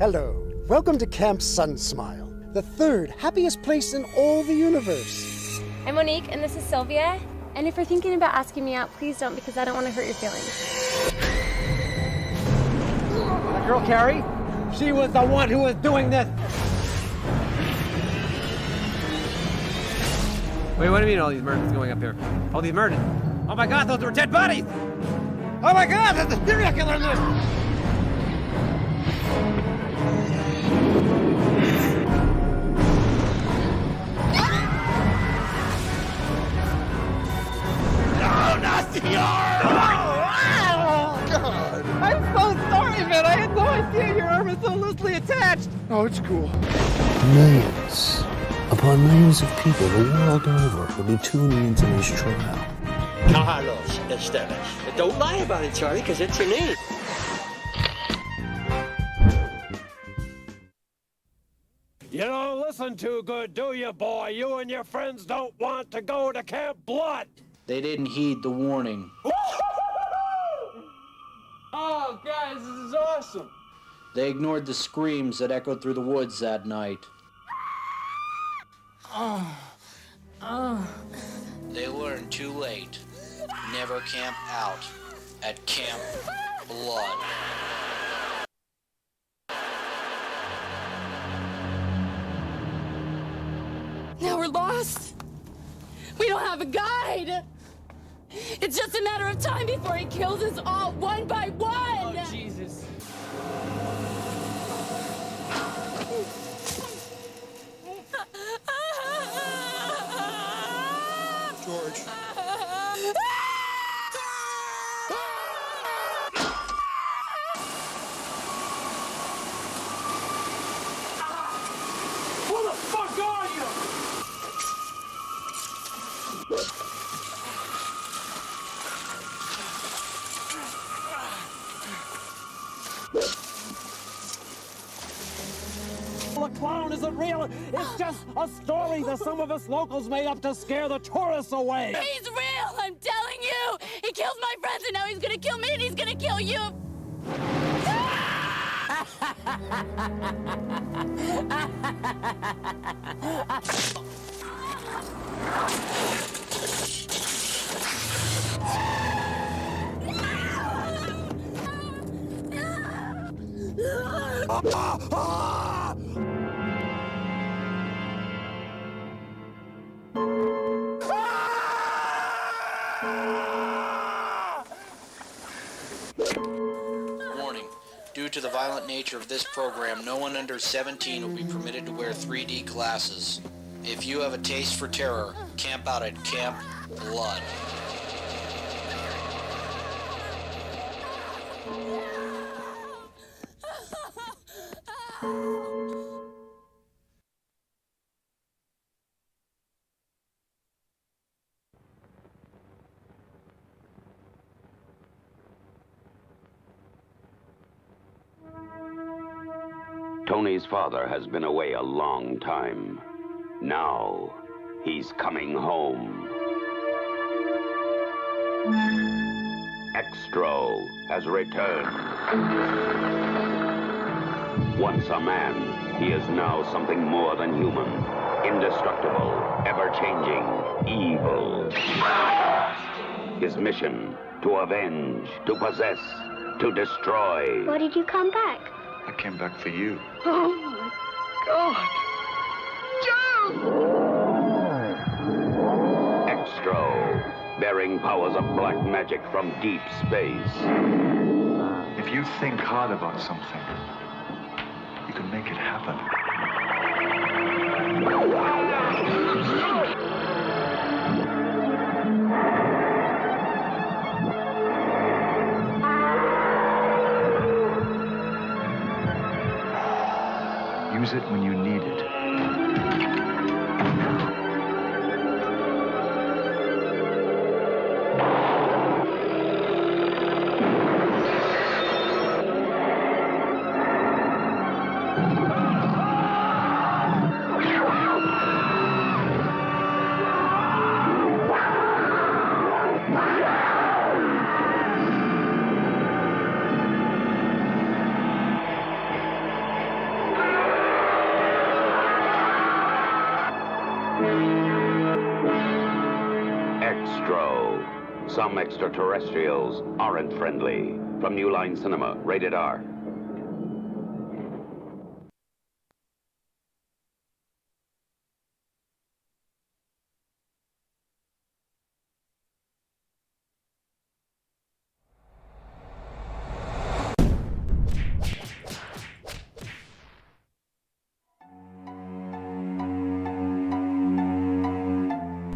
Hello. Welcome to Camp Sunsmile, the third happiest place in all the universe. I'm Monique, and this is Sylvia. And if you're thinking about asking me out, please don't, because I don't want to hurt your feelings. That girl, Carrie, she was the one who was doing this. Wait, what do you mean all these murders going up here? All these murders? Oh my God, those were dead bodies! Oh my God, that's a serial killer in this! No, not the arm! Oh, God! I'm so sorry, man. I had no idea your arm is so loosely attached. Oh, it's cool. Millions upon millions of people the world over will be tuning into this trial. Carlos Esteves. Don't lie about it, Charlie, because it's your name. You don't listen too good, do you, boy? You and your friends don't want to go to Camp Blood. They didn't heed the warning. Oh, guys, this is awesome. They ignored the screams that echoed through the woods that night. They learned too late. Never camp out at Camp Blood. Now we're lost. We don't have a guide. It's just a matter of time before he kills us all one by one. Oh, Jesus. George. Who the fuck are you? The clown isn't real. It's just a story that some of us locals made up to scare the tourists away. He's real, I'm telling you. He killed my friends and now he's gonna kill me and he's gonna kill you. Warning. Due to the violent nature of this program, no one under 17 will be permitted to wear 3D glasses. If you have a taste for terror, camp out at Camp Blood. Tony's father has been away a long time. Now, he's coming home. Extro has returned. Once a man, he is now something more than human. Indestructible, ever-changing, evil. His mission, to avenge, to possess, to destroy. Why did you come back? I came back for you. Oh, my God. Extro, bearing powers of black magic from deep space. If you think hard about something, you can make it happen. Use it when you need it. Maestro. Some extraterrestrials aren't friendly. From New Line Cinema, rated R.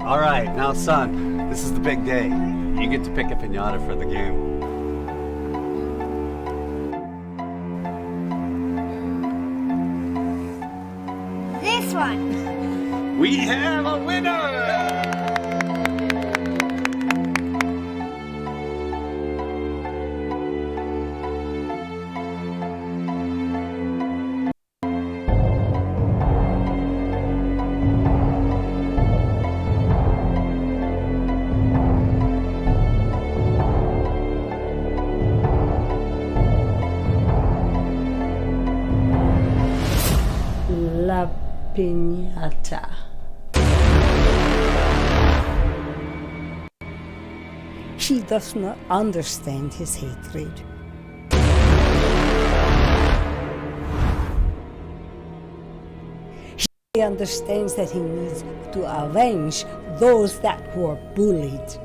All right, now son, this is the big day. You get to pick a piñata for the game. This one. We have a winner! La piñata. She does not understand his hatred. She understands that he needs to avenge those that were bullied.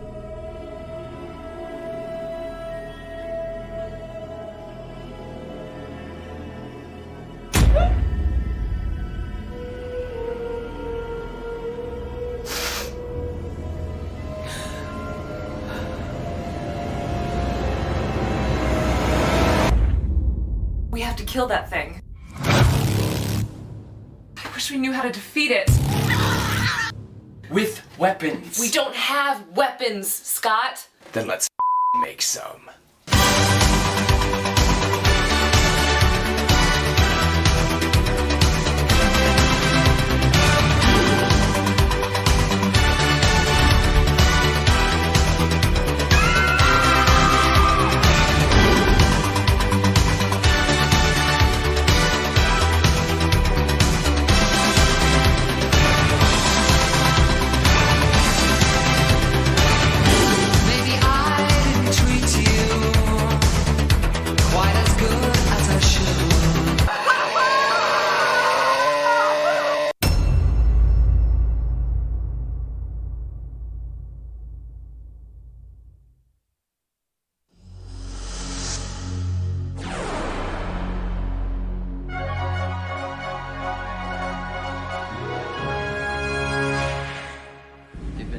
We have to kill that thing. I wish we knew how to defeat it. With weapons. We don't have weapons, Scott. Then let's make some.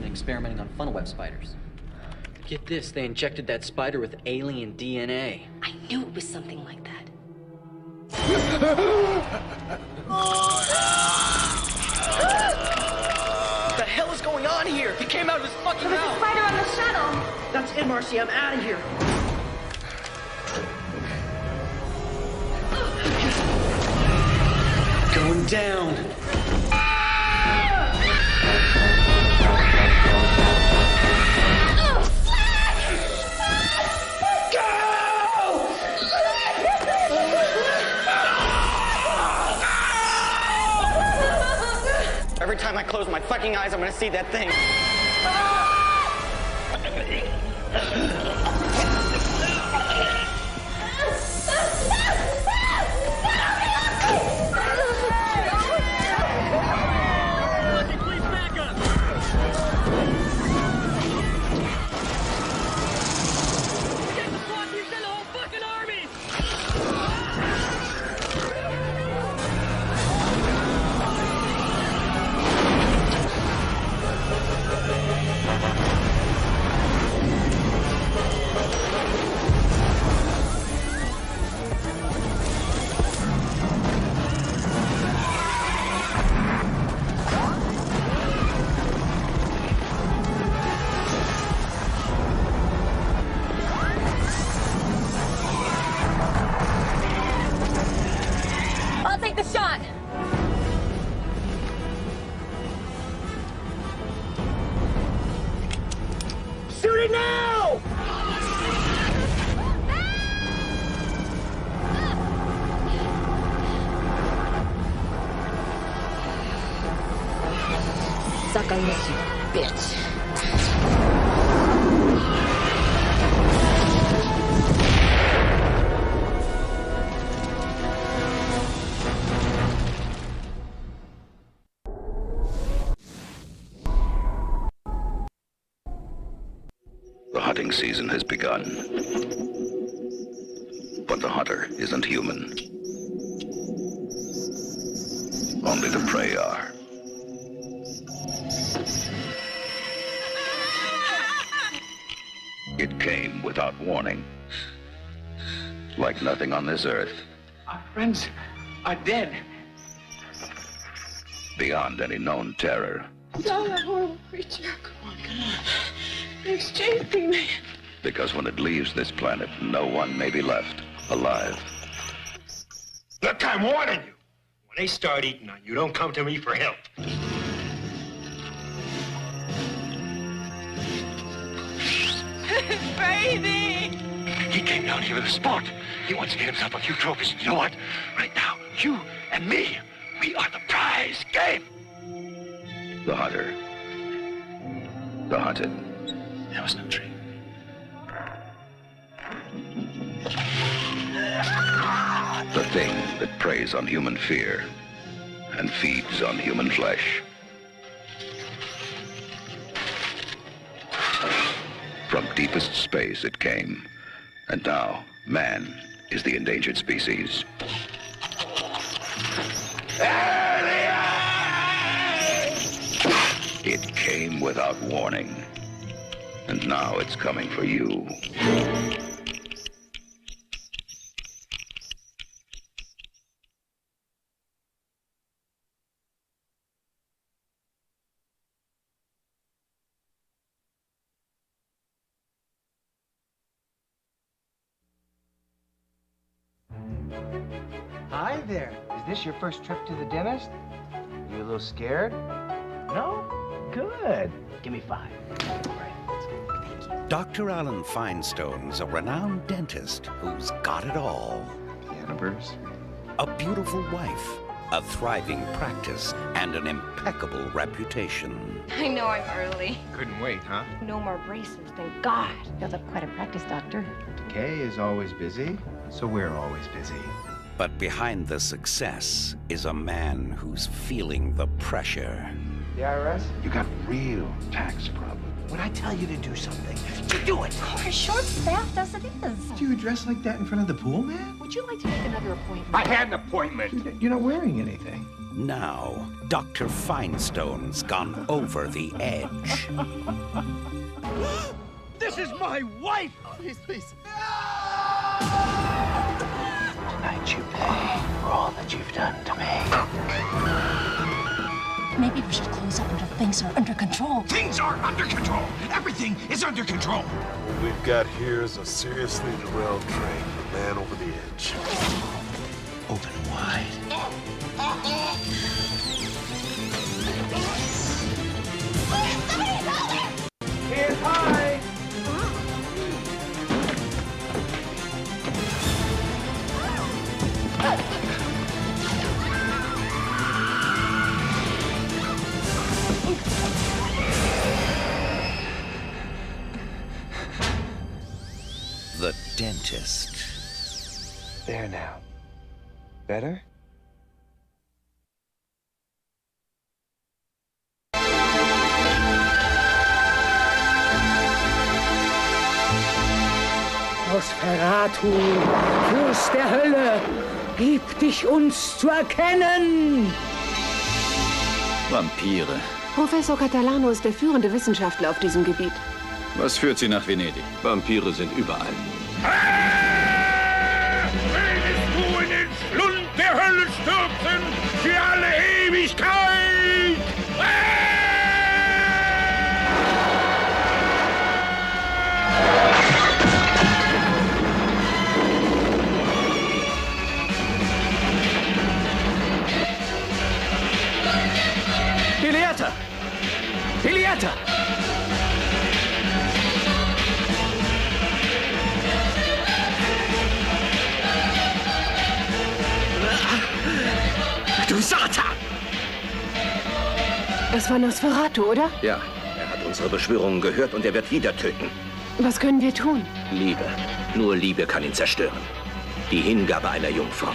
Experimenting on funnel web spiders. Get this, they injected that spider with alien DNA. I knew it was something like that. What the hell is going on here? He came out of his fucking mouth. There's a spider on the shuttle. That's it, Marcy. I'm out of here. Going down. Every time I close my fucking eyes, I'm gonna see that thing. I'll take the shot. Shoot it now! Suck on this, you bitch. season has begun. But the hunter isn't human. Only the prey are. It came without warning. Like nothing on this earth. Our friends are dead. Beyond any known terror. Tell that horrible creature. Come on, come on. It's chasing me. Because when it leaves this planet, no one may be left alive. Look, I'm warning you. When they start eating on you, don't come to me for help. Baby! He came down here with a sport. He wants to get himself a few trophies. And you know what? Right now, you and me, we are the prize game. The hunter. The hunted. That was no dream. The thing that preys on human fear and feeds on human flesh. From deepest space it came, and now man is the endangered species. It came without warning, and now it's coming for you. Hi there. Is this your first trip to the dentist? You a little scared? No? Good. Give me 5. Dr. Alan Finestone's a renowned dentist who's got it all. Piano burrs. A beautiful wife, a thriving practice, and an impeccable reputation. I know I'm early. Couldn't wait, huh? No more braces, thank God. Feels like quite a practice, doctor. Kay is always busy, so we're always busy. But behind the success is a man who's feeling the pressure. The IRS? You got real tax problems. When I tell you to do something, you do it. We're short-staffed as it is. Do you dress like that in front of the pool, man? Would you like to make another appointment? I had an appointment. You're not wearing anything. Now, Dr. Finestone's gone over the edge. This is my wife! Please, please. Tonight you pay for all that you've done to me. Maybe we should close up until things are under control. Things are under control! Everything is under control! What we've got here is a seriously derailed train. A man over the edge. Open wide. Hands high! The dentist. There now. Better? Nosferatu, Fürst der Hölle, gib dich uns zu erkennen! Vampire. Professor Catalano ist der führende Wissenschaftler auf diesem Gebiet. Was führt sie nach Venedig? Vampire sind überall. Willst du in den Schlund der Hölle stürzen für alle Ewigkeit? Gelehrter! Gelehrter! Du Satan! Das war Nosferatu, oder? Ja, er hat unsere Beschwörungen gehört und er wird wieder töten. Was können wir tun? Liebe. Nur Liebe kann ihn zerstören. Die Hingabe einer Jungfrau.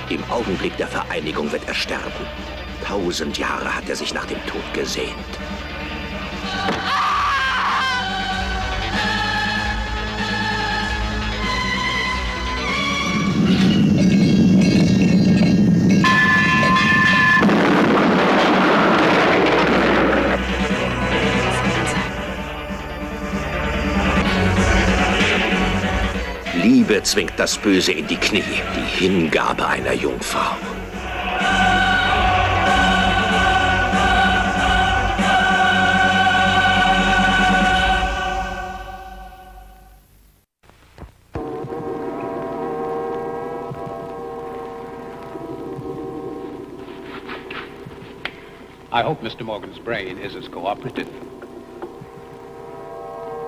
Im Augenblick der Vereinigung wird er sterben. 1000 Jahre hat er sich nach dem Tod gesehnt. Liebe zwingt das Böse in die Knie, die Hingabe einer Jungfrau. I hope Mr. Morgan's brain is as cooperative.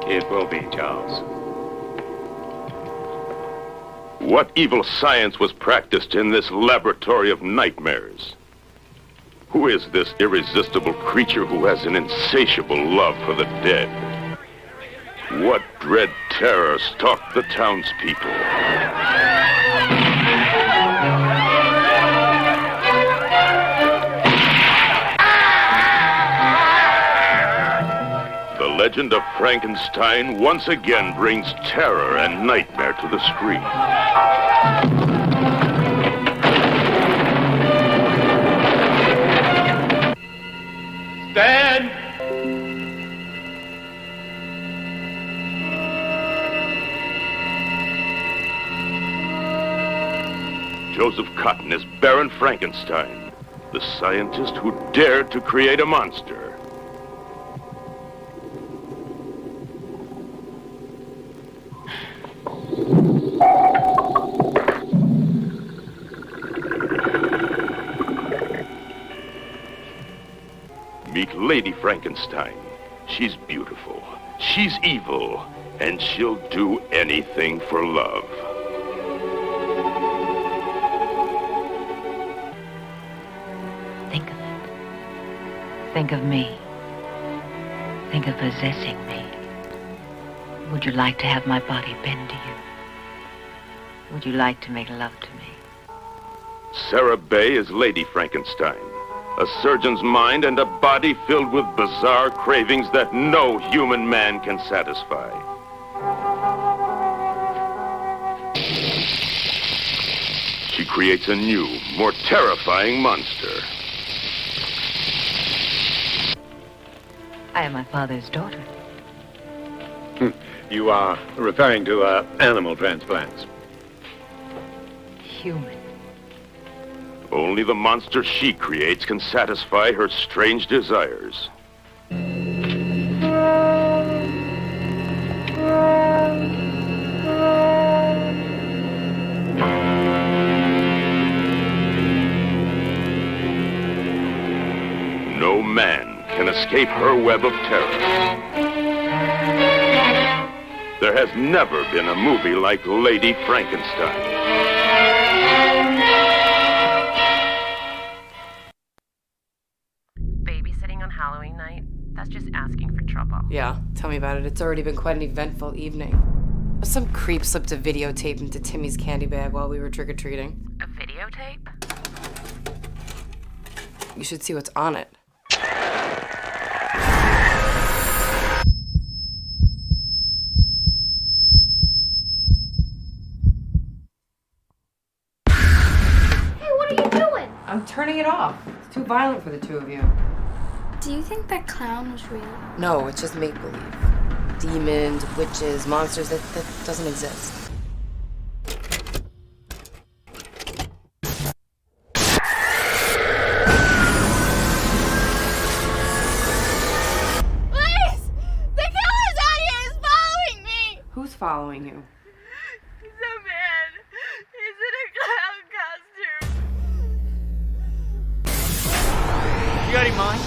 It will be, Charles. What evil science was practiced in this laboratory of nightmares? Who is this irresistible creature who has an insatiable love for the dead? What dread terror stalked the townspeople? The legend of Frankenstein once again brings terror and nightmare to the screen. Stand! Joseph Cotton is Baron Frankenstein, the scientist who dared to create a monster. Meet Lady Frankenstein. She's beautiful, she's evil, and she'll do anything for love. Think of it. Think of me. Think of possessing me. Would you like to have my body bend to you? Would you like to make love to me? Sarah Bay is Lady Frankenstein. A surgeon's mind and a body filled with bizarre cravings that no human man can satisfy. She creates a new, more terrifying monster. I am my father's daughter. You are referring to animal transplants. Human. Only the monster she creates can satisfy her strange desires. No man can escape her web of terror. There has never been a movie like Lady Frankenstein. Yeah, tell me about it. It's already been quite an eventful evening. Some creep slipped a videotape into Timmy's candy bag while we were trick-or-treating. A videotape? You should see what's on it. Hey, what are you doing? I'm turning it off. It's too violent for the two of you. Do you think that clown was real? No, it's just make-believe. Demons, witches, monsters, that doesn't exist. Please! The killer's out here is following me! Who's following you? He's a man. He's in a clown costume. You got any mind?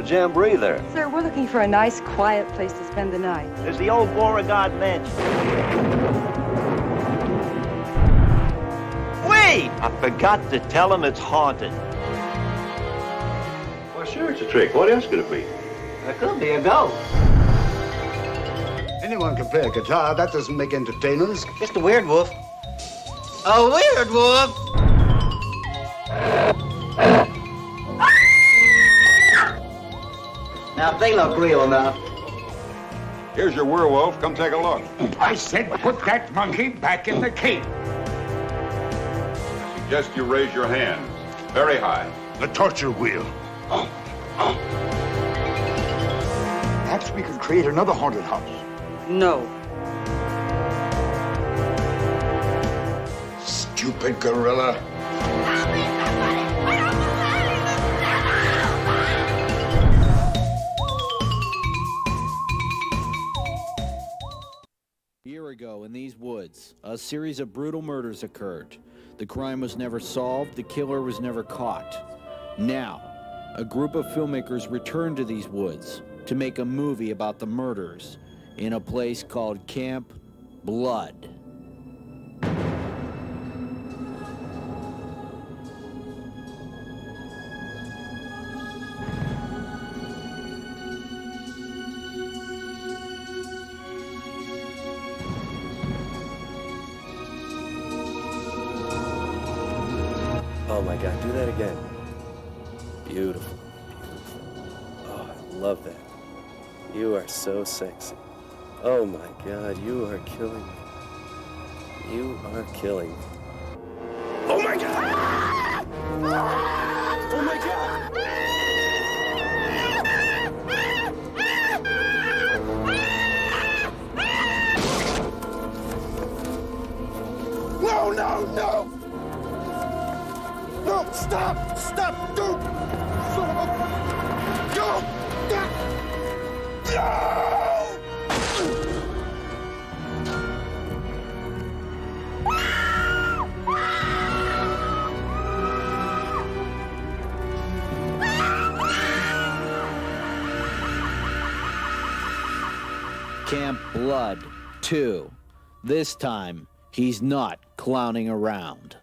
a jamboree there? Sir, we're looking for a nice, quiet place to spend the night. There's the old Beauregard Mansion. Wait! I forgot to tell him it's haunted. Well, sure, it's a trick. What else could it be? It could be a ghost. Anyone can play a guitar. That doesn't make entertainers. Just a weird wolf. A weird wolf! Now, if they look real enough. Here's your werewolf. Come take a look. I said put that monkey back in the cave. I suggest you raise your hands very high. The torture wheel. Perhaps we could create another haunted house. No. Stupid gorilla. A year ago, in these woods, a series of brutal murders occurred. The crime was never solved, the killer was never caught. Now, a group of filmmakers returned to these woods to make a movie about the murders in a place called Camp Blood. Oh my God, do that again. Beautiful, beautiful. Oh, I love that. You are so sexy. Oh my God, you are killing me. You are killing me. Oh my God! Oh my God! No, no, no! No, stop! Stop! Don't! Son of a... Go! No! Camp Blood 2. This time, he's not clowning around.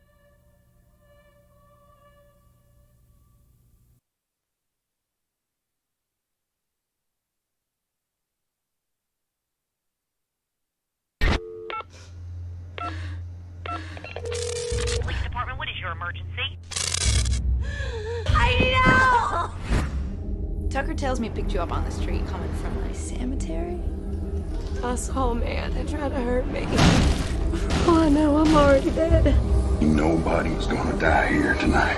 Police department, what is your emergency? I know! Tucker tells me he picked you up on the street coming from my cemetery. Asshole man, they tried to hurt me. Oh, I know, I'm already dead. Nobody's gonna die here tonight.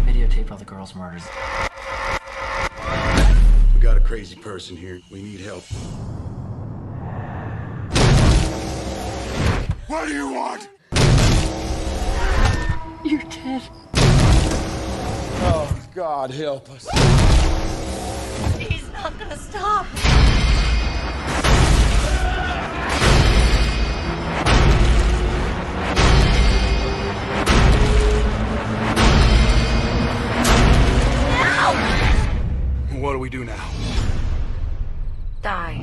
Videotape all the girls' murders. We got a crazy person here. We need help. What do you want? You're dead. Oh, God, help us. He's not gonna stop. What do we do now? Die.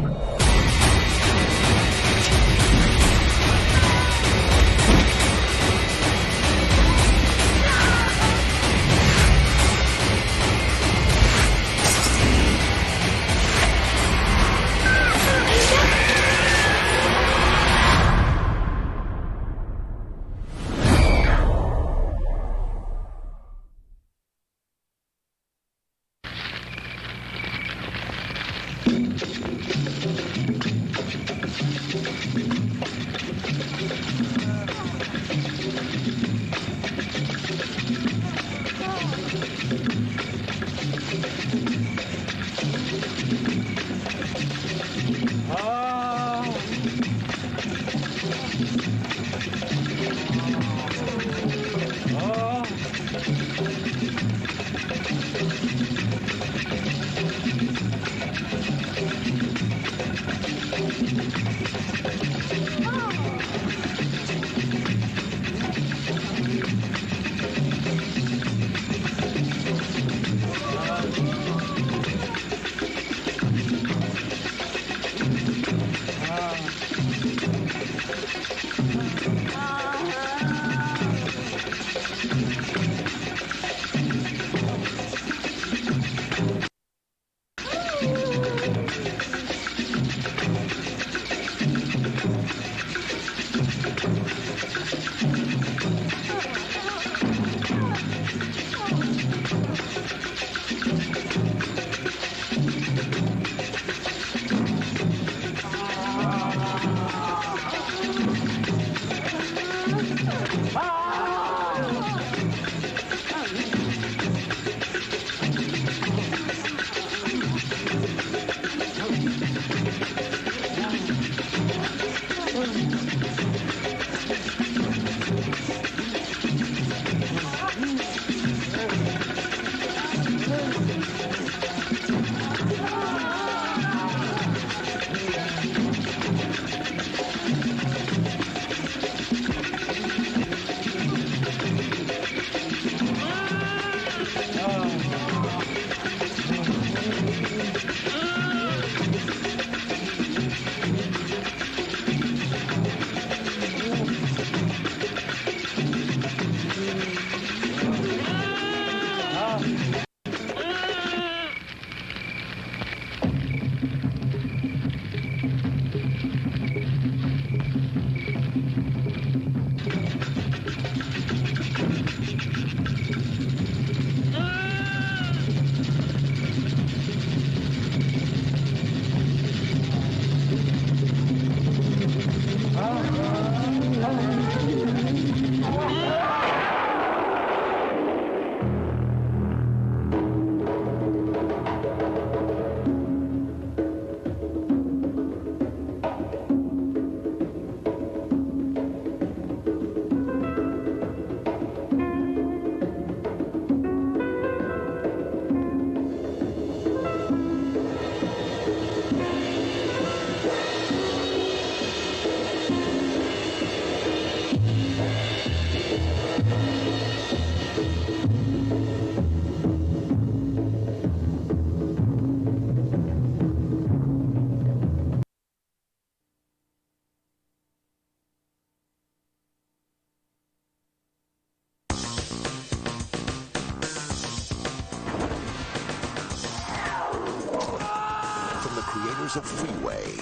From the creators of Freeway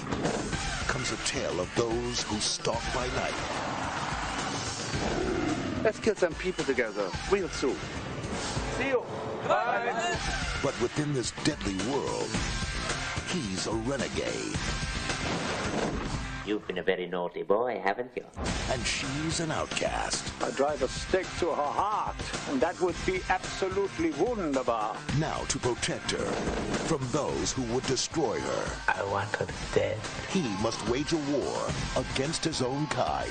comes a tale of those who stalk by night. Let's kill some people together, real soon. See you. Bye. But within this deadly world, he's a renegade. You've been a very naughty boy, haven't you? And she's an outcast. I drive a stick to her heart, and that would be absolutely wunderbar. Now to protect her from those who would destroy her. I want her dead. He must wage a war against his own kind.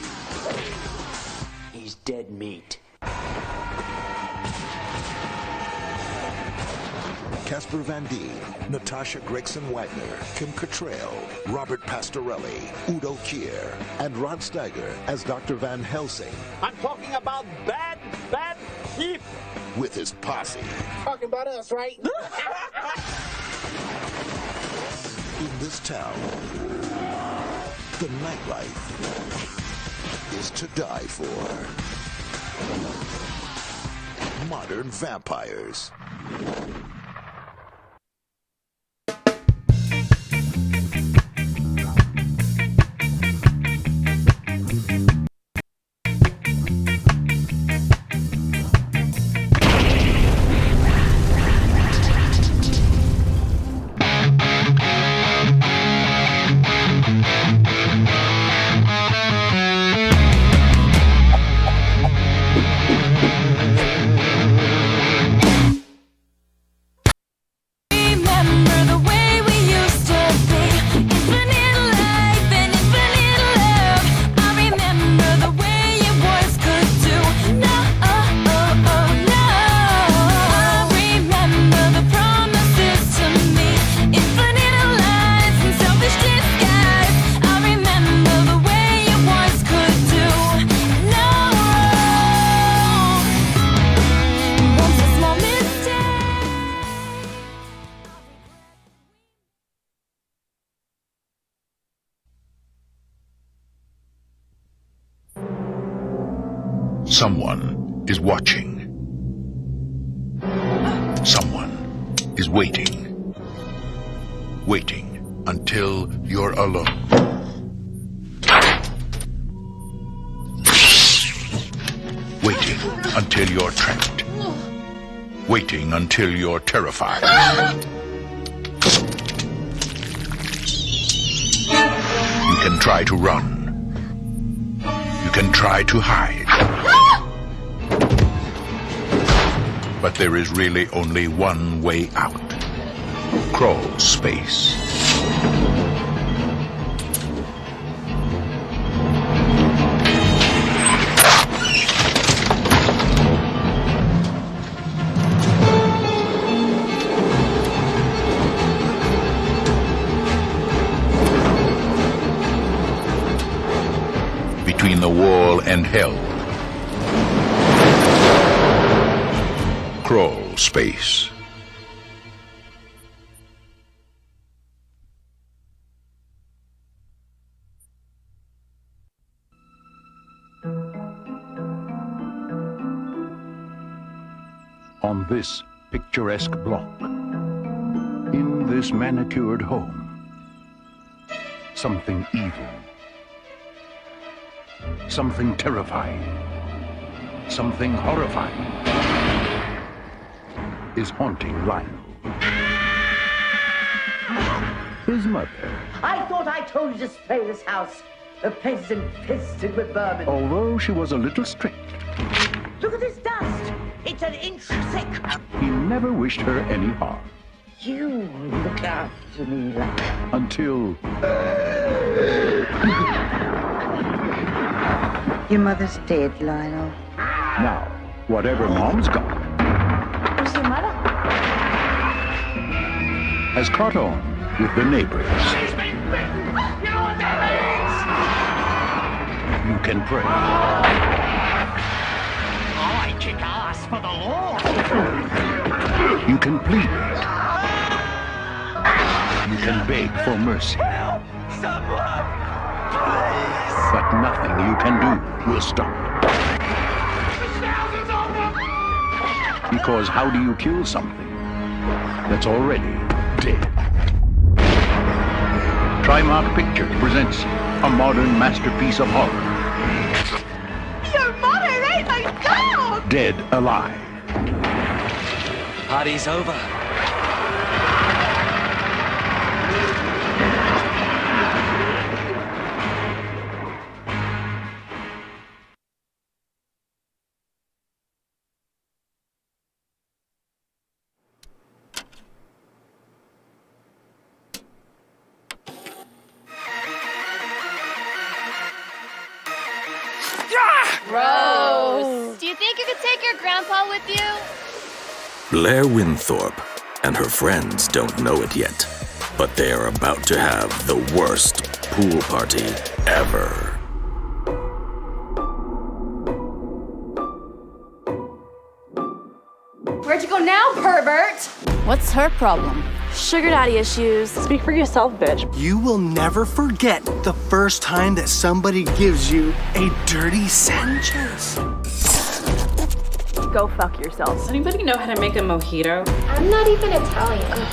He's dead meat. Casper Van Dien, Natasha Gregson-Wagner, Kim Cattrall, Robert Pastorelli, Udo Kier, and Rod Steiger as Dr. Van Helsing. I'm talking about bad people. With his posse. Talking about us, right? In this town, the nightlife is to die for. Modern vampires. Someone is watching. Someone is waiting. Waiting until you're alone. Waiting until you're trapped. Waiting until you're terrified. You can try to run. You can try to hide. But there is really only one way out. Crawl space. Between the wall and hell. Crawl space. On this picturesque block, in this manicured home, something evil, something terrifying, something horrifying is haunting Lionel. His mother, I thought I told you to spray this house. The place is infested with vermin. although she was a little strict, Look at this dust. It's an inch thick. he never wished her any harm. You look after me like... Until Your mother's dead, Lionel. now, whatever Mom's got Who's your mother? has caught on with the neighbors. She's been bitten. You know what that means? You can pray. I kick ass for the Lord. You can plead. You can beg for mercy. Help! Someone! Please! But nothing you can do will stop. Because how do you kill something that's already dead? Trimark Pictures presents a modern masterpiece of horror. Your mother ate my dog! Dead Alive. Party's over. Gross. Do you think you could take your grandpa with you? Blair Winthorpe and her friends don't know it yet, but they are about to have the worst pool party ever. Where'd you go now, pervert? What's her problem? Sugar daddy issues. Speak for yourself, bitch. You will never forget the first time that somebody gives you a dirty Sanchez. Go fuck yourself. Does anybody know how to make a mojito? I'm not even Italian.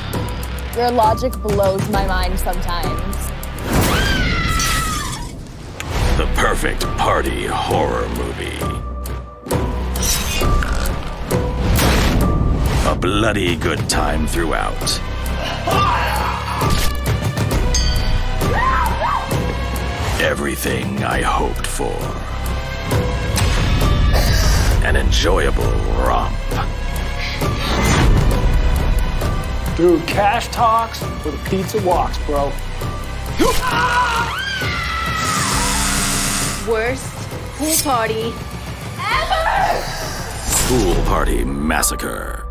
Your logic blows my mind sometimes. The perfect party horror movie. A bloody good time throughout. Everything I hoped for. An enjoyable romp. Dude, cash talks or the pizza walks, bro. Worst pool party ever! Pool Party Massacre.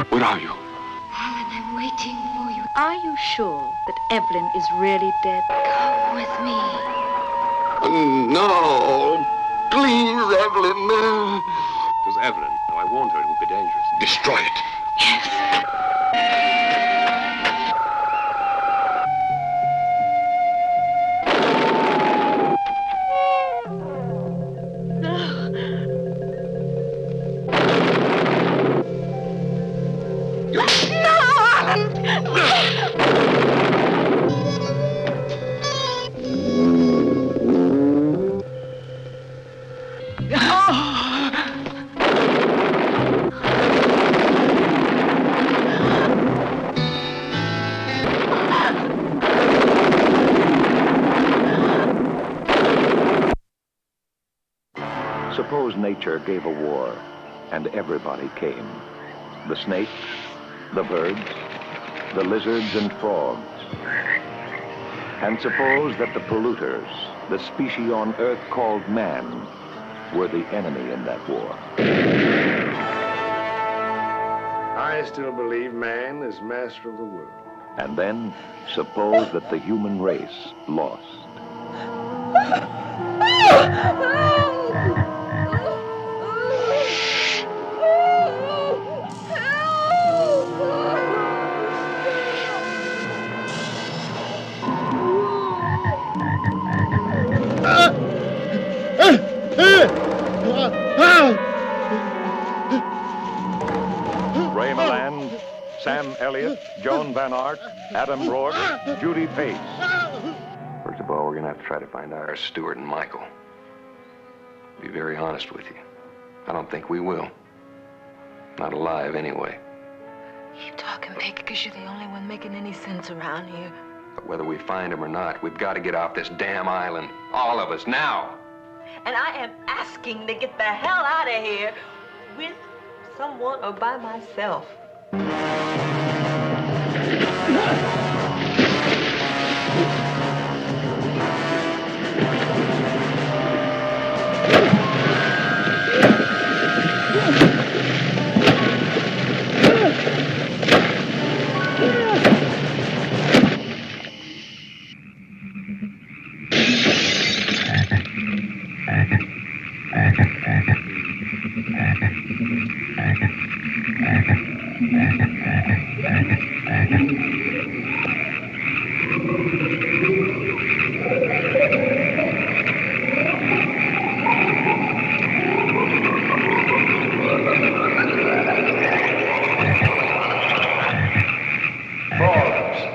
Where are you? Alan, I'm waiting for you. Are you sure that Evelyn is really dead? Come with me. No. Please, Evelyn. It was Evelyn. No, I warned her it would be dangerous. Destroy it. Suppose nature gave a war, and everybody came. The snakes, the birds, the lizards and frogs. And suppose that the polluters, the species on Earth called man, were the enemy in that war. I still believe man is master of the world. And then, suppose that the human race lost. Ray Milland, Sam Elliott, Joan Van Ark, Adam Rourke, Judy Pace. First of all, we're going to have to try to find our Stuart and Michael. To be very honest with you, I don't think we will. Not alive, anyway. Keep talking, big, because you're the only one making any sense around here. But whether we find them or not, we've got to get off this damn island. All of us, now. And I am asking to get the hell out of here with someone or by myself.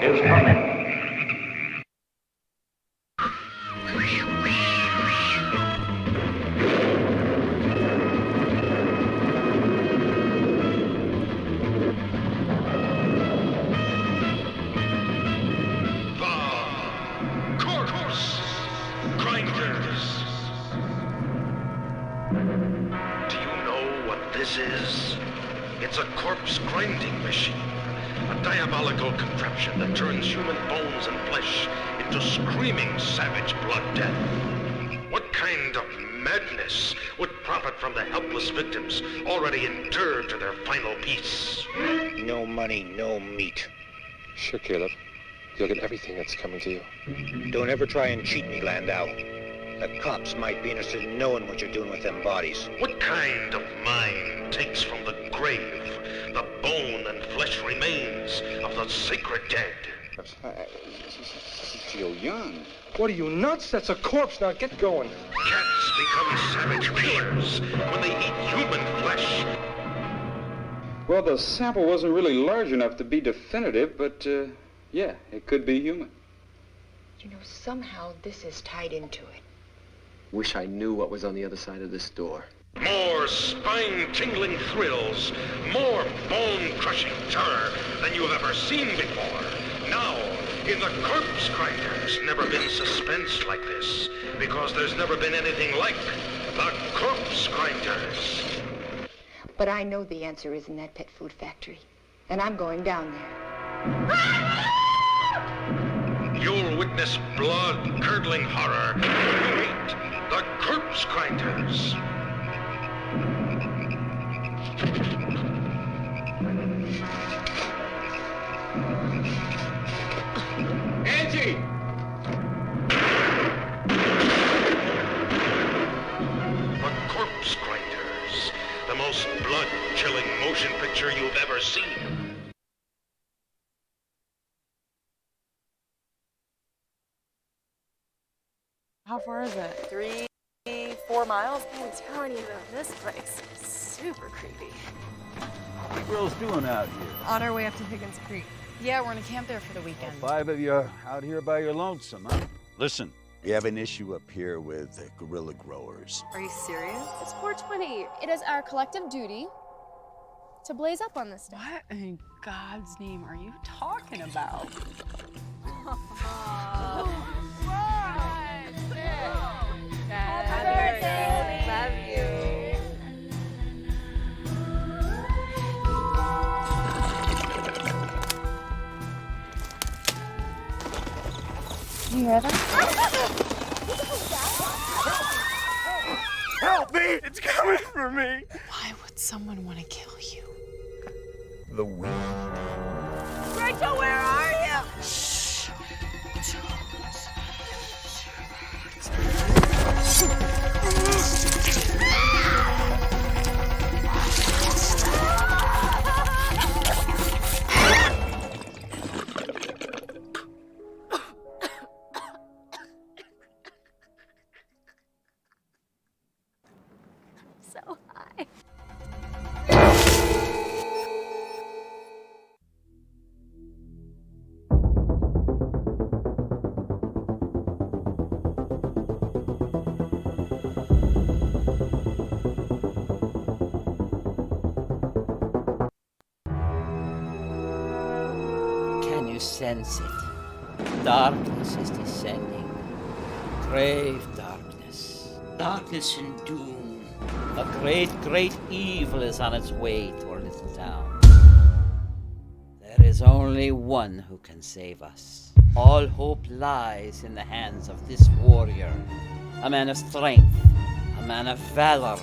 Is coming. Corpse grinders. Do you know what this is? It's a corpse grinding machine. A diabolical contraption that turns human bones and flesh into screaming savage blood death. What kind of madness would profit from the helpless victims already endured to their final piece? No money, no meat. Sure, Caleb. You'll get everything that's coming to you. Don't ever try and cheat me, Landau. The cops might be interested in knowing what you're doing with them bodies. What kind of mind takes from the grave the bone and flesh remains of the sacred dead? Feel young. What are you, nuts? That's a corpse. Now get going. Cats become savage killers when they eat human flesh. Well, the sample wasn't really large enough to be definitive, but, yeah, it could be human. You know, somehow this is tied into it. Wish I knew what was on the other side of this door. More spine-tingling thrills, more bone-crushing terror than you've ever seen before. Now, in the Corpse Grinders, never been suspense like this, because there's never been anything like the Corpse Grinders. But I know the answer is in that pet food factory, and I'm going down there. You'll witness blood-curdling horror when you meet the Corpse Grinders. Angie! The Corpse Grinders, the most blood-chilling motion picture you've ever seen. How far is it? 3-4 miles. I'm telling you though, this place is super creepy. What are you girls doing out here? On our way up to Higgins Creek. Yeah, we're gonna camp there for the weekend. 5 of you out here by your lonesome, huh? Listen, we have an issue up here with guerrilla growers. Are you serious? It's 420. It is our collective duty to blaze up on this stuff. What in God's name are you talking about? Happy birthday! Love you. You hear that? Help me! It's coming for me! Why would someone want to kill you? The wind. Rachel, where are you? Shh. So high. Can you sense it? Darkness is descending. Grave darkness. Darkness and doom. A great, great evil is on its way to our little town. There is only one who can save us. All hope lies in the hands of this warrior. A man of strength, a man of valor,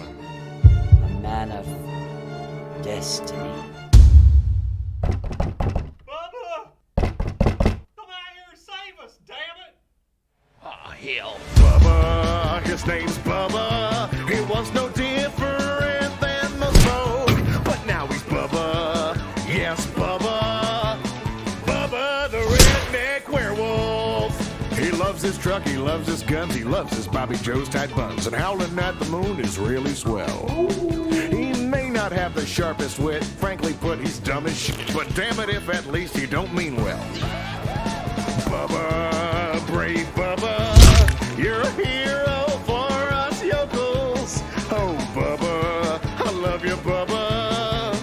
a man of destiny. Hell. Bubba, his name's Bubba. He was no different than the smoke, but now he's Bubba. Yes, Bubba. Bubba, the redneck werewolf. He loves his truck, he loves his guns, he loves his Bobby Joe's tight buns, and howling at the moon is really swell. He may not have the sharpest wit, frankly put, he's dumb as shit, but damn it if at least he don't mean well. Bubba, brave Bubba. You're a hero for us yokels. Oh, Bubba, I love you, Bubba.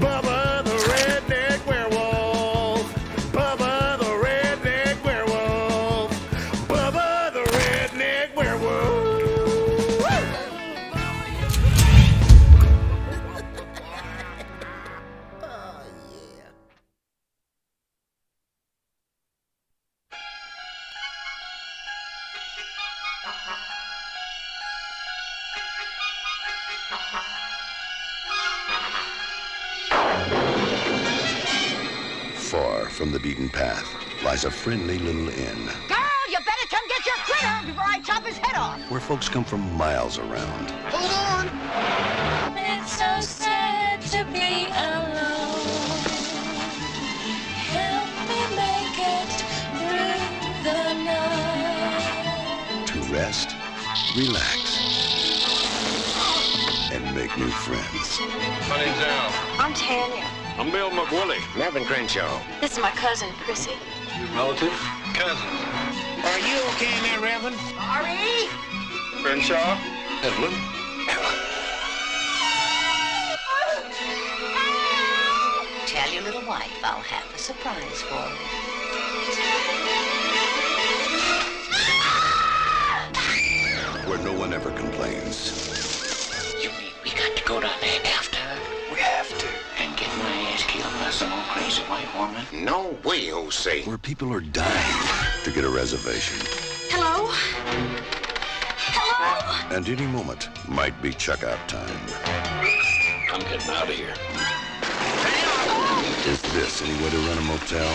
Bubba, the redneck werewolf. Bubba, the redneck werewolf. Bubba, the redneck werewolf. Oh, yeah. Far from the beaten path lies a friendly little inn Girl, you better come get your critter before I chop his head off. where folks come from miles around Hold on. It's so sad to be alone. Help me make it through the night. to rest, relax, and make new friends. My name's Al. I'm Tanya. I'm Bill McWillie. Melvin Crenshaw. This is my cousin, Chrissy. Your relative? Cousin. Are you okay in there, Reverend? Sorry. Crenshaw? Evelyn? Tell your little wife I'll have a surprise for her. Where no one ever complains. You mean we got to go down there after her? We have to. And get my ass killed by some old crazy white woman? No way, Jose. Where people are dying to get a reservation. Hello? Hello? And any moment might be checkout time. I'm getting out of here. Is this any way to run a motel?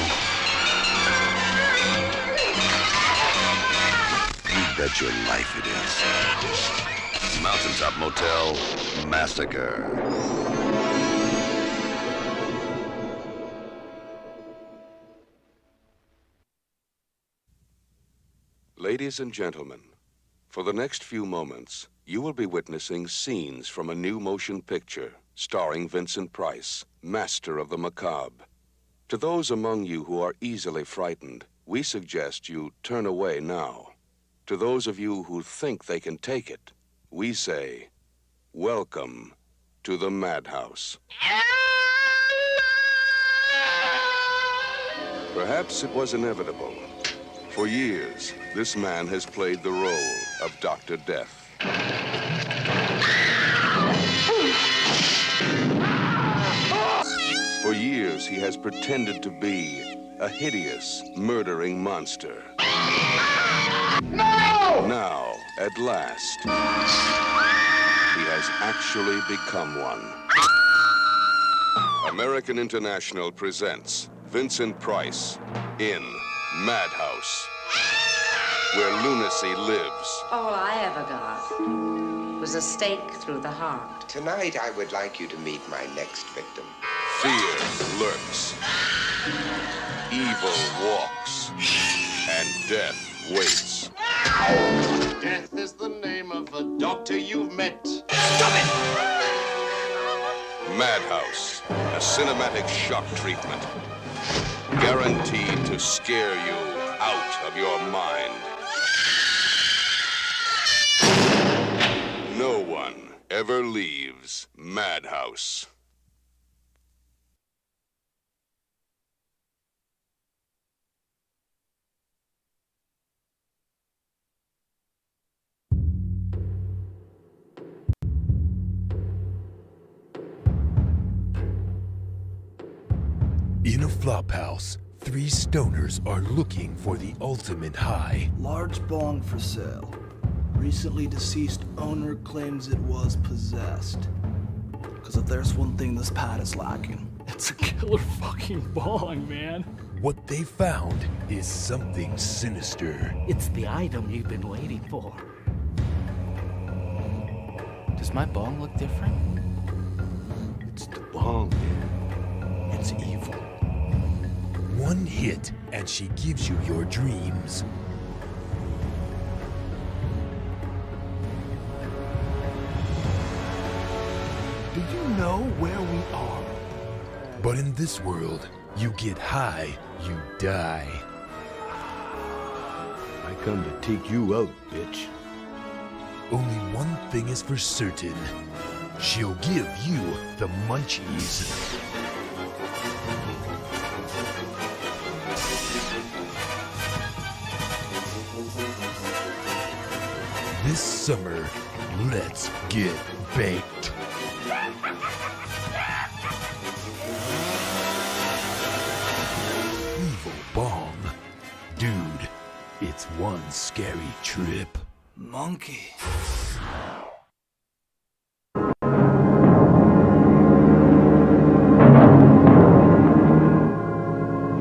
You bet your life it is. Mountaintop Motel Massacre. Ladies and gentlemen, for the next few moments, you will be witnessing scenes from a new motion picture starring Vincent Price, master of the macabre. To those among you who are easily frightened, we suggest you turn away now. To those of you who think they can take it, we say, welcome to the madhouse. Perhaps it was inevitable. For years, this man has played the role of Dr. Death. For years, he has pretended to be a hideous, murdering monster. No! Now, at last, he has actually become one. American International presents Vincent Price in Madhouse, where lunacy lives. All I ever got was a stake through the heart. Tonight, I would like you to meet my next victim. Fear lurks, evil walks, and death waits. Death is the name of a doctor you've met. Madhouse, a cinematic shock treatment, guaranteed to scare you out of your mind. No one ever leaves Madhouse. In a flophouse, three stoners are looking for the ultimate high. Large bong for sale. Recently deceased owner claims it was possessed. Because if there's one thing this pad is lacking, it's a killer fucking bong, man. What they found is something sinister. It's the item you've been waiting for. Does my bong look different? It's the bong, man. It's evil. One hit, and she gives you your dreams. Do you know where we are? But in this world, you get high, you die. I come to take you out, bitch. Only one thing is for certain. She'll give you the munchies. This summer, let's get baked. Evil bong. Dude, it's one scary trip. Monkey.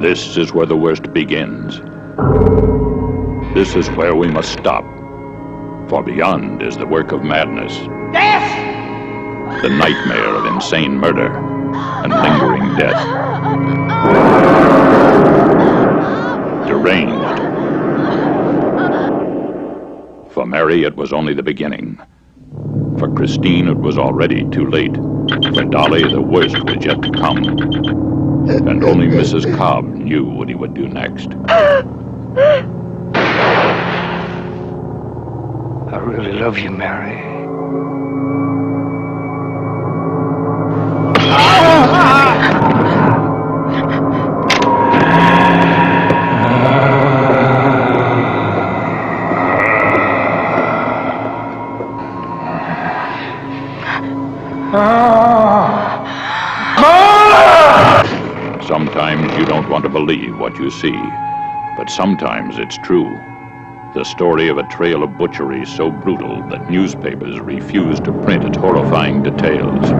This is where the worst begins. This is where we must stop. For beyond is the work of madness. The nightmare of insane murder and lingering death. Deranged. For Mary, it was only the beginning. For Christine, it was already too late. For Dolly, the worst was yet to come. And only Mrs. Cobb knew what he would do next. I really love you, Mary. Sometimes you don't want to believe what you see, but sometimes it's true. The story of a trail of butchery so brutal that newspapers refuse to print its horrifying details.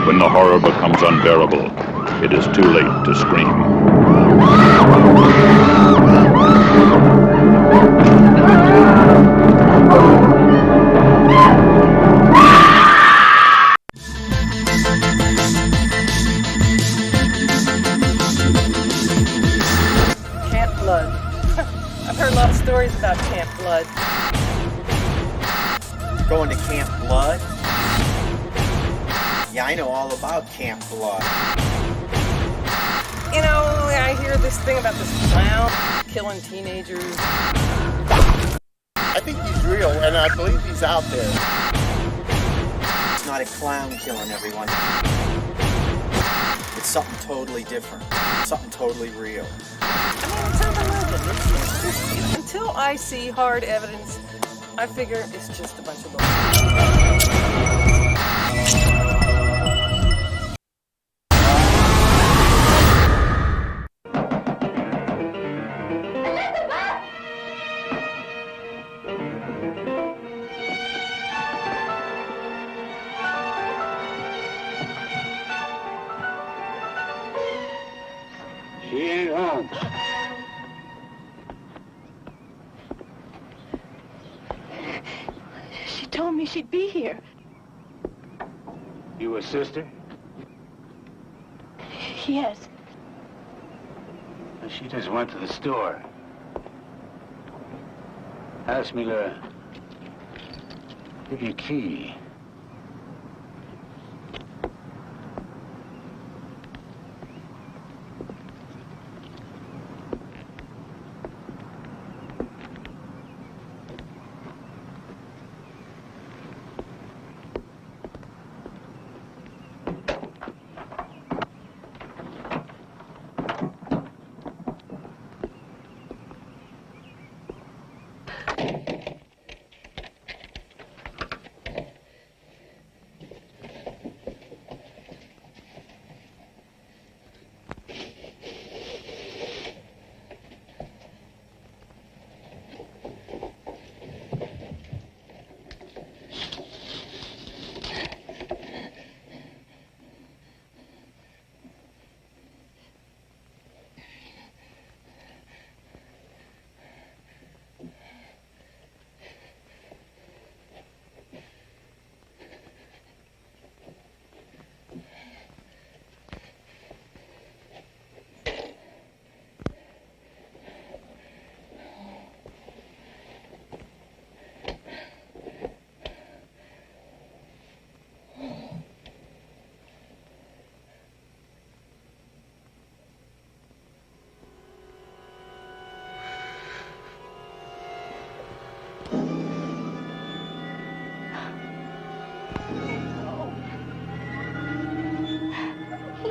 When the horror becomes unbearable, it is too late to scream. Camp Blood. I've heard a lot of stories about Camp Blood. Going to Camp Blood? Yeah, I know all about Camp Blood. You know, I hear this thing about this clown killing teenagers. I think he's real, and I believe he's out there. It's not a clown killing everyone. It's something totally different. Something totally real. I mean, it's urban legend. Until I see hard evidence, I figure it's just a bunch of bullshit. She ain't home. She told me she'd be here. You a sister? Yes. She just went to the store. Asked me to give you a key.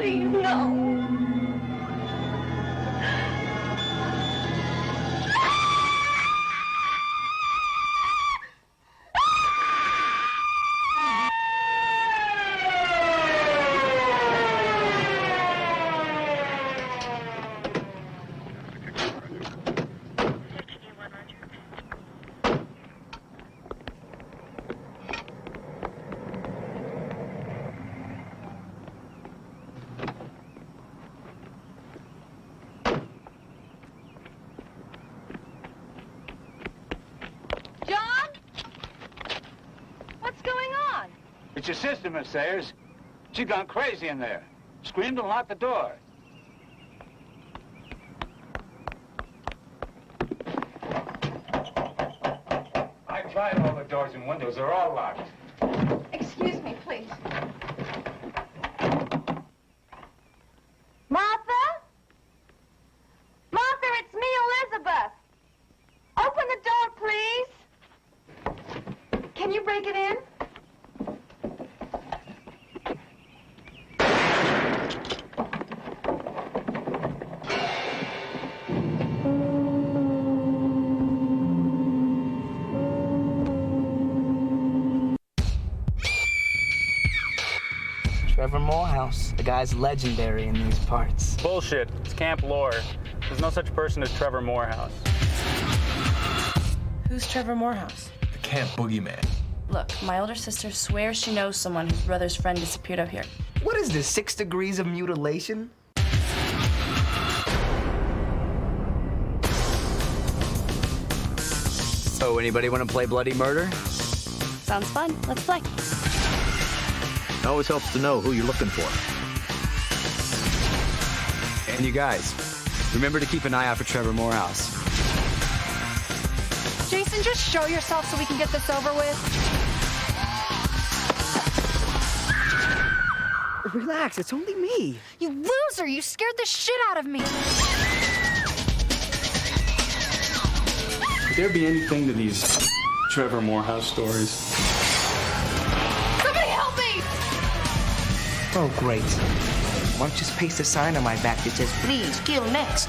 Please, no. It's your sister, Miss Sayers. She's gone crazy in there. Screamed and locked the door. I tried all the doors and windows. They're all locked. Excuse me, please. Martha? Martha, it's me, Elizabeth. Open the door, please. Can you break it in? Trevor Morehouse. The guy's legendary in these parts. Bullshit. It's camp lore. There's no such person as Trevor Morehouse. Who's Trevor Morehouse? The camp boogeyman. Look, my older sister swears she knows someone whose brother's friend disappeared up here. What is this, 6 degrees of mutilation? So, anybody want to play Bloody Murder? Sounds fun. Let's play. It always helps to know who you're looking for. And you guys, remember to keep an eye out for Trevor Morehouse. Jason, just show yourself so we can get this over with. Relax, it's only me. You loser, you scared the shit out of me. Could there be anything to these Trevor Morehouse stories? Somebody help me! Oh, great. Why don't you just paste a sign on my back that says, please, kill next?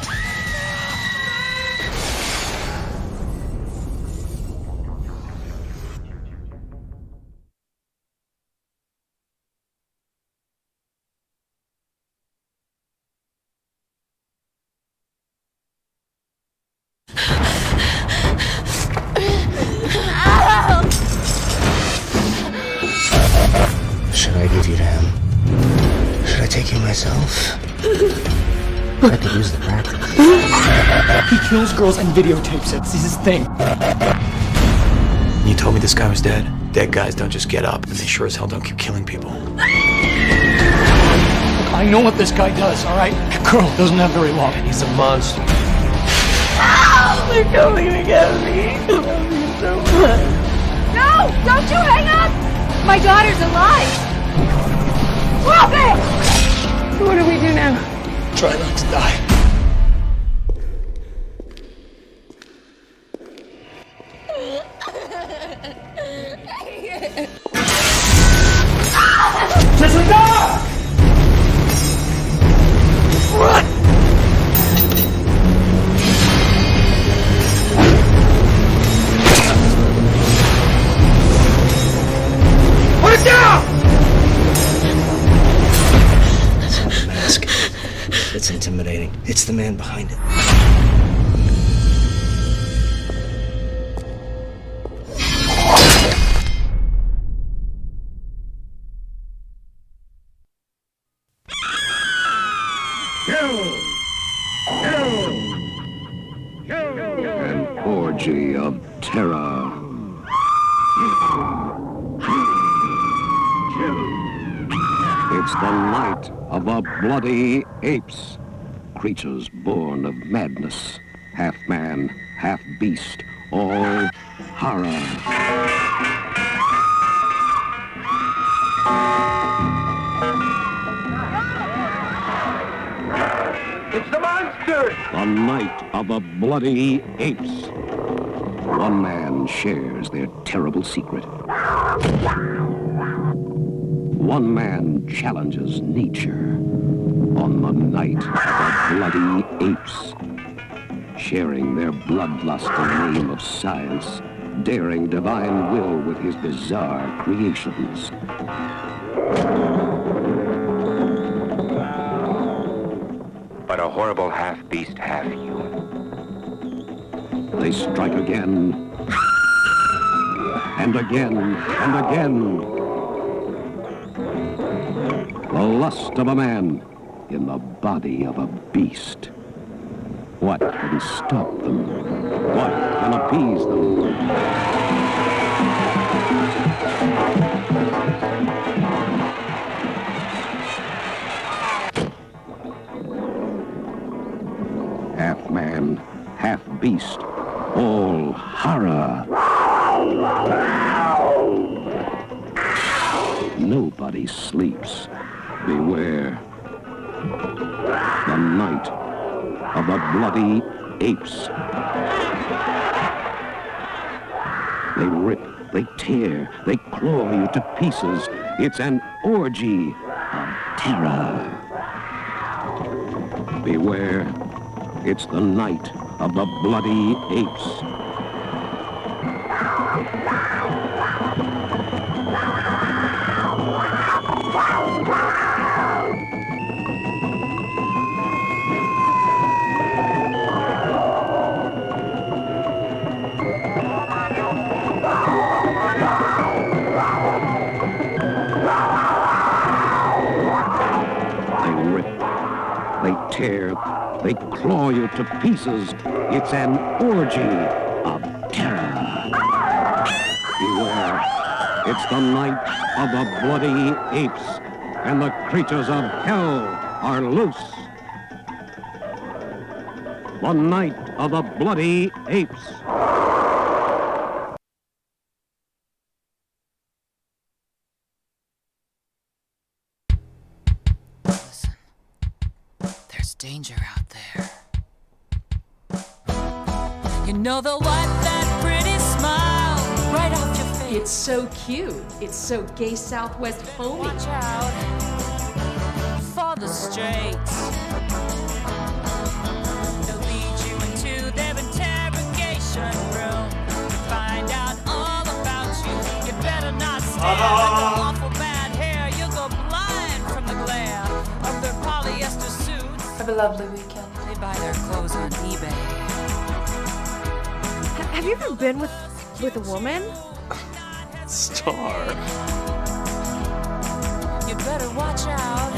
Should I give you to him? Should I take you myself? I could use the practice. He kills girls and videotapes it. This is his thing. You told me this guy was dead. Dead guys don't just get up, and they sure as hell don't keep killing people. Look, I know what this guy does, all right? The girl doesn't have very long. He's a monster. They're coming to get me. I love you so much. No! Don't you hang up! My daughter's alive! Stop it! What do we do now? Try not to die. Listen, no! Run! Put it down! That's not a mask. It's intimidating. It's the man behind it. An orgy of terror. It's the night of the bloody apes. Creatures born of madness. Half man, half beast. All horror. It's the monster! The night of the bloody apes. One man shares their terrible secret. one man challenges nature on the night of the bloody apes, sharing their bloodlust in the name of science, daring divine will with his bizarre creations. But a horrible half-beast, half-human. They strike again, and again, and again. The lust of a man in the body of a beast. What can stop them? What can appease them? Half man, half beast, all horror. Nobody sleeps. Beware. The night of the bloody apes. They rip, they tear, they claw you to pieces. It's an orgy of terror. Beware, it's the night of the bloody apes. Tear, they claw you to pieces. It's an orgy of terror. Beware, it's the night of the bloody apes, and the creatures of hell are loose. The night of the bloody apes. Danger out there. You know they'll wipe that pretty smile right off your face. It's so cute. It's so gay Southwest homey. Watch out for the straights. They'll lead you into their interrogation room to find out all about you. You better not stare at the awful bad hair. You'll go blind from the glare of their polyester suits. Have a lovely weekend. They buy their clothes on eBay. Have you ever been with a woman? Star. You better watch out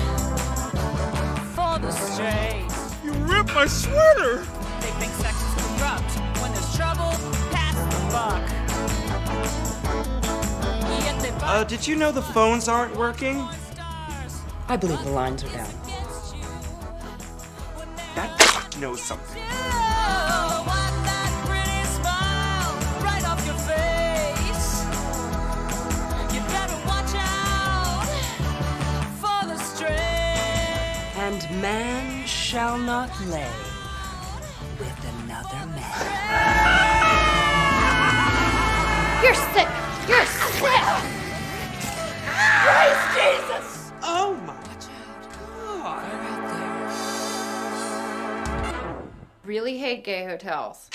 for the strays. You ripped my sweater! They think sex is corrupt. When there's trouble, pass the buck. Yet they buy Did you know the phones aren't working? I believe the lines are down. That fuck knows something. And man shall not lay with another man. You're sick! You're sick! Praise Jesus! Oh my God. Really hate gay hotels.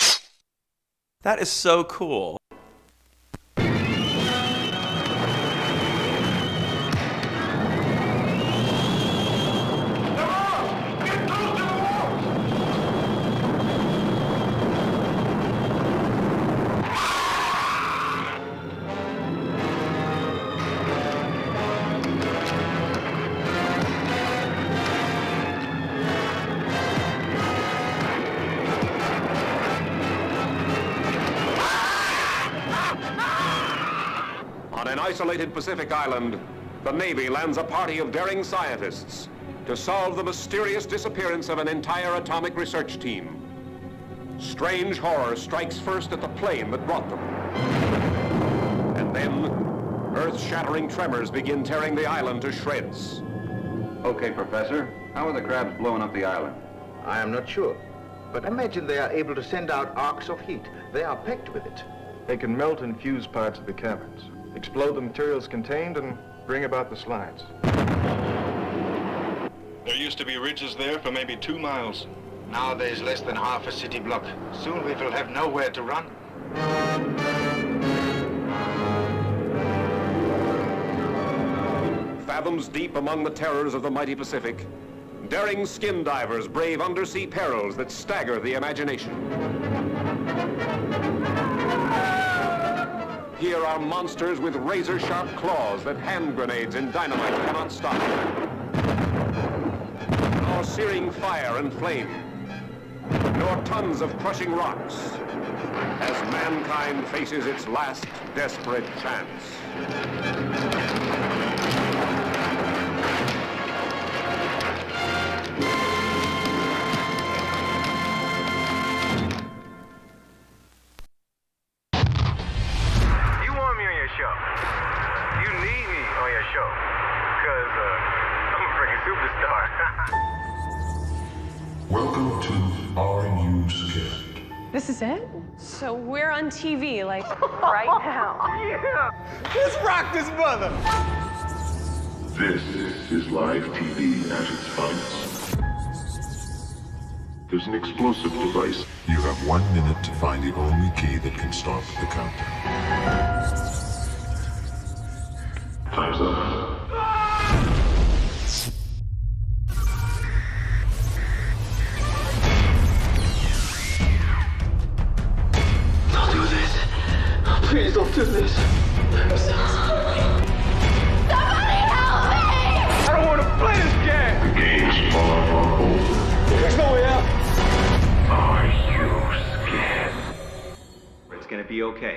That is so cool. On an isolated Pacific island, the Navy lands a party of daring scientists to solve the mysterious disappearance of an entire atomic research team. Strange horror strikes first at the plane that brought them. And then, earth-shattering tremors begin tearing the island to shreds. Okay, Professor. How are the crabs blowing up the island? I am not sure. But imagine they are able to send out arcs of heat. They are packed with it. They can melt and fuse parts of the caverns, explode the materials contained, and Bring about the slides. There used to be ridges there for maybe 2 miles. Now there's less than half a city block. Soon we will have nowhere to run. Fathoms deep among the terrors of the mighty Pacific, daring skin divers brave undersea perils that stagger the imagination. Here are monsters with razor-sharp claws that hand grenades and dynamite cannot stop. Nor searing fire and flame, nor tons of crushing rocks, as mankind faces its last desperate chance. Welcome to Are You Scared? This is it? So we're on TV, like, right now. Yeah! Let's rock this mother! This is live TV at its finest. There's an explosive device. You have 1 minute to find the only key that can stop the countdown. Time's up. Please don't do this. Somebody help me! I don't want to play this game! The game's far, far over. There's no way out. Are you scared? It's gonna be okay.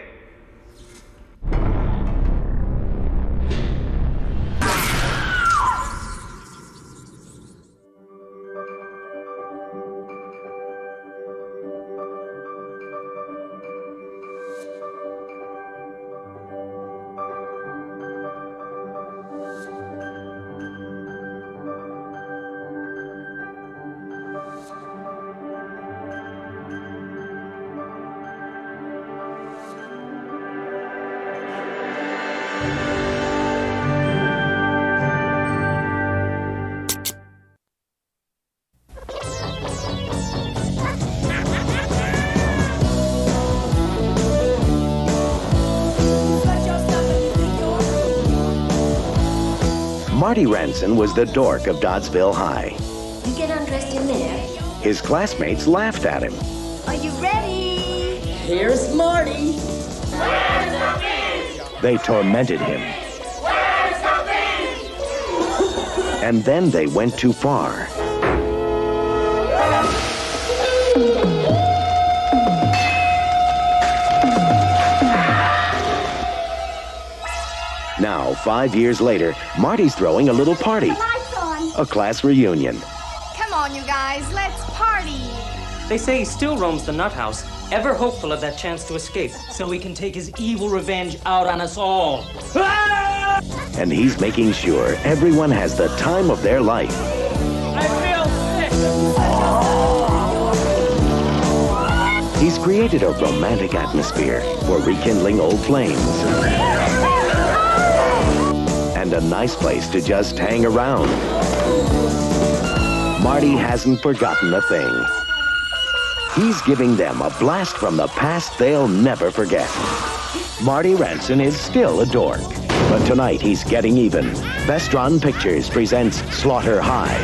Marty Ranson was the dork of Doddsville High. You get undressed in there. His classmates laughed at him. Are you ready? Here's Marty. Where's the fish? They tormented him. Where's the fish? And then they went too far. Now, 5 years later, Marty's throwing a little party. Lights on. A class reunion. Come on, you guys, let's party. They say he still roams the nut house, ever hopeful of that chance to escape, so he can take his evil revenge out on us all. And he's making sure everyone has the time of their life. I feel sick! He's created a romantic atmosphere for rekindling old flames. And a nice place to just hang around. Marty hasn't forgotten a thing. He's giving them a blast from the past they'll never forget. Marty Ranson is still a dork, but tonight he's getting even. Vestron Pictures presents Slaughter High.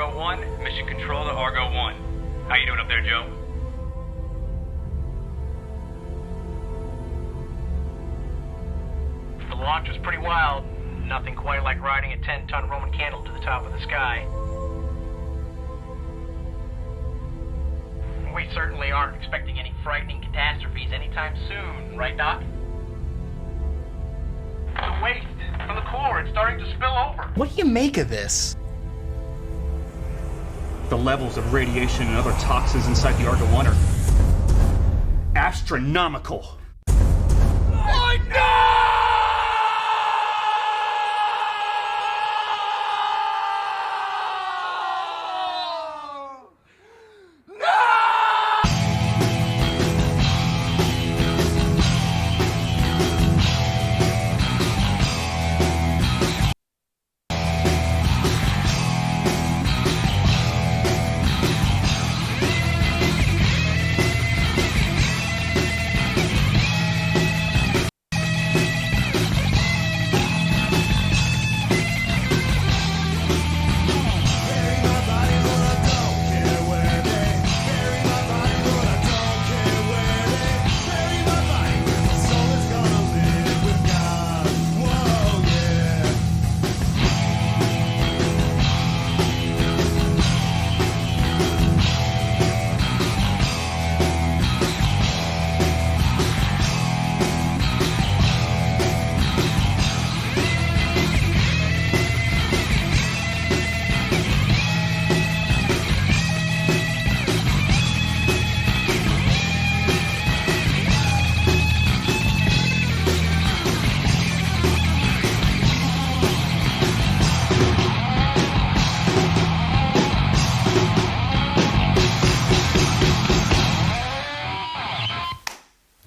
Argo 1, mission control to Argo 1. How you doing up there, Joe? The launch was pretty wild. Nothing quite like riding a 10-ton Roman candle to the top of the sky. We certainly aren't expecting any frightening catastrophes anytime soon, right, Doc? The waste from the core, it's starting to spill over. What do you make of this? The levels of radiation and other toxins inside the Argo 1 are astronomical. Oh, no!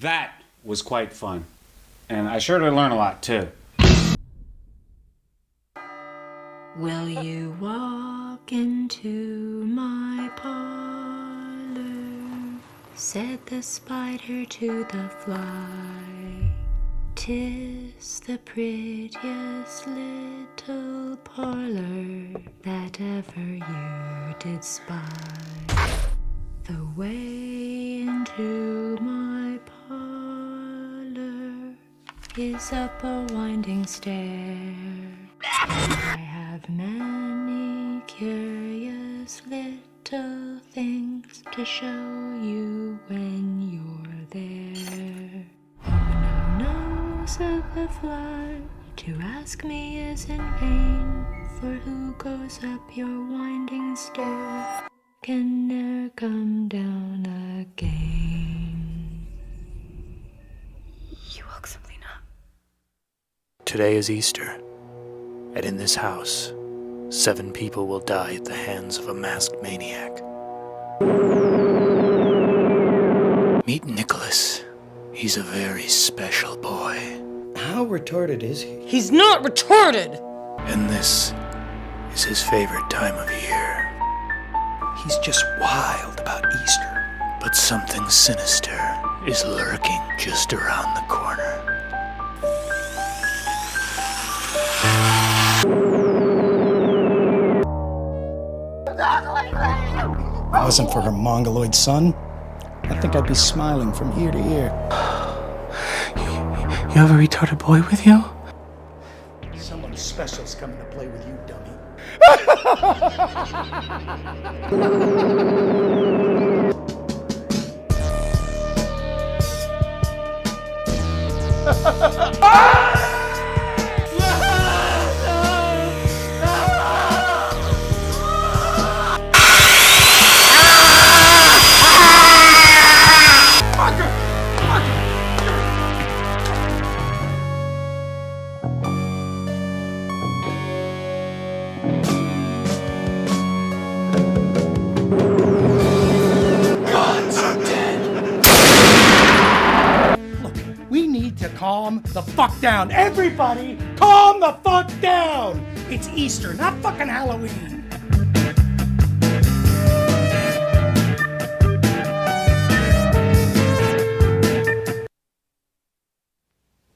That was quite fun. And I sure did learn a lot, too. Will you walk into my parlor? Said the spider to the fly. 'Tis the prettiest little parlor that ever you did spy. The way into my parlor is up a winding stair. I have many curious little things to show you when you're there. Who knows of the fly to ask me is in vain, for who goes up your winding stair can ne'er come down again. You woke something up. Today is Easter, and in this house, 7 people will die at the hands of a masked maniac. Meet Nicholas. He's a very special boy. How retarded is he? He's not retarded! And this is his favorite time of year. He's just wild about Easter. But something sinister is lurking just around the corner. If it wasn't for her mongoloid son, I think I'd be smiling from ear to ear. You have a retarded boy with you? Someone special's coming to play with you, dummy. We need to calm the fuck down. Everybody, calm the fuck down. It's Easter, not fucking Halloween.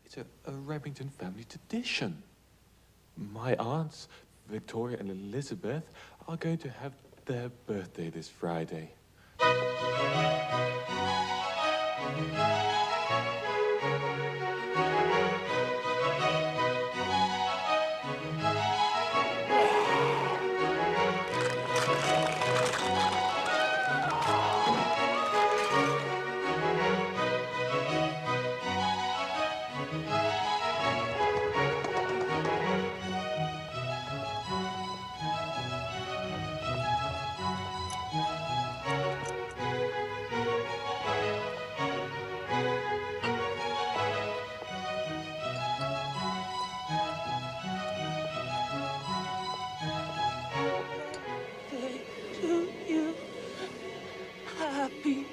It's a Remington family tradition. My aunts, Victoria and Elizabeth, are going to have their birthday this Friday. Happy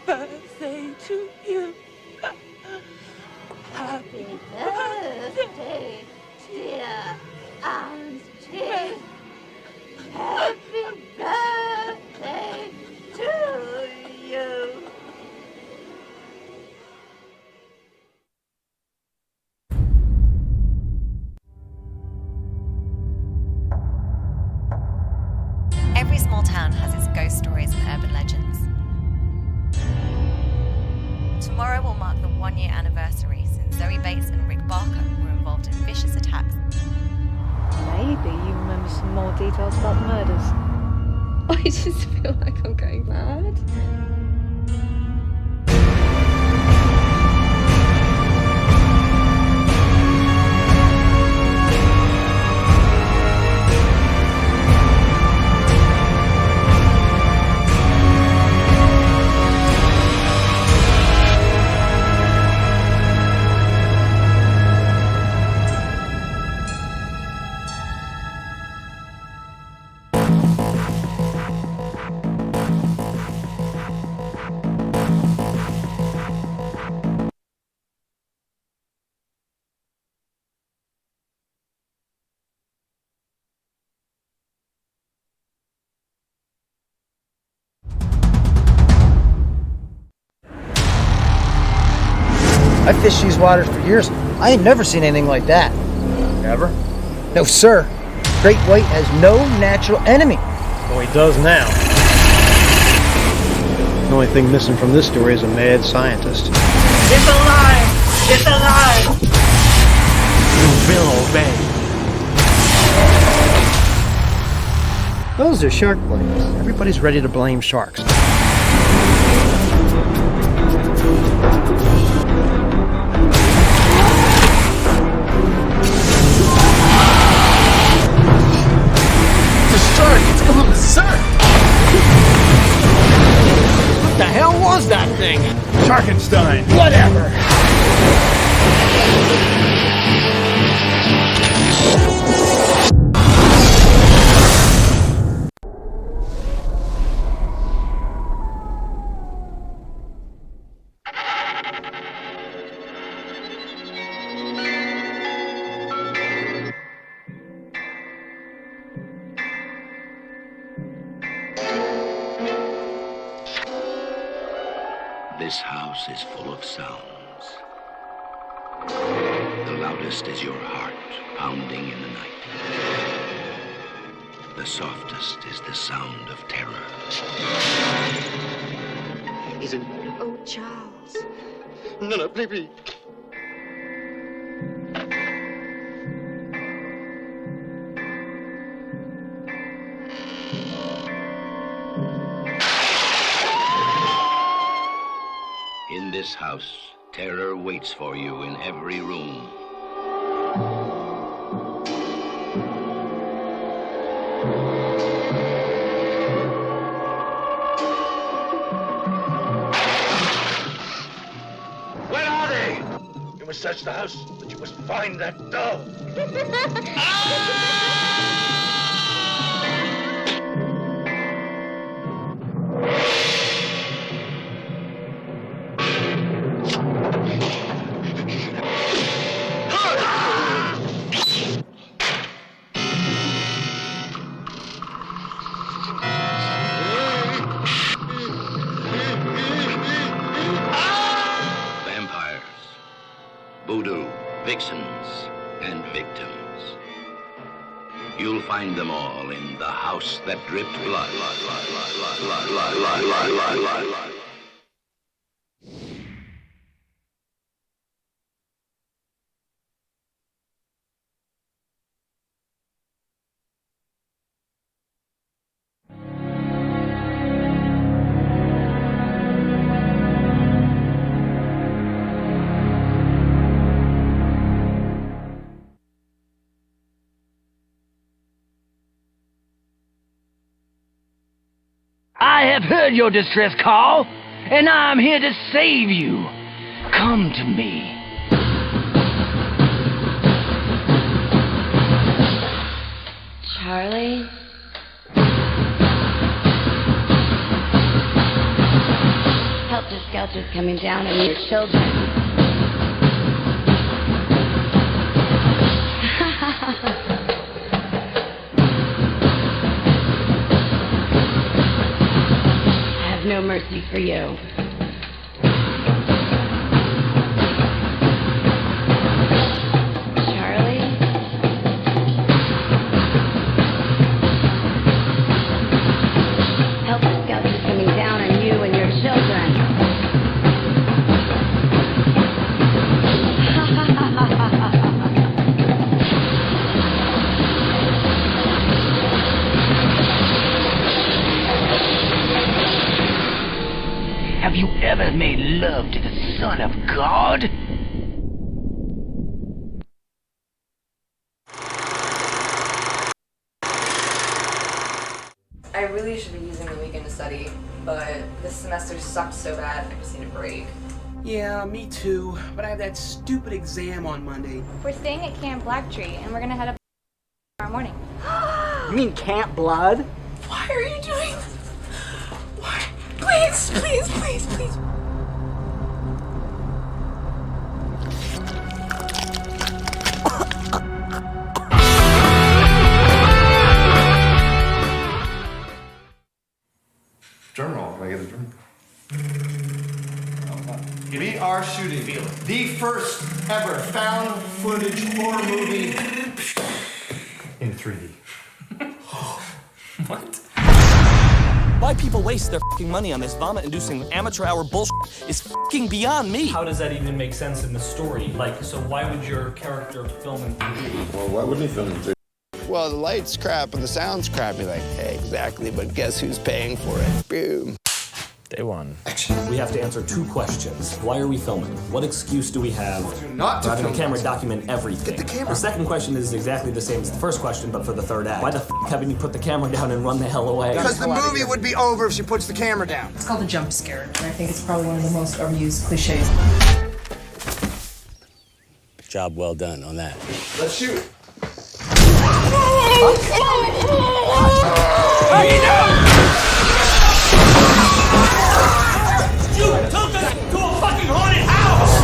birthday to you. Happy birthday, dear Auntie. Happy birthday to you. Every small town has its ghost stories and urban legends. Tomorrow will mark the 1-year anniversary since Zoe Bates and Rick Barker were involved in vicious attacks. Maybe you remember some more details about the murders. I just feel like I'm going mad. I fished these waters for years. I ain't never seen anything like that. Ever? No, sir. Great white has no natural enemy. Well, he does now. The only thing missing from this story is a mad scientist. It's alive! It's alive! You will obey. Those are shark plates. Everybody's ready to blame sharks. What the hell was that thing? Sharkenstein. Whatever. This house is full of sounds. The loudest is your heart pounding in the night. The softest is the sound of terror. Isn't... Oh, Charles. No, please. In this house, terror waits for you in every room. Where are they? You must search the house, but you must find that dog. Vampires, voodoo, vixens, and victims. find them all in the house that dripped blood. I have heard your distress call, and I'm here to save you. Come to me. Charlie? Helter Skelter's coming down on your children. No mercy for you. Charlie? Helter Skelter's coming down on you and your children. Have you ever made love to the Son of God? I really should be using the weekend to study, but this semester sucked so bad I just need a break. Yeah, me too. But I have that stupid exam on Monday. We're staying at Camp Blacktree, and we're gonna head up tomorrow morning. You mean Camp Blood? Why are you doing this? Why? Please, please, please, please. Drum roll. Can I get a drum? We are shooting the first ever found footage horror movie in 3D. What? Why people waste their fucking money on this vomit-inducing amateur hour bullshit is fucking beyond me. How does that even make sense in the story? Like, so why would your character film in 3D? Well, why wouldn't he film in 3D? Well, the light's crap and the sound's crap. You're like, hey, exactly, but guess who's paying for it? Boom. Day one. We have to answer 2 questions. Why are we filming? What excuse do we have not to having film a camera document everything? Get the camera. The second question is exactly the same as the first question, but for the third act. Why the f haven't you put the camera down and run the hell away? Because the movie would be over if she puts the camera down. It's called a jump scare, and I think it's probably one of the most overused cliches. Job well done on that. Let's shoot. You took us to a fucking haunted house!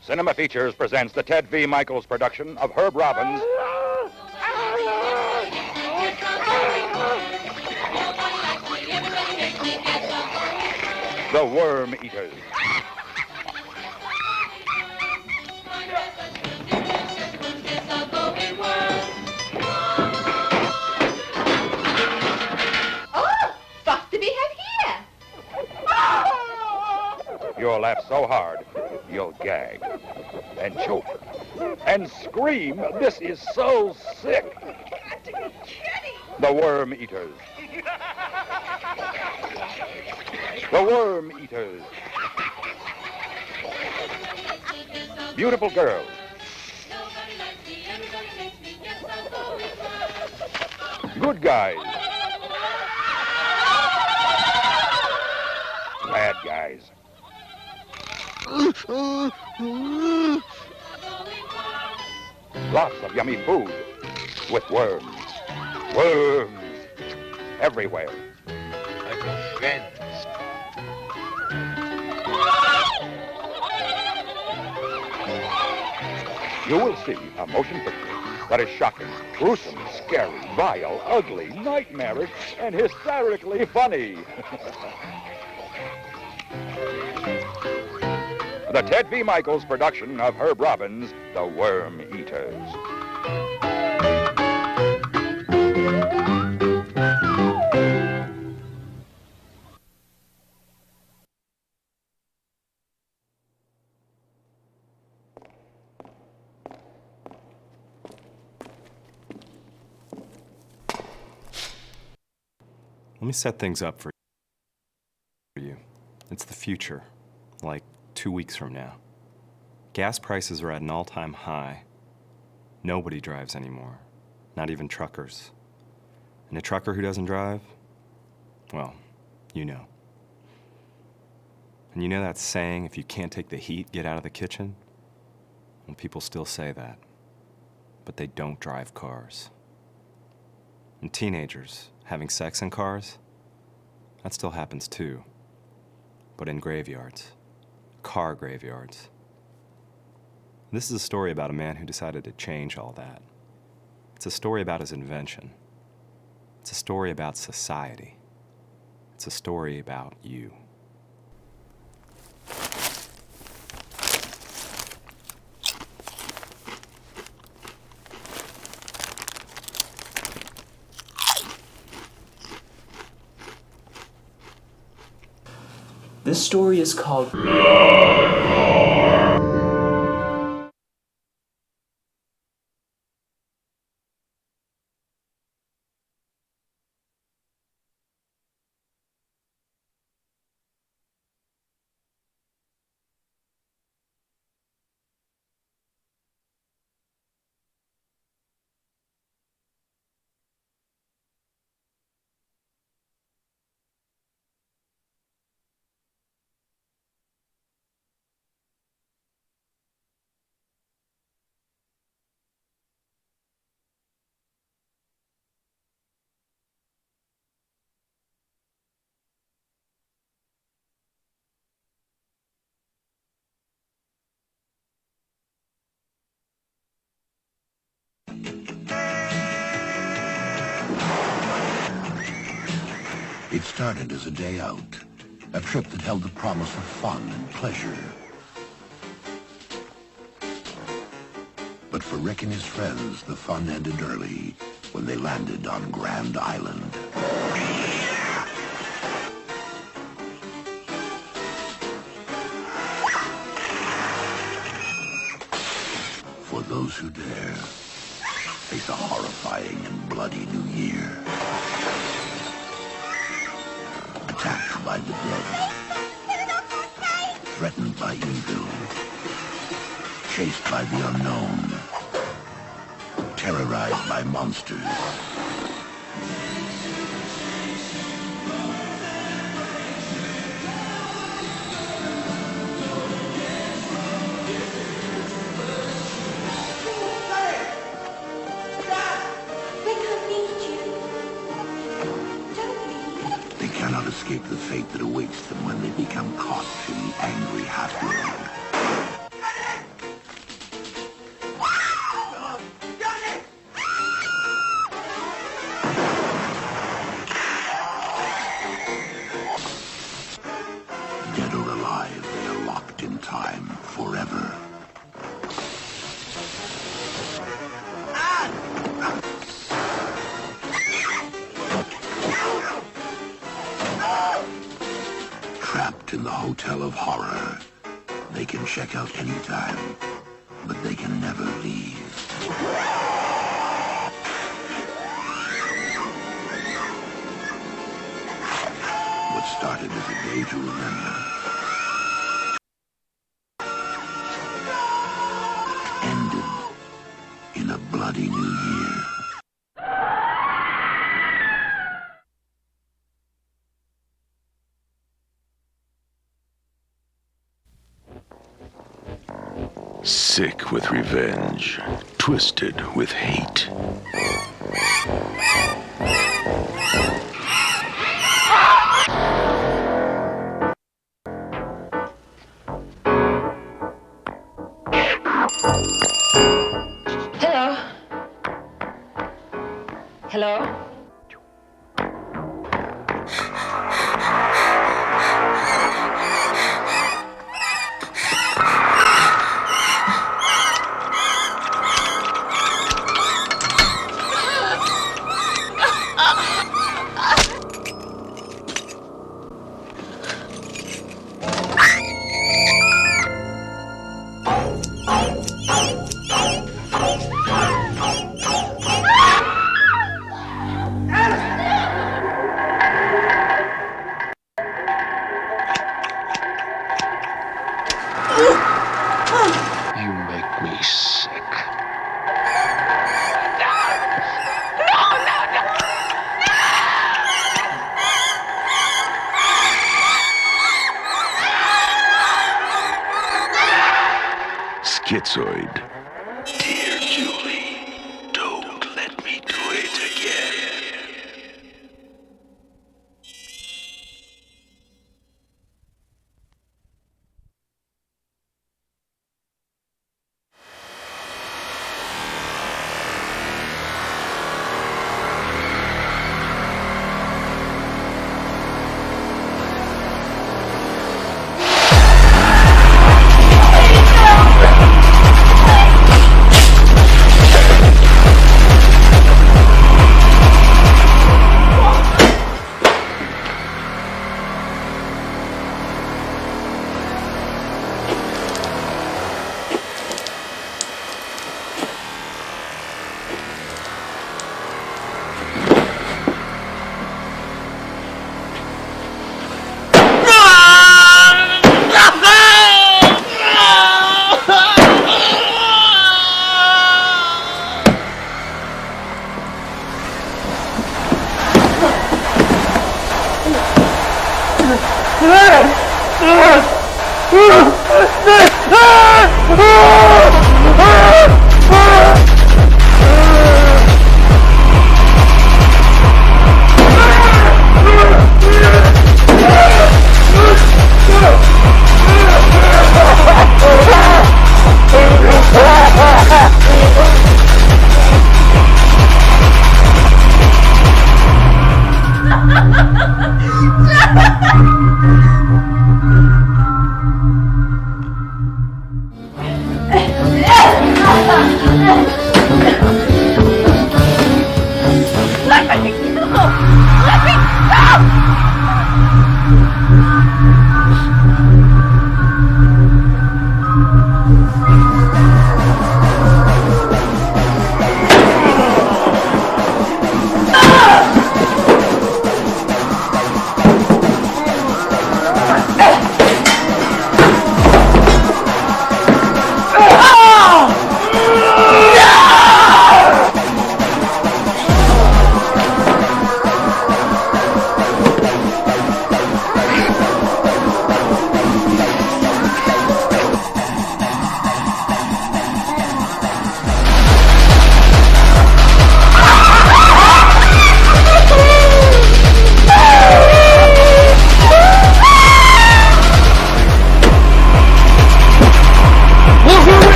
Cinema Features presents the Ted V. Michaels production of Herb Robbins' The Worm Eaters. Oh, fuck do we have here? You'll laugh so hard, you'll gag and choke and scream. This is so sick. The Worm Eaters. The Worm Eaters. Beautiful girls. Good guys. Bad guys. Lots of yummy food with worms. Worms everywhere. You will see a motion picture that is shocking, gruesome, scary, vile, ugly, nightmarish, and hysterically funny. The Ted V. Michaels production of Herb Robbins' The Worm Eaters. Let me set things up for you. It's the future, like 2 weeks from now. Gas prices are at an all-time high. Nobody drives anymore, not even truckers. And a trucker who doesn't drive, well, you know. And you know that saying, if you can't take the heat, get out of the kitchen? Well, people still say that, but they don't drive cars. And teenagers having sex in cars, that still happens too, but in graveyards, car graveyards. This is a story about a man who decided to change all that. It's a story about his invention. It's a story about society. It's a story about you. This story is called... It started as a day out, a trip that held the promise of fun and pleasure. But for Rick and his friends, the fun ended early when they landed on Grand Island. For those who dare face a horrifying and bloody new year. Attacked by the dead, threatened by evil, chased by the unknown, terrorized by monsters. Escape the fate that awaits them when they become caught in the angry half-world. Dead or alive, they are locked in time forever. Trapped in the Hotel of Horror. They can check out anytime, but they can never leave. What started as a day to remember ended in a bloody new year. Sick with revenge, twisted with hate. Hello. Schizoid. Dear Julie, don't let me do it again.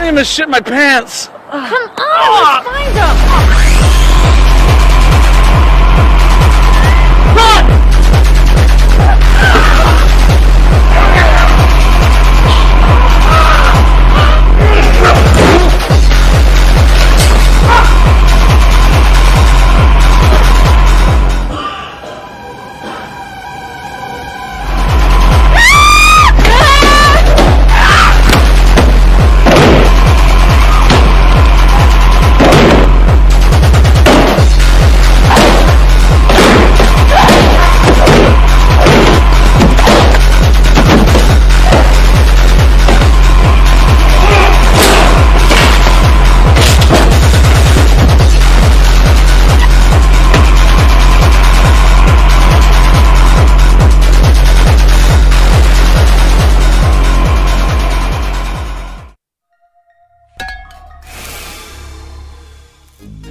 I'm gonna shit my pants. Come on, let's find them.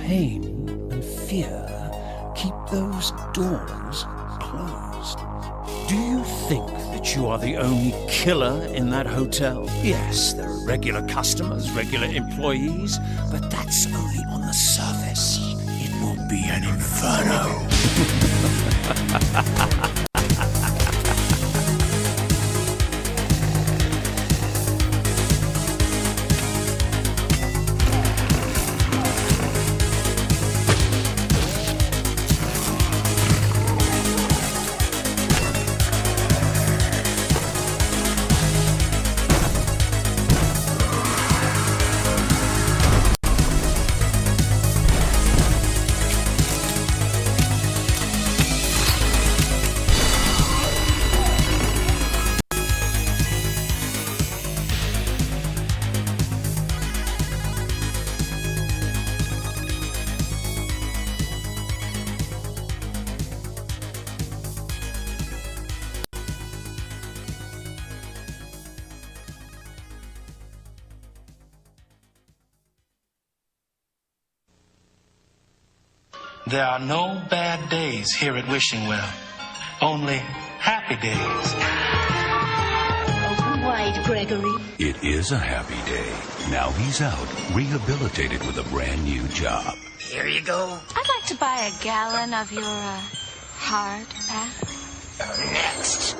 Pain and fear keep those doors closed. Do you think that you are the only killer in that hotel? Yes, there are regular customers, regular employees, but that's only on the surface. It will be an inferno. There are no bad days here at Wishing Well. Only happy days. Open wide, Gregory. It is a happy day. Now he's out, rehabilitated with a brand new job. Here you go. I'd like to buy a gallon of your, hard pack. Next.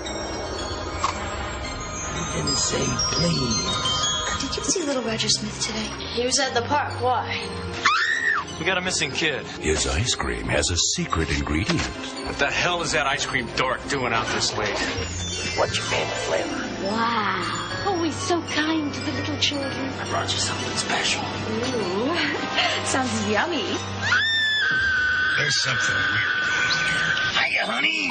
You didn't say please. Did you see little Roger Smith today? He was at the park. Why? We got a missing kid. His ice cream has a secret ingredient. What the hell is that ice cream dork doing out this late? What's your favorite flavor? Wow. Always so kind to the little children. I brought you something special. Ooh. Sounds yummy. There's something weird going on here. Hiya, honey.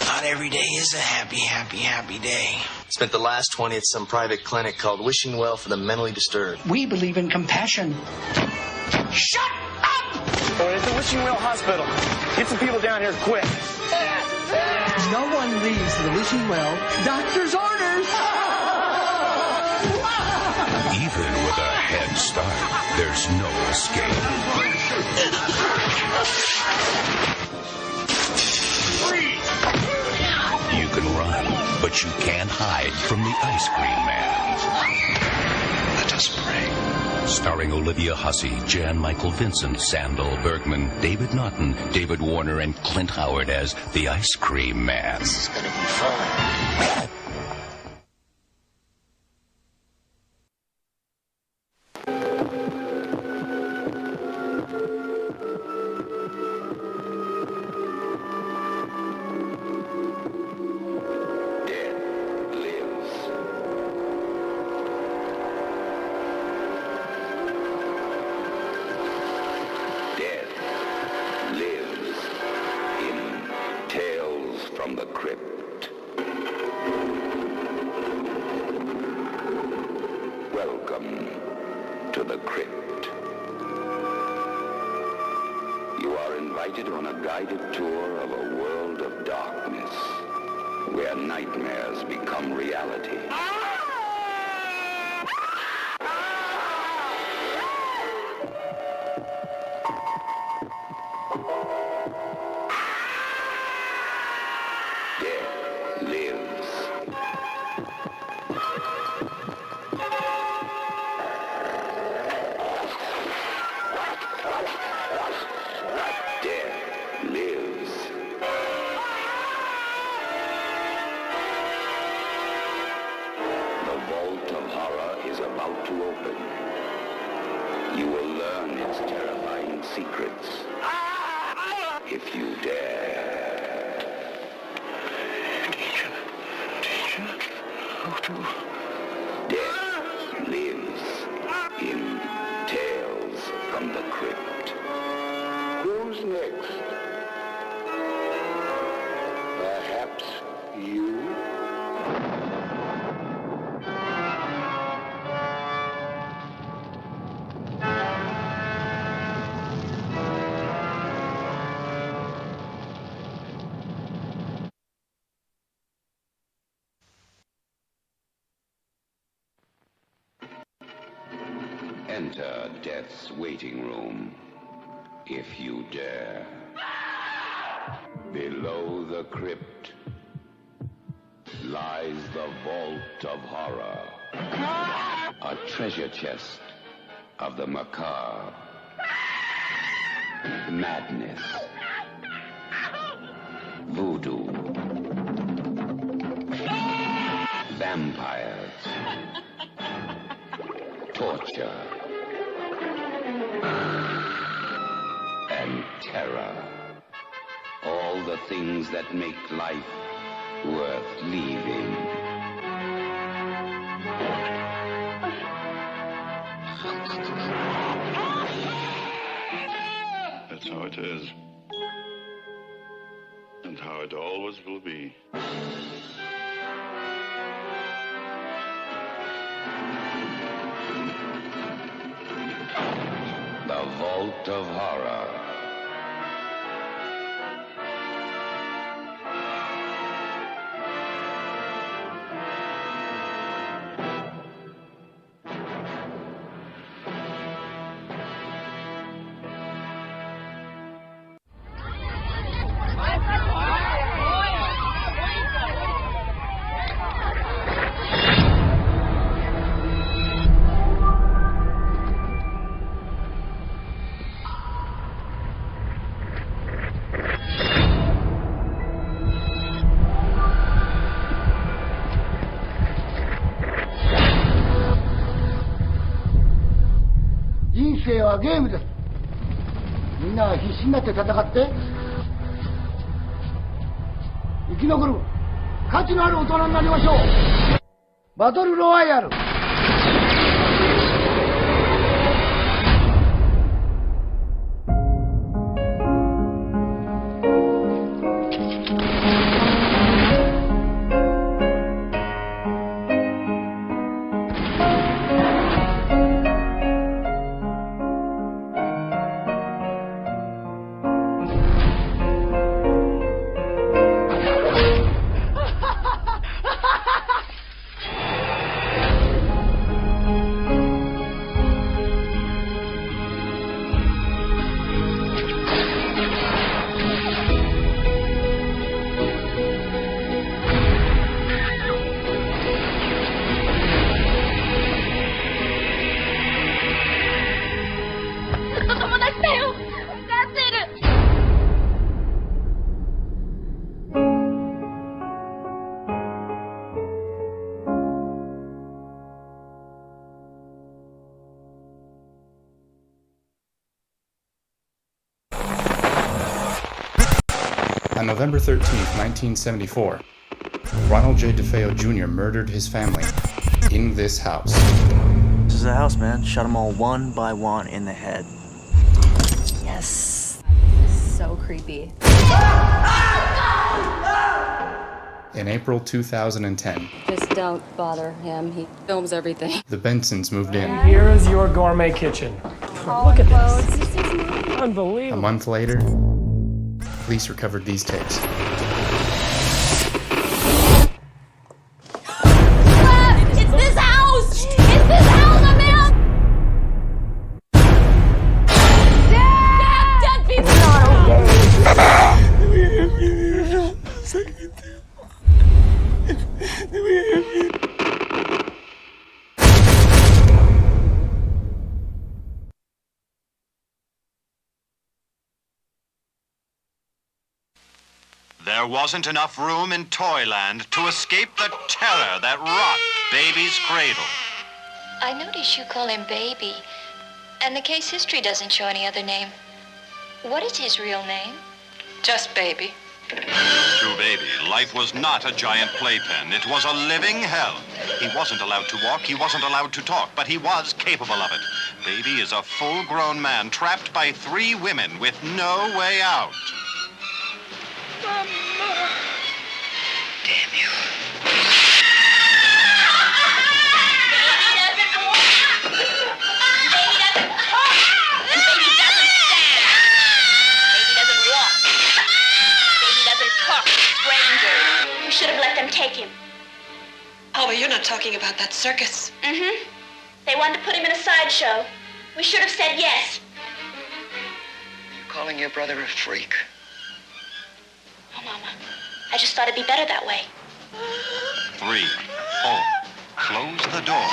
Not every day is a happy, happy, happy day. Spent the last 20 at some private clinic called Wishing Well for the Mentally Disturbed. We believe in compassion. Shut up! It's the Wishing Well Hospital. Get some people down here quick. No one leaves the Wishing Well. Doctor's orders! Even with a head start, there's no escape. You can run, but you can't hide from the Ice Cream Man. Let us pray. Starring Olivia Hussey, Jan Michael Vincent, Sandal Bergman, David Naughton, David Warner, and Clint Howard as the Ice Cream Man. This is gonna be fun. From the crypt. Welcome to the crypt. You are invited on a guided tour of a world of darkness, where nightmares become reality. If you dare. Death lives in Tales from the Crypt. Who's next? Perhaps you? Enter Death's waiting room, if you dare. Below the crypt lies the vault of horror, a treasure chest of the macabre, madness, voodoo, vampires, torture, and terror. All the things that make life worth living. That's how it is. And how it always will be. The Vault of Horror. はゲームです。みんな必死になって戦って生き残る価値のある大人になりましょう。バトルロワイヤル。On November 13th, 1974, Ronald J. DeFeo Jr. murdered his family in this house. This is the house, man. Shot them all one by one in the head. Yes. This is so creepy. In April 2010, Just don't bother him. He films everything. the Bensons moved in. Here is your gourmet kitchen. Look at this. A Unbelievable. month later, police recovered these tapes. It's this house! It's this house, I'm in! Dead people! There wasn't enough room in Toyland to escape the terror that rocked Baby's cradle. I notice you call him Baby, and the case history doesn't show any other name. What is his real name? Just Baby. To Baby, life was not a giant playpen. It was a living hell. He wasn't allowed to walk, he wasn't allowed to talk, but he was capable of it. Baby is a full-grown man trapped by 3 women with no way out. Mama. Damn you. You should have let them take him. Oh, but you're not talking about that circus. Mm-hmm. They wanted to put him in a sideshow. We should have said yes. You're calling your brother a freak. Oh, Mama. I just thought it'd be better that way. 3, 4. Close the door.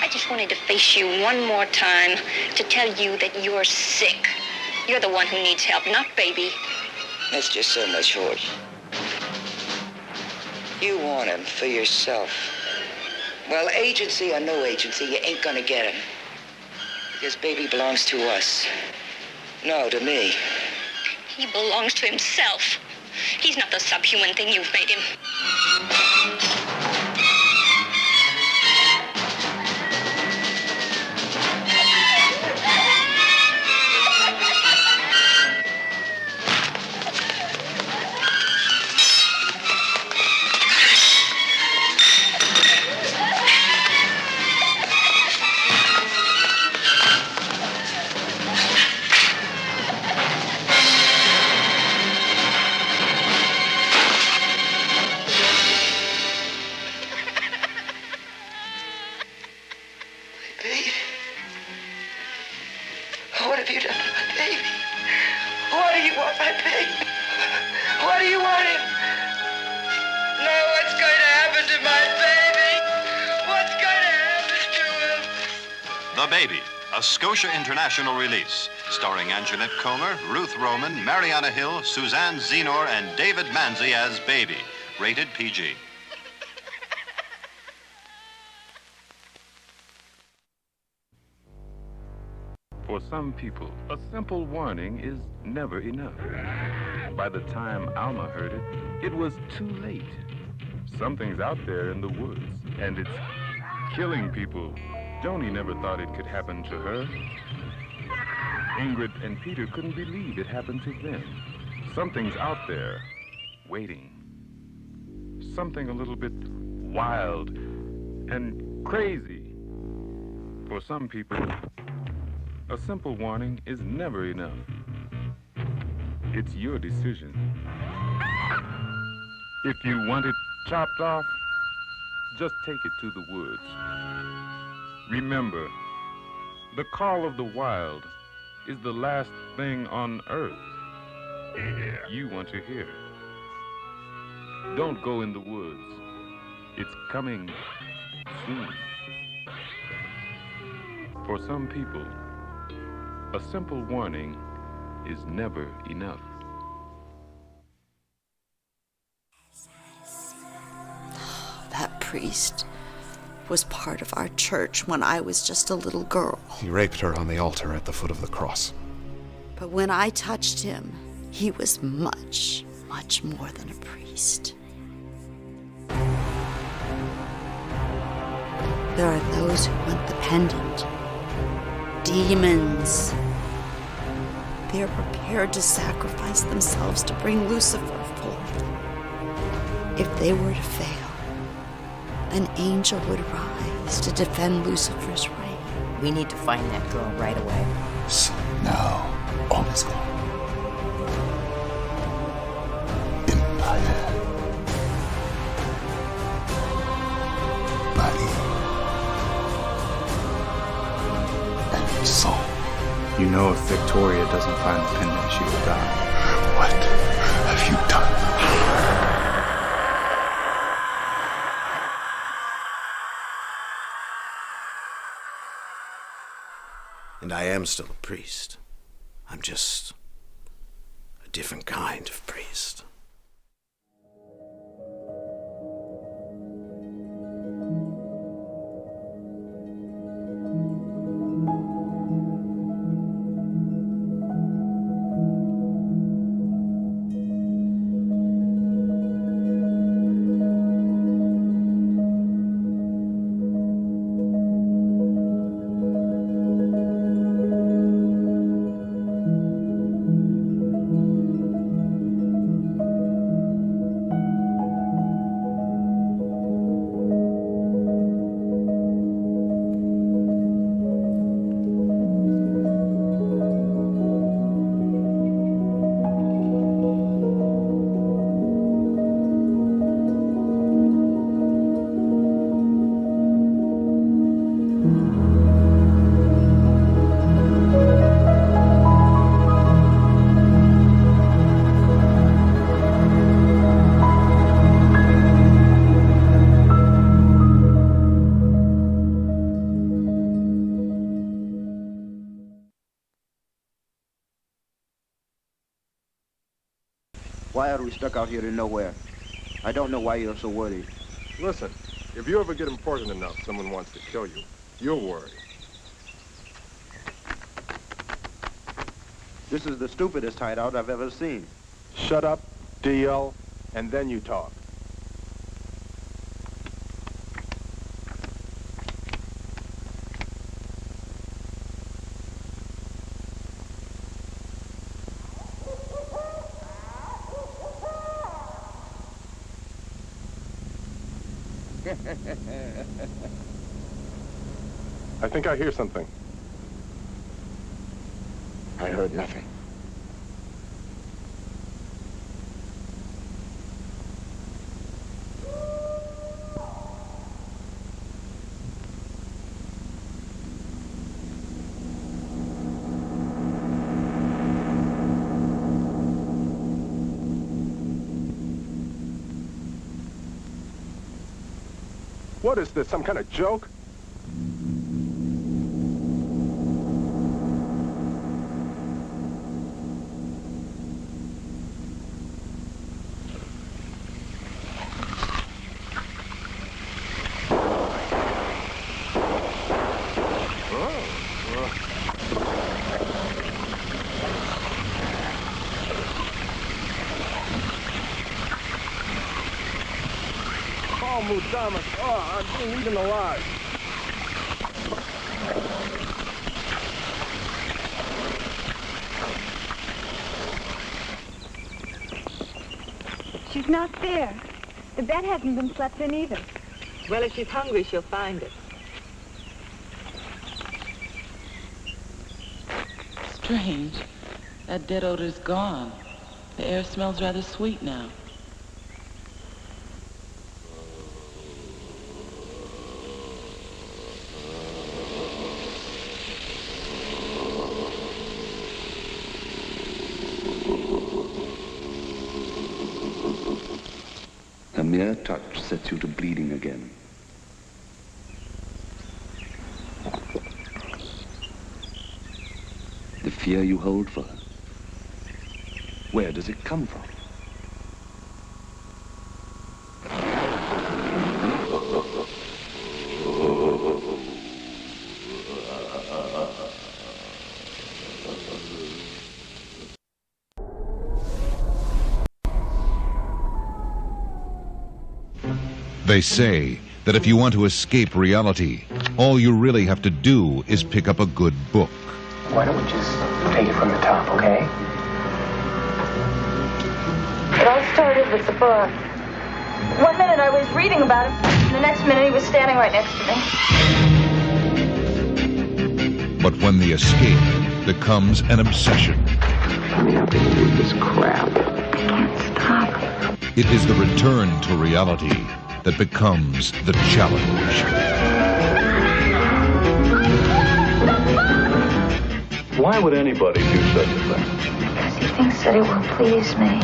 I just wanted to face you one more time to tell you that you're sick. You're the one who needs help, not Baby. That's just so much horse. You want him for yourself. Well, agency or no agency, you ain't gonna get him. Because Baby belongs to us. No, to me. He belongs to himself. He's not the subhuman thing you've made him. What have you done to my baby? What do you want my baby? What do you want him? No, what's going to happen to my baby? What's going to happen to him? The Baby, a Scotia International release, starring Anjanette Comer, Ruth Roman, Mariana Hill, Suzanne Zenor, and David Manzi as Baby, rated PG. For some people, a simple warning is never enough. By the time Alma heard it, it was too late. Something's out there in the woods, and it's killing people. Joni never thought it could happen to her. Ingrid and Peter couldn't believe it happened to them. Something's out there, waiting. Something a little bit wild and crazy. For some people, a simple warning is never enough. It's your decision. If you want it chopped off, just take it to the woods. Remember, the call of the wild is the last thing on earth you want to hear. Don't go in the woods. It's coming soon. For some people, a simple warning is never enough. That priest was part of our church when I was just a little girl. He raped her on the altar at the foot of the cross. But when I touched him, he was much, much more than a priest. There are those who want the pendant. Demons. They are prepared to sacrifice themselves to bring Lucifer forth. If they were to fail, an angel would rise to defend Lucifer's reign. We need to find that girl right away. So now, all is gone. Empire. Body. And soul. You know if Victoria doesn't find the pendant, she will die. What have you done? And I am still a priest. I'm just a different kind of priest. Why are we stuck out here in nowhere? I don't know why you're so worried. Listen, if you ever get important enough, someone wants to kill you, you'll worry. This is the stupidest hideout I've ever seen. Shut up, deal, and then you talk. I think I hear something. I heard nothing. What is this, some kind of joke? almost Thomas. Oh, I'm being eaten alive. She's not there. The bed hasn't been slept in either. Well, if she's hungry, she'll find it. Strange. That dead odor's gone. The air smells rather sweet now. A mere touch sets you to bleeding again. The fear you hold for her, where does it come from? They say that if you want to escape reality, all you really have to do is pick up a good book. Why don't we just take it from the top, okay? It all started with the book. 1 minute I was reading about him, and the next minute he was standing right next to me. But when the escape becomes an obsession, I mean, I've been doing this crap. I can't stop. it is the return to reality that becomes the challenge. Why would anybody do such a thing? Because he thinks that it will please me.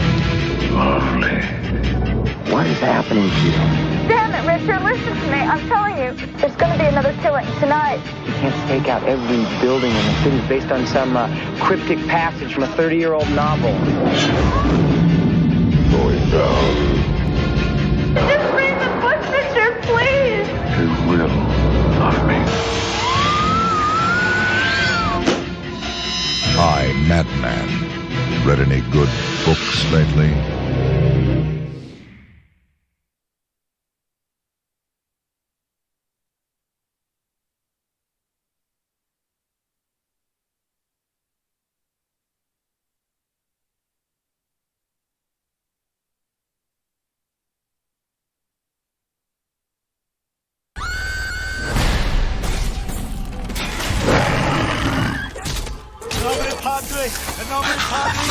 Lovely. What is happening here? Damn it, Richard, listen to me. I'm telling you, there's going to be another killing tonight. You can't stake out every building in the city based on some cryptic passage from a 30-year-old novel. Going down. Just read the book, Richard, please. You will love me. Hi, Madman. Read any good books lately? Padre, el nombre Padre.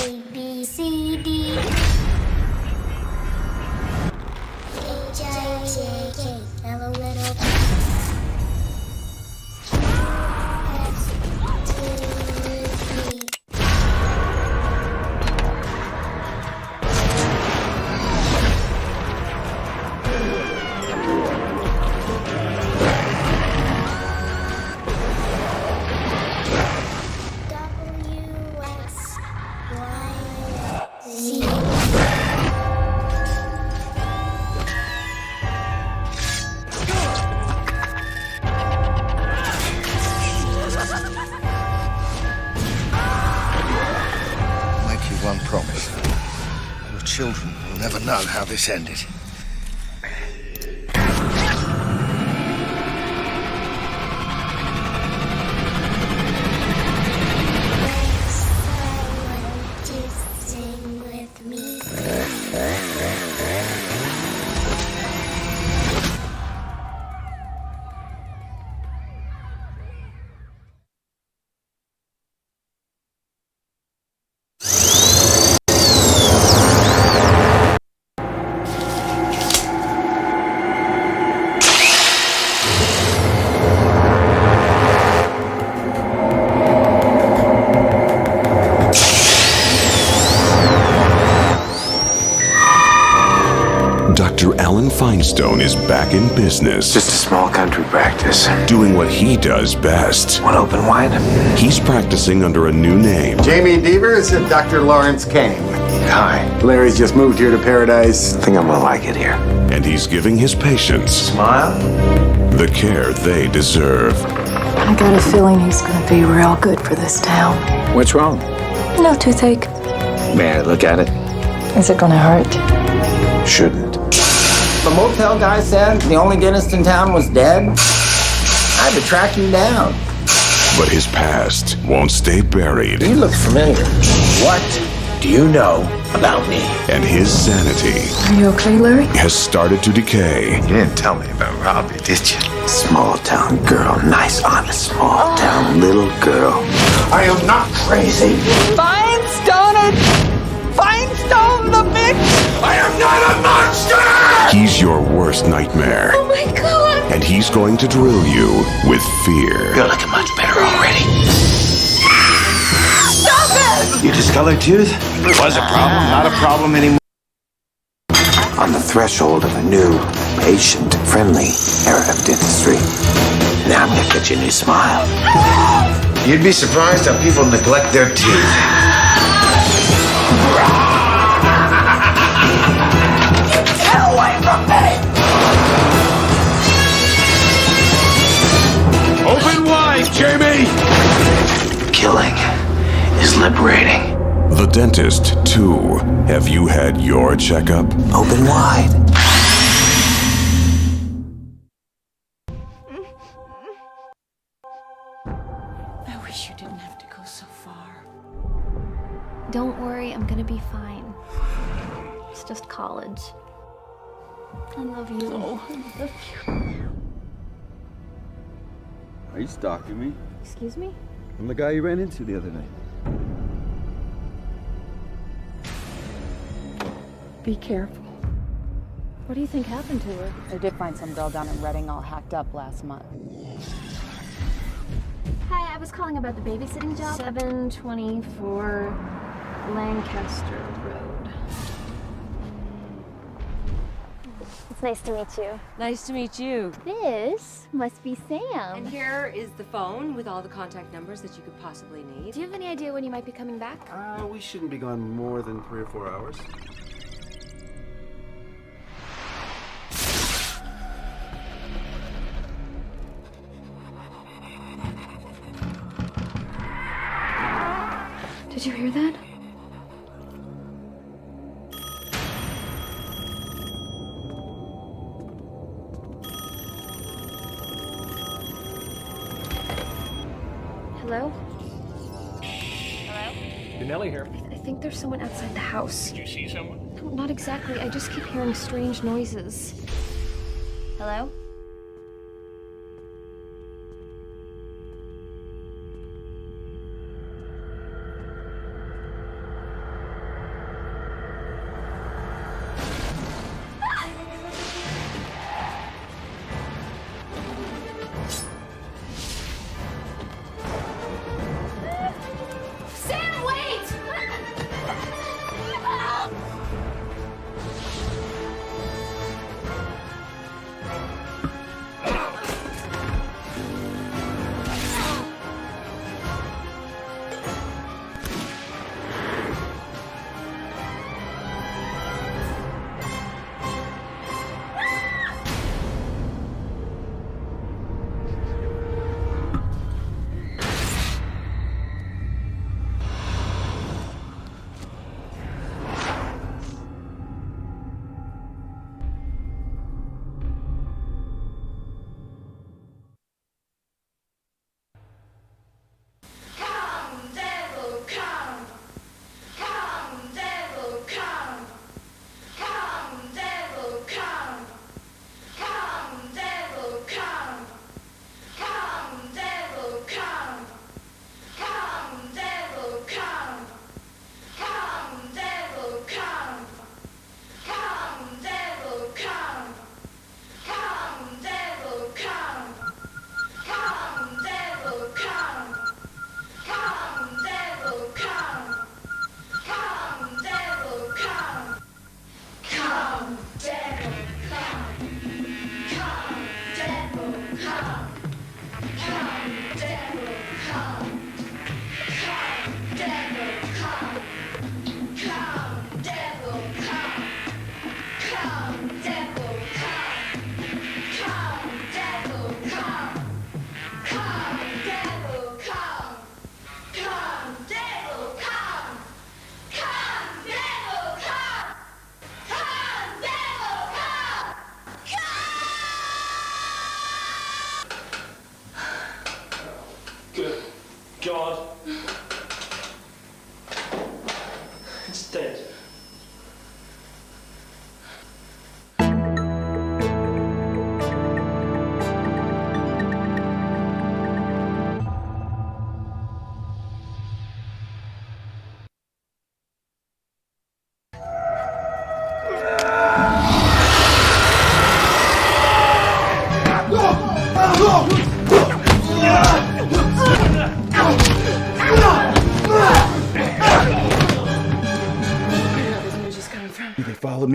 A, B, C, D. H, I, J, K. L, O, N, O, P. X, T, V. One promise. Your children will never know how this ended. Sing with me. Dr. Alan Finestone is back in business. Just a small country practice. Doing what he does best. One open wide. He's practicing under a new name. Jamie Devers and Dr. Lawrence Kane. Hi. Larry's just moved here to Paradise. I think I'm gonna like it here. And he's giving his patients Smile. the care they deserve. I got a feeling he's gonna be real good for this town. What's wrong? No toothache. May I look at it? Is it gonna hurt? Shouldn't. The motel guy said the only dentist in town was dead. I had to track him down. But his past won't stay buried. He looks familiar. What do you know about me? And his sanity Are you okay, Larry? has started to decay. You didn't tell me about Robbie, did you? Small town girl. Nice, honest, small town little girl. I am not crazy. Finestone the bitch! I am not a monster! He's your worst nightmare. Oh my god! And he's going to drill you with fear. You're looking much better already. Stop it! Your discolored tooth? Was a problem, not a problem anymore. On the threshold of a new, patient-friendly era of dentistry. Now I'm gonna get you a new smile. You'd be surprised how people neglect their teeth. Get away from me! Open wide, Jamie! Killing is liberating. The Dentist 2. Have you had your checkup? Open wide. I wish you didn't have to go so far. Don't worry, I'm gonna be fine. It's just college. I love you. Oh, I love you. Are you stalking me? Excuse me? I'm the guy you ran into the other night. Be careful. What do you think happened to her? I did find some girl down in Reading all hacked up last month. Hi, I was calling about the babysitting job. 724 Lancaster Road. It's nice to meet you. Nice to meet you. This must be Sam. And here is the phone with all the contact numbers that you could possibly need. Do you have any idea when you might be coming back? We shouldn't be gone more than 3 or 4 hours. Did you hear that? Hello? Hello? Nellie here. I think there's someone outside the house. Did you see someone? No, not exactly. I just keep hearing strange noises. Hello? Sam, wait!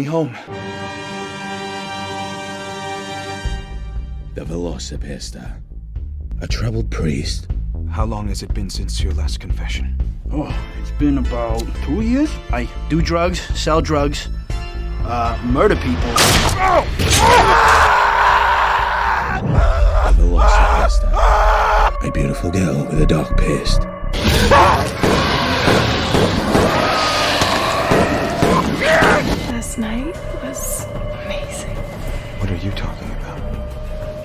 home. The Velocipasta. A troubled priest. How long has it been since your last confession? Oh, it's been about 2 years. I do drugs, sell drugs, murder people. The Velocipasta. A beautiful girl with a dark past. Last night was amazing. What are you talking about?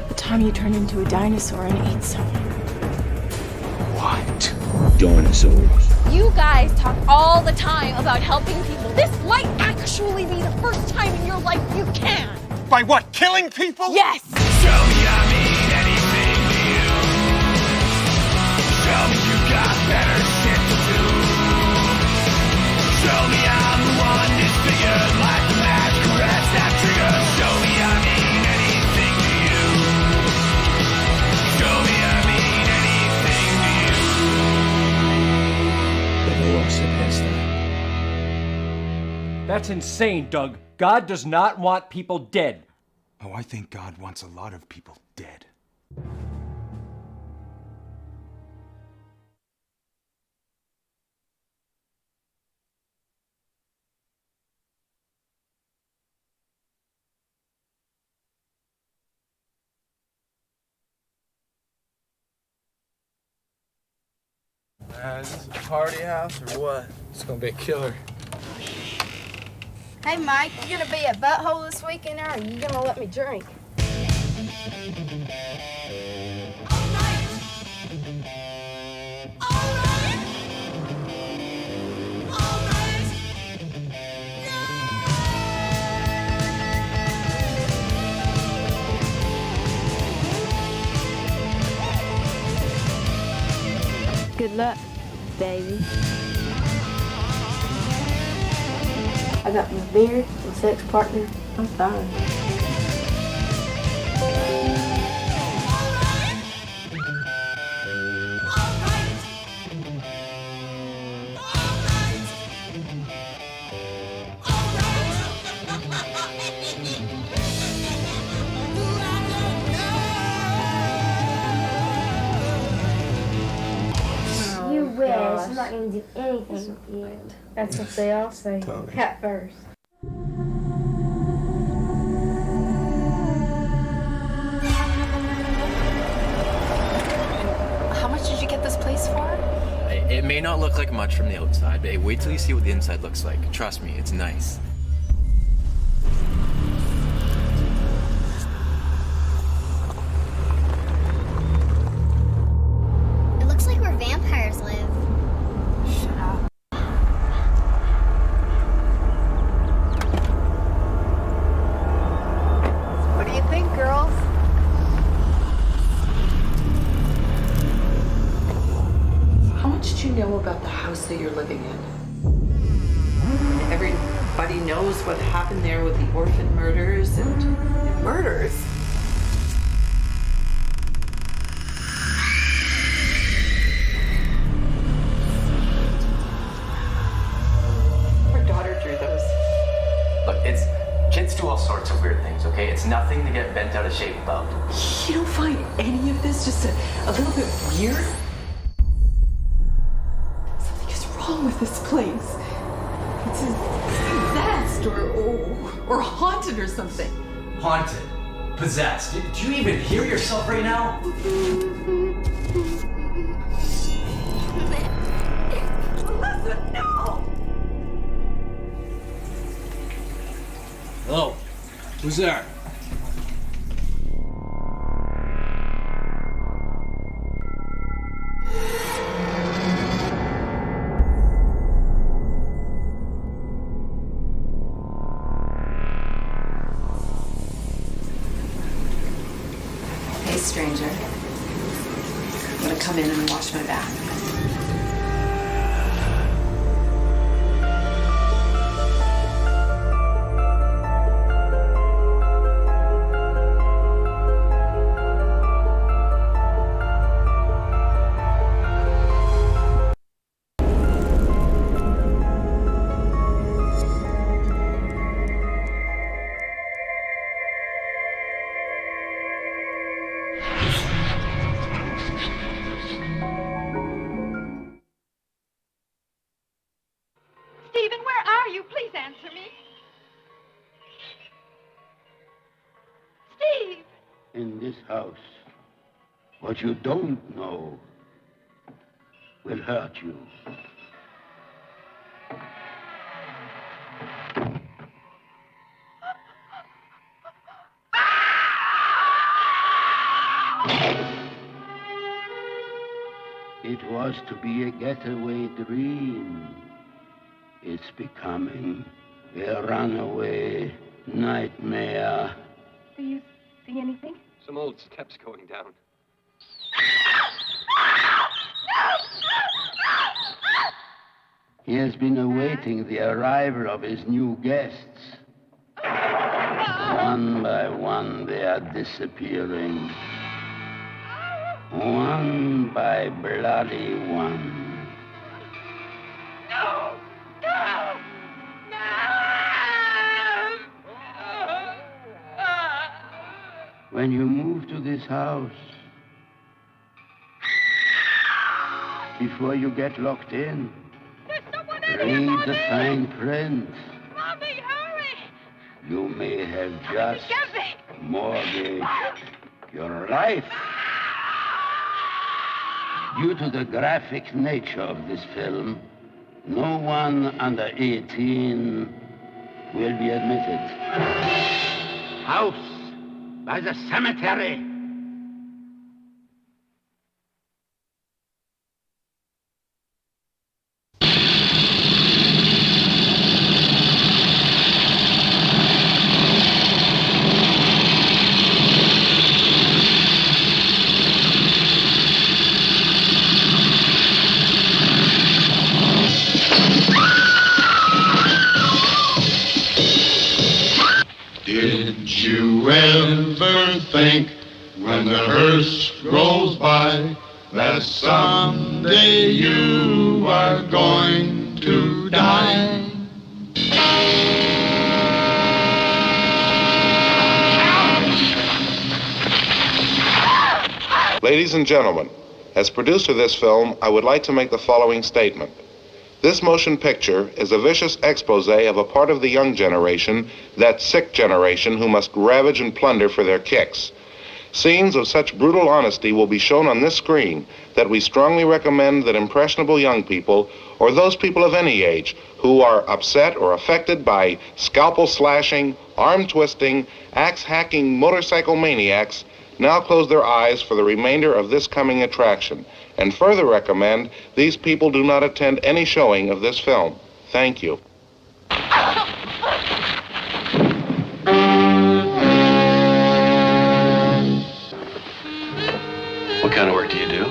The time you turned into a dinosaur and ate someone. What? Dinosaurs. You guys talk all the time about helping people. This might actually be the first time in your life you can. By what? Killing people? Yes! Show me I mean anything to you. Tell me you got better shit to do. Show me I'm the one disfigured like a mad caress that triggers. Show me I mean anything to you. Show me I mean anything to you. The Velocipasta. That's insane, Doug. God does not want people dead. Oh, I think God wants a lot of people dead. Is this a party house or what? It's gonna be a killer. Hey, Mike, you gonna be a butthole this weekend, or are you gonna let me drink? Good luck, baby. I got my beer, my sex partner. I'm fine. You wish. I'm not gonna do anything with you. That's what they all say. Tony. Cat first. How much did you get this place for? It may not look like much from the outside, but hey, wait till you see what the inside looks like. Trust me, it's nice. It looks like where vampires live. Shut up. What do you think, girls? How much do you know about the house that you're living in? Everybody knows what happened there with the orphan murders and murders. Our daughter drew those. Look, kids do all sorts of weird things, okay? It's nothing to get bent out of shape about. You don't find any of this just a little bit weird? Something is wrong with this place. It's possessed or haunted or something. Haunted. Possessed. Do you even hear yourself right now? Listen, no! Hello. Who's there? Hey, stranger. I'm gonna come in and wash my back. house. What you don't know will hurt you. It was to be a getaway dream. It's becoming a runaway nightmare. Do you see anything? Some old steps going down. He has been awaiting the arrival of his new guests. One by one, they are disappearing. One by bloody one. No! No! When you move to this house, before you get locked in, read the fine print. Mommy, hurry! You may have just mortgaged your life. Due to the graphic nature of this film, no one under 18 will be admitted. House by the cemetery. Did you ever think when the hearse rolls by that someday you are going to die? Ladies and gentlemen, as producer of this film, I would like to make the following statement. This motion picture is a vicious expose of a part of the young generation, that sick generation who must ravage and plunder for their kicks. Scenes of such brutal honesty will be shown on this screen that we strongly recommend that impressionable young people, or those people of any age, who are upset or affected by scalpel slashing, arm twisting, axe hacking motorcycle maniacs, now close their eyes for the remainder of this coming attraction, and further recommend these people do not attend any showing of this film. Thank you. What kind of work do you do?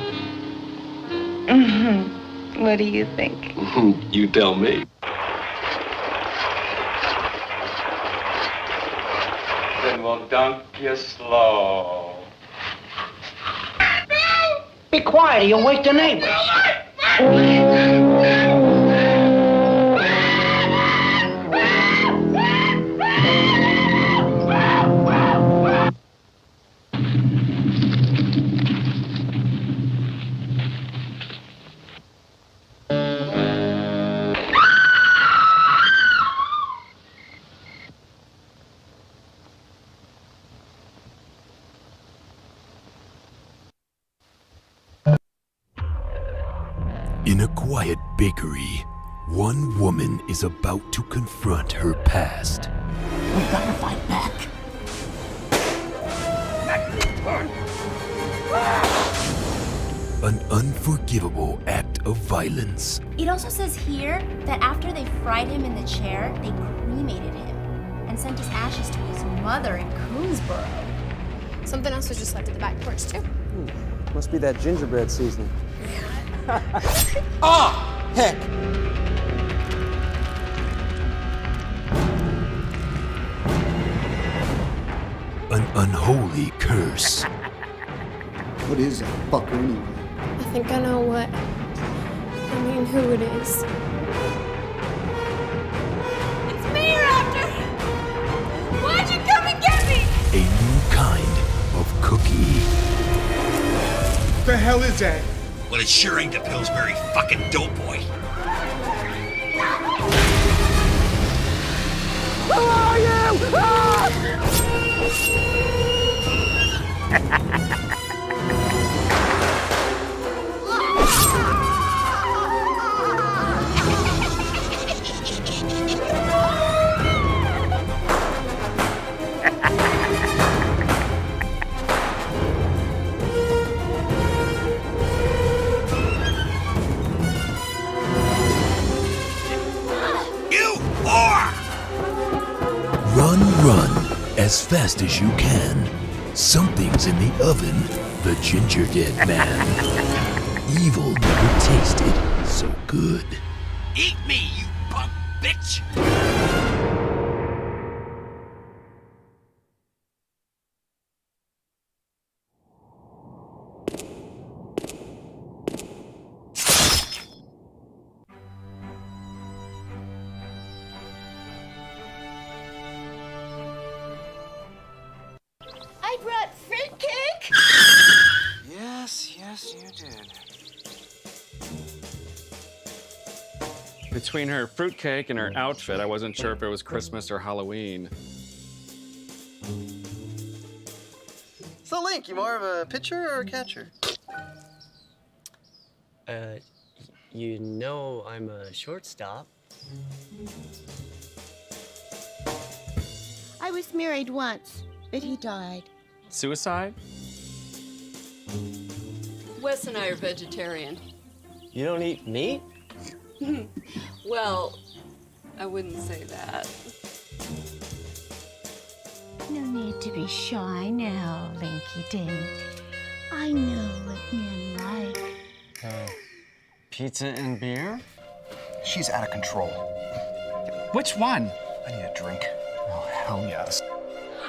What do you think? You tell me. Then we'll dunk you slow. Be quiet or you'll wake the neighbors. In a quiet bakery, one woman is about to confront her past. We gotta fight back. An unforgivable act of violence. It also says here that after they fried him in the chair, they cremated him and sent his ashes to his mother in Coonsboro. Something else was just left at the back porch, too. Must be that gingerbread seasoning. Ah! Heck! An unholy curse. What is that fucker anyway? I think I know what. I mean, who it is. It's me you're after! Why'd you come and get me? A new kind of cookie. What the hell is that? Well, it sure ain't the Pillsbury fucking dope boy. Who are you? Ah! Run as fast as you can. Something's in the oven. The Gingerbread Man. Evil never tasted so good. Eat me, you punk bitch! I brought fruitcake. Yes, you did. Between her fruitcake and her outfit, I wasn't sure if it was Christmas or Halloween. So, Link, you more of a pitcher or a catcher? You know I'm a shortstop. I was married once, but he died. Suicide? Wes and I are vegetarian. You don't eat meat? Well, I wouldn't say that. No need to be shy now, Linky Dink. I know what men like. Pizza and beer? She's out of control. Which one? I need a drink. Oh, hell yes.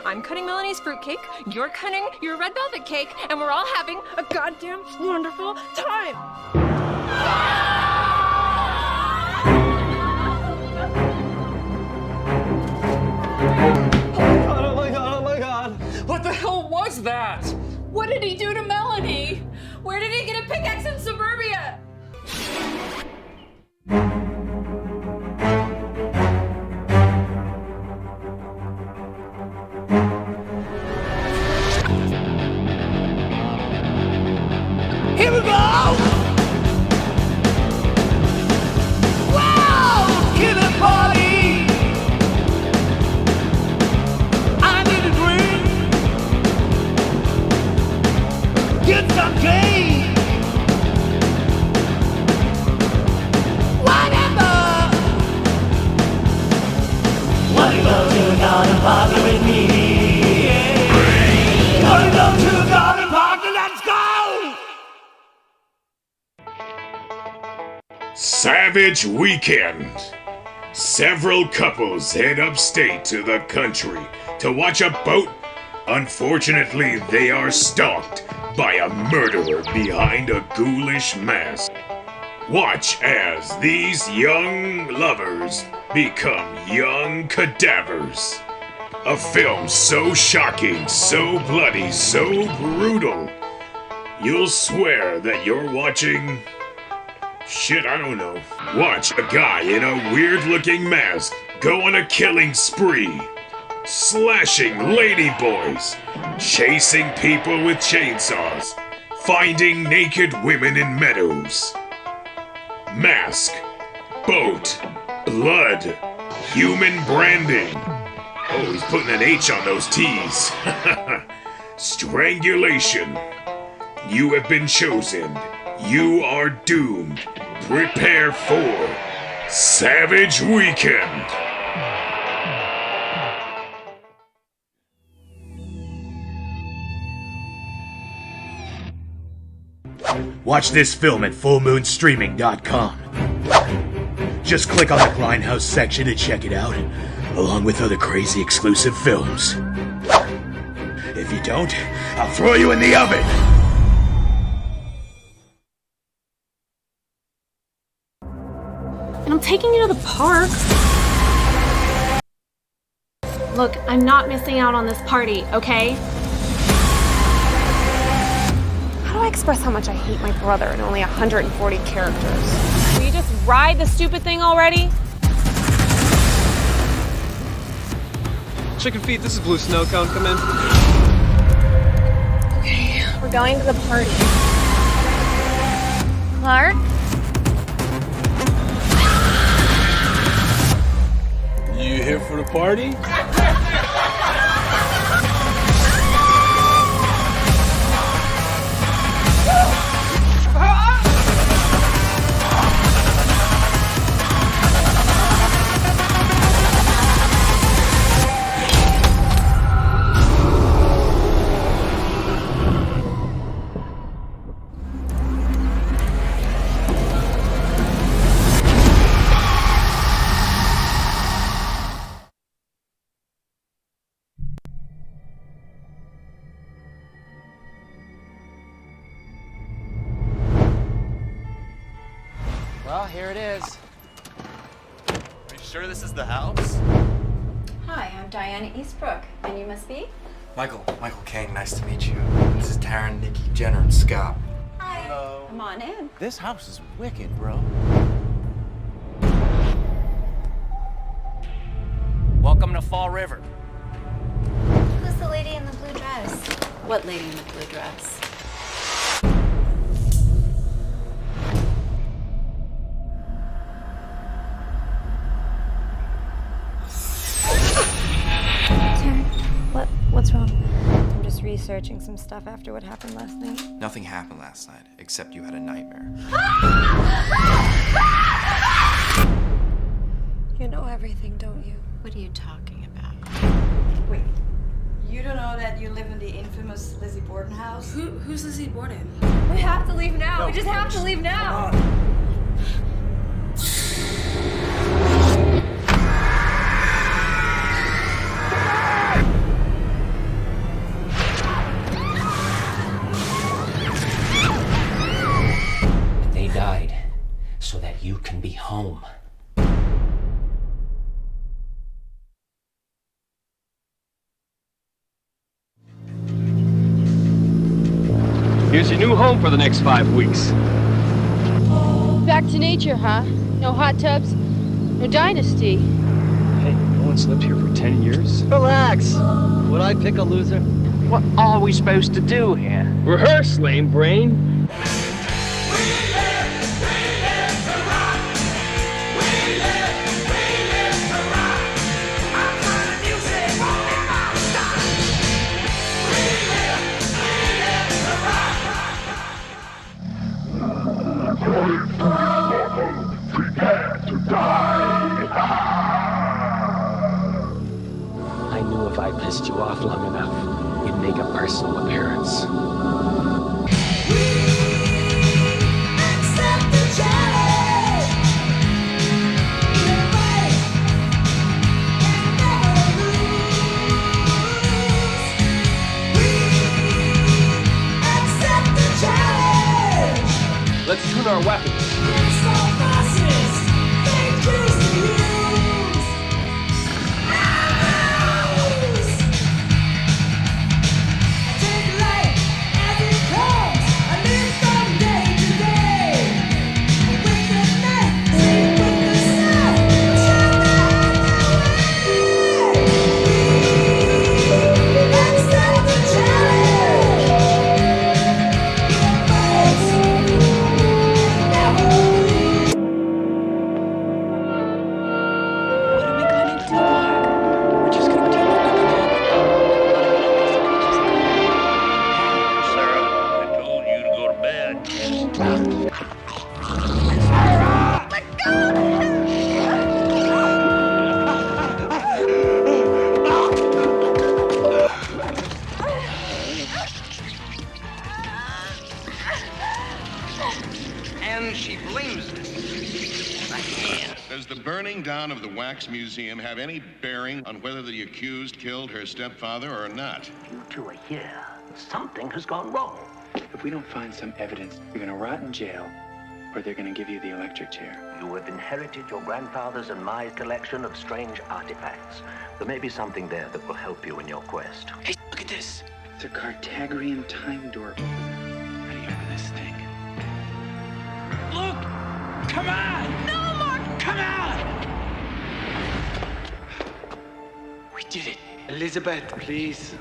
I'm cutting Melanie's fruitcake, you're cutting your red velvet cake, and we're all having a goddamn wonderful time! Oh my god! What the hell was that? What did he do to Melanie? Where did he get a pickaxe in suburbia? Here we go! Wow! Killer party! I need a drink! Get some cake! Whatever! Wanna go to a garden party with me? Yeah. Wanna go to a garden party? Let's go! Savage Weekend. Several couples head upstate to the country to watch a boat. Unfortunately, they are stalked by a murderer behind a ghoulish mask. Watch as these young lovers become young cadavers. A film so shocking, so bloody, so brutal, you'll swear that you're watching... shit, I don't know. Watch a guy in a weird-looking mask go on a killing spree, slashing ladyboys, chasing people with chainsaws, finding naked women in meadows. Mask, boat, blood, human branding. Oh, he's putting an H on those T's. Strangulation. You have been chosen. You are doomed. Prepare for Savage Weekend. Watch this film at fullmoonstreaming.com. Just click on the Grindhouse section to check it out, along with other crazy exclusive films. If you don't, I'll throw you in the oven! And I'm taking you to the park. Look, I'm not missing out on this party, okay? How do I express how much I hate my brother in only 140 characters? Will you just ride the stupid thing already? Chicken feet, this is Blue Snow Cone, come in. going to the party. Clark? You here for the party? Well, here it is. Are you sure this is the house? Hi, I'm Diana Eastbrook, and you must be? Michael Kane, nice to meet you. This is Taryn, Nikki, Jenner, and Scott. Hi. Hello. Come on in. This house is wicked, bro. Welcome to Fall River. Who's the lady in the blue dress? What lady in the blue dress? What's wrong? I'm just researching some stuff after what happened last night. Nothing happened last night, except you had a nightmare. You know everything, don't you? What are you talking about? Wait, you don't know that you live in the infamous Lizzie Borden house? Who's Lizzie Borden? We have to leave now. We just have to leave now. They died so that you can be home. Here's your new home for the next 5 weeks. Back to nature, huh? No hot tubs, no dynasty. Hey, no one's lived here for 10 years. Relax. Would I pick a loser? What are we supposed to do here? Rehearse, lame brain. Prepare to die. I knew if I pissed you off long enough, you'd make a personal appearance. Let's tune our weapons. And she blames us. I can't. Does the burning down of the Wax Museum have any bearing on whether the accused killed her stepfather or not? You two are here. Something has gone wrong. If we don't find some evidence, you're gonna rot in jail, or they're gonna give you the electric chair. You have inherited your grandfather's and my collection of strange artifacts. There may be something there that will help you in your quest. Hey, look at this. It's a Cartagrian time door opener. How do you open this thing? Look! Come on! No, Mark! Come on! We did it. Elizabeth, please.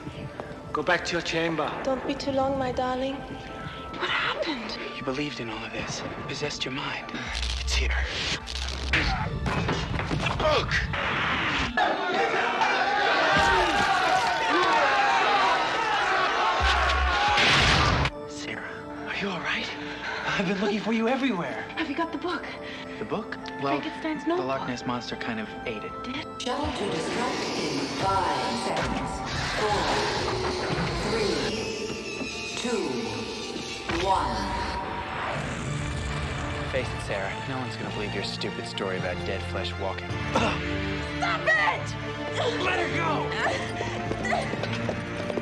Go back to your chamber. Don't be too long, my darling. What happened? You believed in all of this. It possessed your mind. It's here. A book! Sarah, are you all right? I've been looking for you everywhere. Have you got the book? The book? Well, Frankenstein's the notebook. Loch Ness Monster kind of ate it. Shuttle to destruct in 5 seconds. 4, 3, 2, 1. Face it, Sarah. No one's gonna believe your stupid story about dead flesh walking. Stop it! Let her go!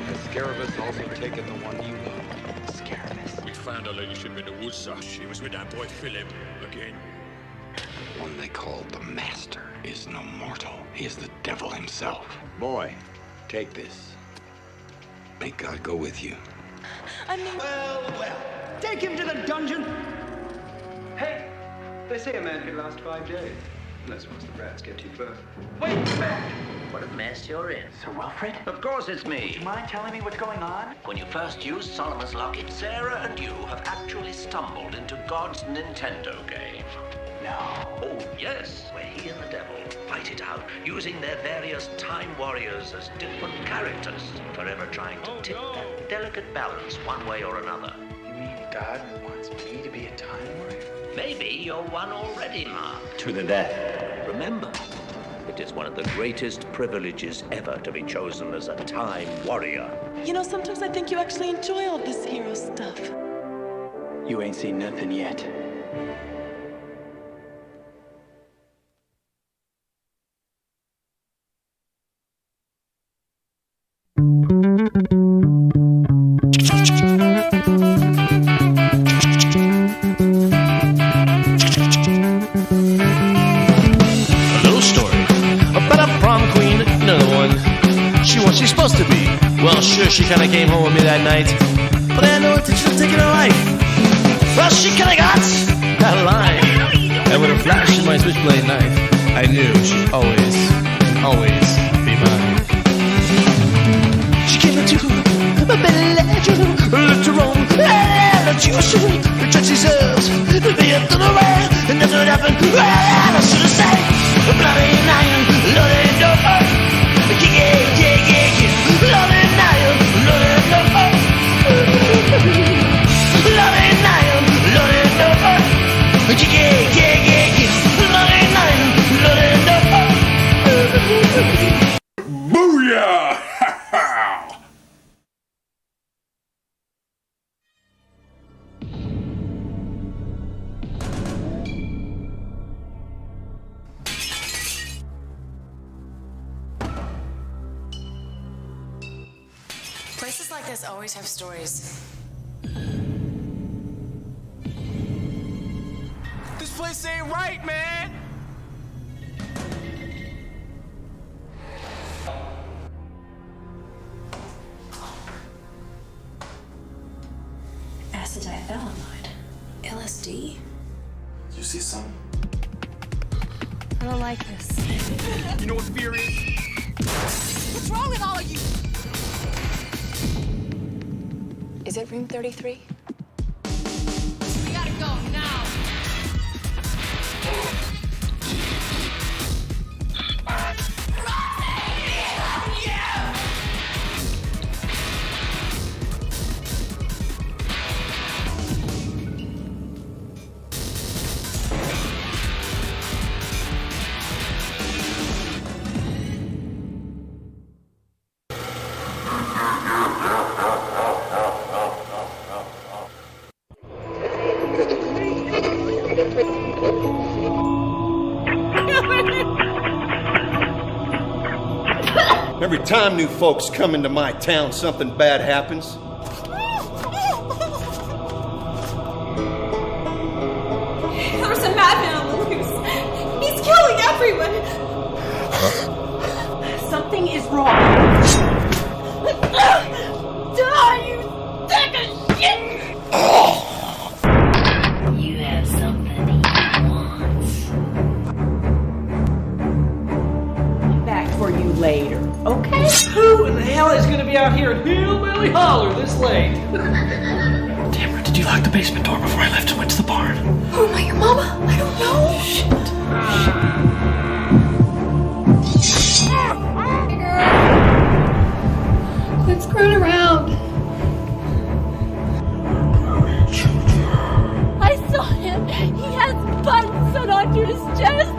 Has Scarabus also taken the one you love? Scarabus? We found her ladyship in the woods, sir. She was with that boy Philip again. One they called the Master is no mortal. He is the devil himself. Boy, take this. May God go with you. I mean... Well. Take him to the dungeon! Hey, they say a man can last 5 days. Unless once the rats get too close. Wait back! What a mess you're in. Sir Wilfred? Of course it's me. Do you mind telling me what's going on? When you first used Solomon's Locket, Sarah and you have actually stumbled into God's Nintendo game. No. Oh, yes, where he and the devil fight it out, using their various time warriors as different characters, forever trying to tip that delicate balance one way or another. You mean God wants me to be a time warrior? Maybe you're one already, Mark. To the death. Remember, it is one of the greatest privileges ever to be chosen as a time warrior. You know, sometimes I think you actually enjoy all this hero stuff. You ain't seen nothing yet. She's supposed to be. Well, sure, she kinda came home with me that night, but I had no intention of taking her life. Well, she kinda got out of line, and with a flash of my switchblade knife, I knew she'd always be mine. She came into a bedroom, looked around, and she was shooting the Trixie's ears. They had done away, and that's what happened. I should have said, bloody nine, loaded door. Booyah! Places like this always have stories. This place ain't right, man! Acetylenide. LSD? You see something? I don't like this. You know what fear is? What's wrong with all of you? Is it room 33? We gotta go now! Every time new folks come into my town, something bad happens. There's a madman on the loose. He's killing everyone. Something is wrong. Die, you sack of shit! You have something he wants. Back for you later, okay? Who in the hell is gonna be out here in Hillbilly really holler this late? Tamara, did you lock the basement door before I left and went to the barn? Oh, am I your mama? I don't know. Shit. Quit screwing around. I saw him. He has buttons sewn onto his chest.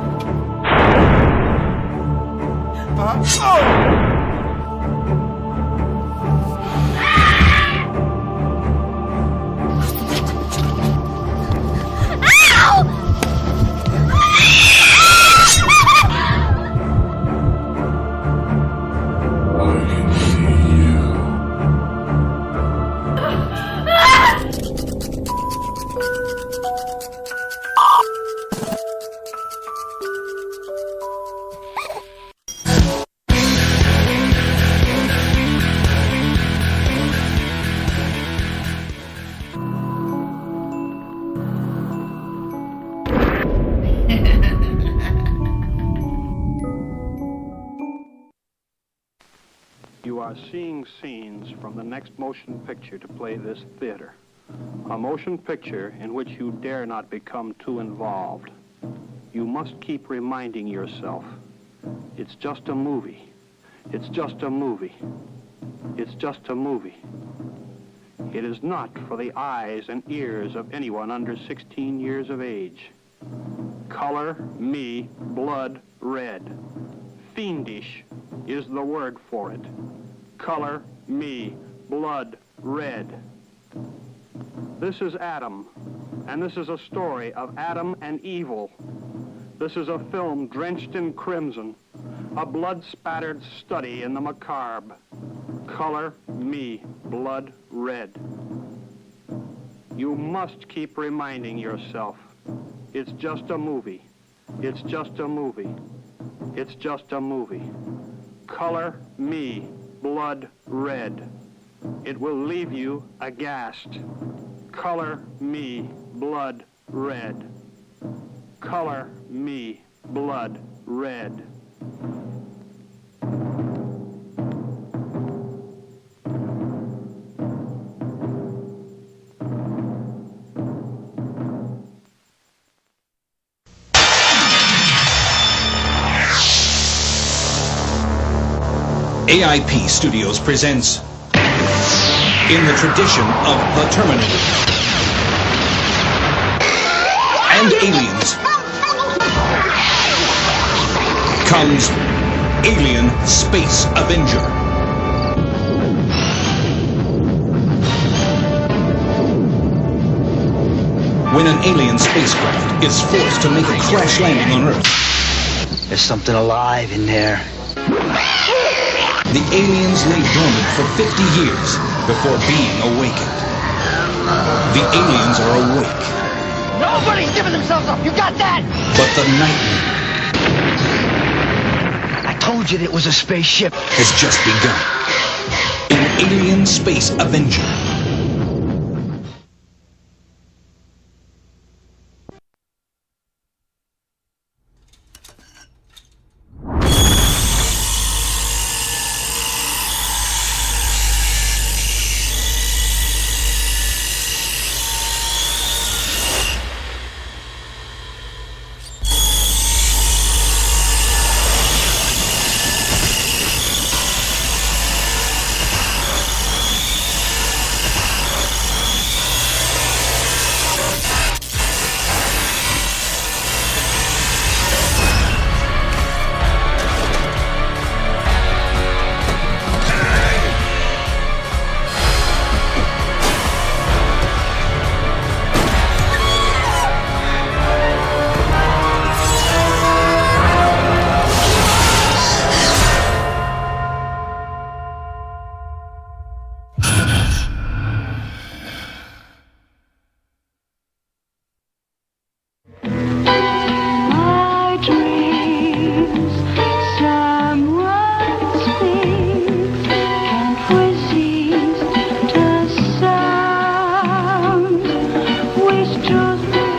You are seeing scenes from the next motion picture to play this theater. A motion picture in which you dare not become too involved. You must keep reminding yourself, it's just a movie. It's just a movie. It's just a movie. It is not for the eyes and ears of anyone under 16 years of age. Color me blood red. Fiendish is the word for it. Color me blood red. This is Adam, and this is a story of Adam and evil. This is a film drenched in crimson, a blood-spattered study in the macabre. Color me blood red. You must keep reminding yourself, it's just a movie. It's just a movie. It's just a movie. Color me blood red. It will leave you aghast. Color me blood red. Color me blood red. AIP Studios presents In the Tradition of the Terminator and Aliens comes Alien Space Avenger. When an alien spacecraft is forced to make a crash landing on Earth, there's something alive in there. The aliens lay dormant for 50 years before being awakened. The aliens are awake. Nobody's giving themselves up. You got that? But the nightmare I told you that it was a spaceship. has just begun. In Alien Space Avenger.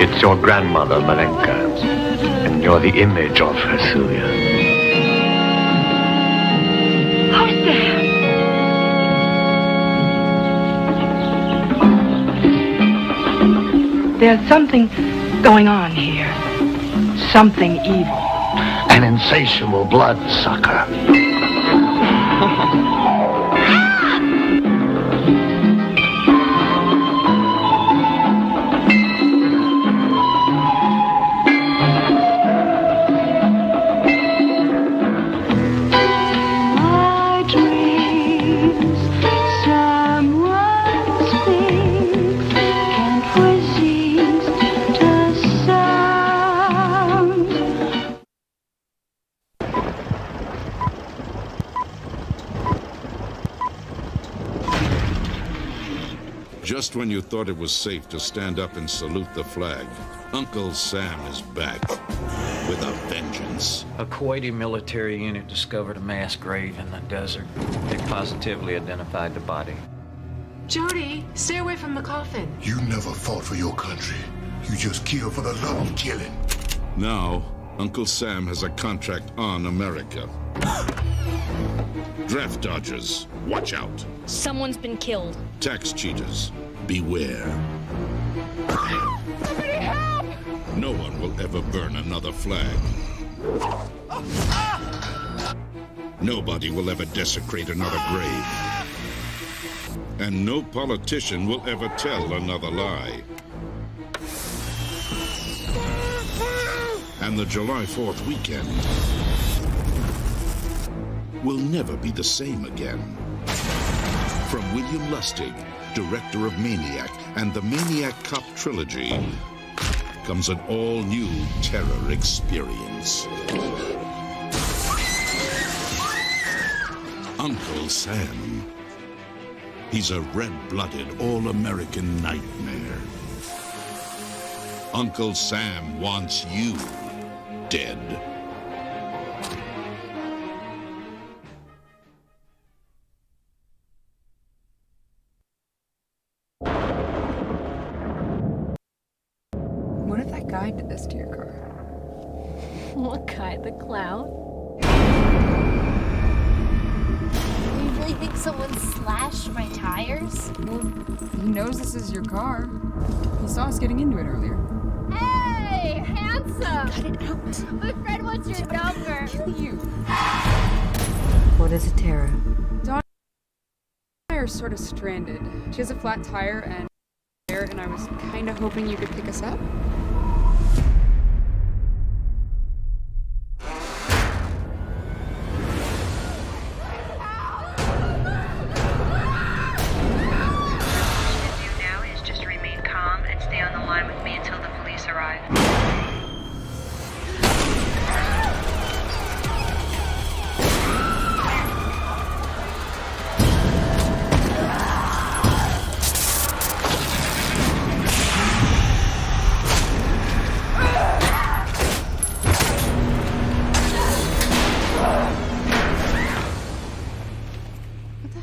It's your grandmother, Malenka, and you're the image of Hercilia. Who's there? There's something going on here. Something evil. An insatiable bloodsucker. Just when you thought it was safe to stand up and salute the flag, Uncle Sam is back with a vengeance. A Kuwaiti military unit discovered a mass grave in the desert. They positively identified the body. Jody, stay away from the coffin. You never fought for your country. You just kill for the love of killing. Now, Uncle Sam has a contract on America. Draft dodgers, watch out. Someone's been killed. Tax cheaters, beware. Somebody help! No one will ever burn another flag. Nobody will ever desecrate another grave. And no politician will ever tell another lie. And the July 4th weekend will never be the same again. From William Lustig, director of Maniac and the Maniac Cop trilogy, comes an all-new terror experience. Uncle Sam. He's a red-blooded, all-American nightmare. Uncle Sam wants you dead. What if that guy did this to your car? What guy? The clown? You really think someone slashed my tires? Well, he knows this is your car. He saw us getting into it earlier. Hey, handsome! Cut it out. My friend wants your number. I'll kill you. What is it, Tara? Dawn and I are sort of stranded. She has a flat tire and I was kind of hoping you could pick us up.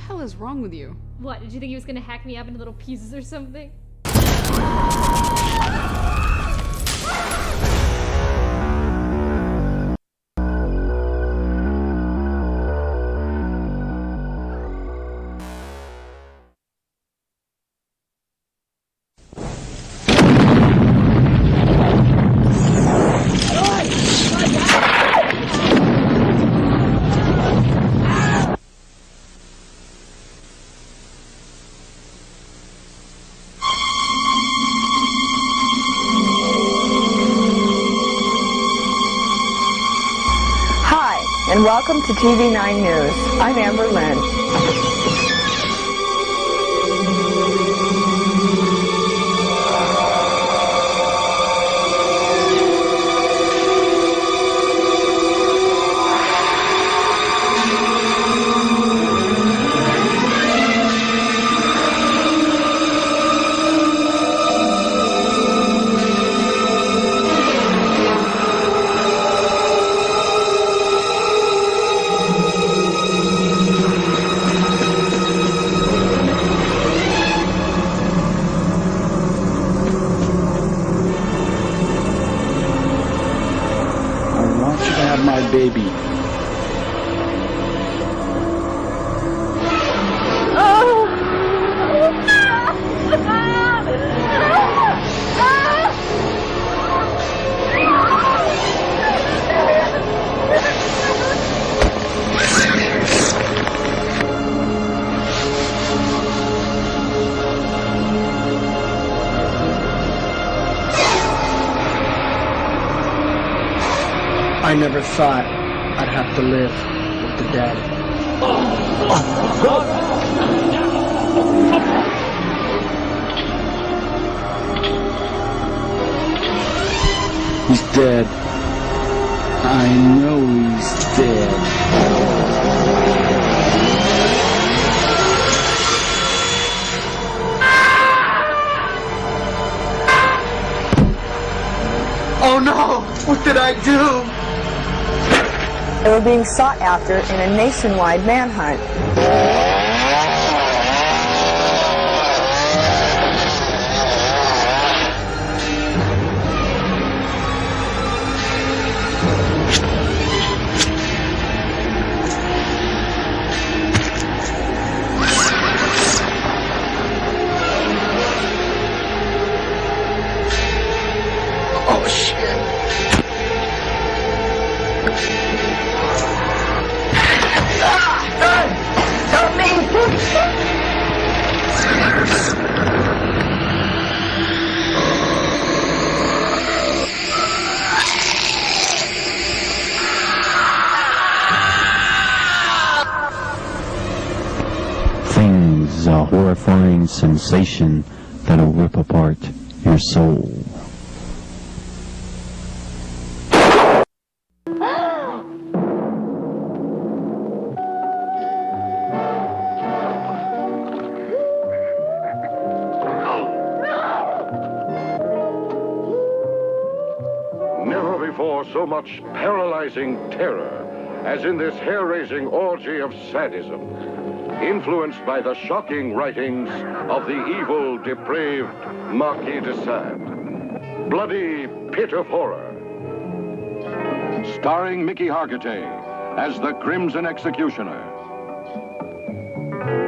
What is wrong with you? What, did you think he was gonna hack me up into little pieces or something? And welcome to TV9 News. I'm Amber Lynn. My baby. Oh! I never thought I'd have to live with the dead. He's dead. I know he's dead. Oh no! What did I do? They were being sought after in a nationwide manhunt. Oh shit. Help me! Things, a horrifying sensation that'll rip apart your soul. Never before so much paralyzing terror as in this hair-raising orgy of sadism, influenced by the shocking writings of the evil, depraved Marquis de Sade. Bloody Pit of Horror. Starring Mickey Hargitay as the Crimson Executioner.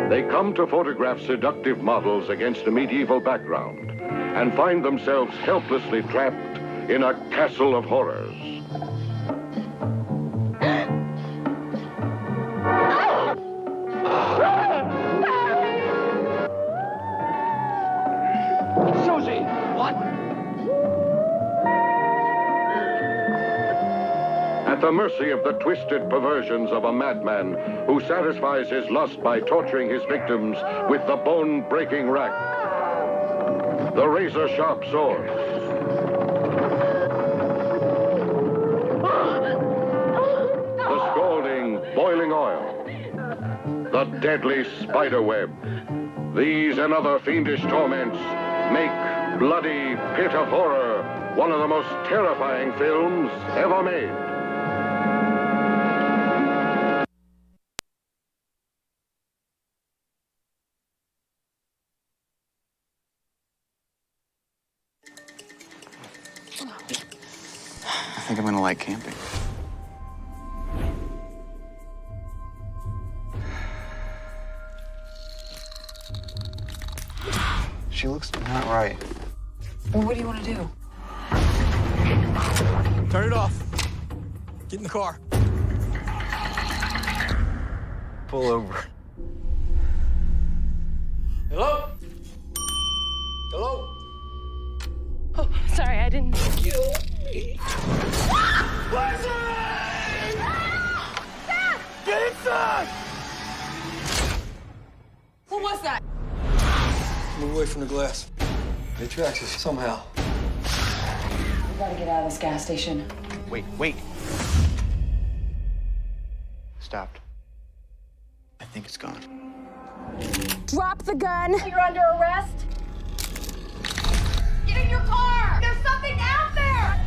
They come to photograph seductive models against a medieval background and find themselves helplessly trapped in a castle of horrors. Susie! What? At the mercy of the twisted perversions of a madman who satisfies his lust by torturing his victims with the bone-breaking rack. The razor-sharp swords. The scalding, boiling oil. The deadly spider web. These and other fiendish torments make Bloody Pit of Horror one of the most terrifying films ever made. I think I'm gonna like camping. She looks not right. Well, what do you want to do? Turn it off. Get in the car. Pull over. Hello? Hello? Oh, sorry, I didn't. Kill me. Get inside! What was that? Move away from the glass. It tracks us somehow. We gotta get out of this gas station. Wait. Stopped. I think it's gone. Drop the gun. You're under arrest. Get in your car. There's something out there.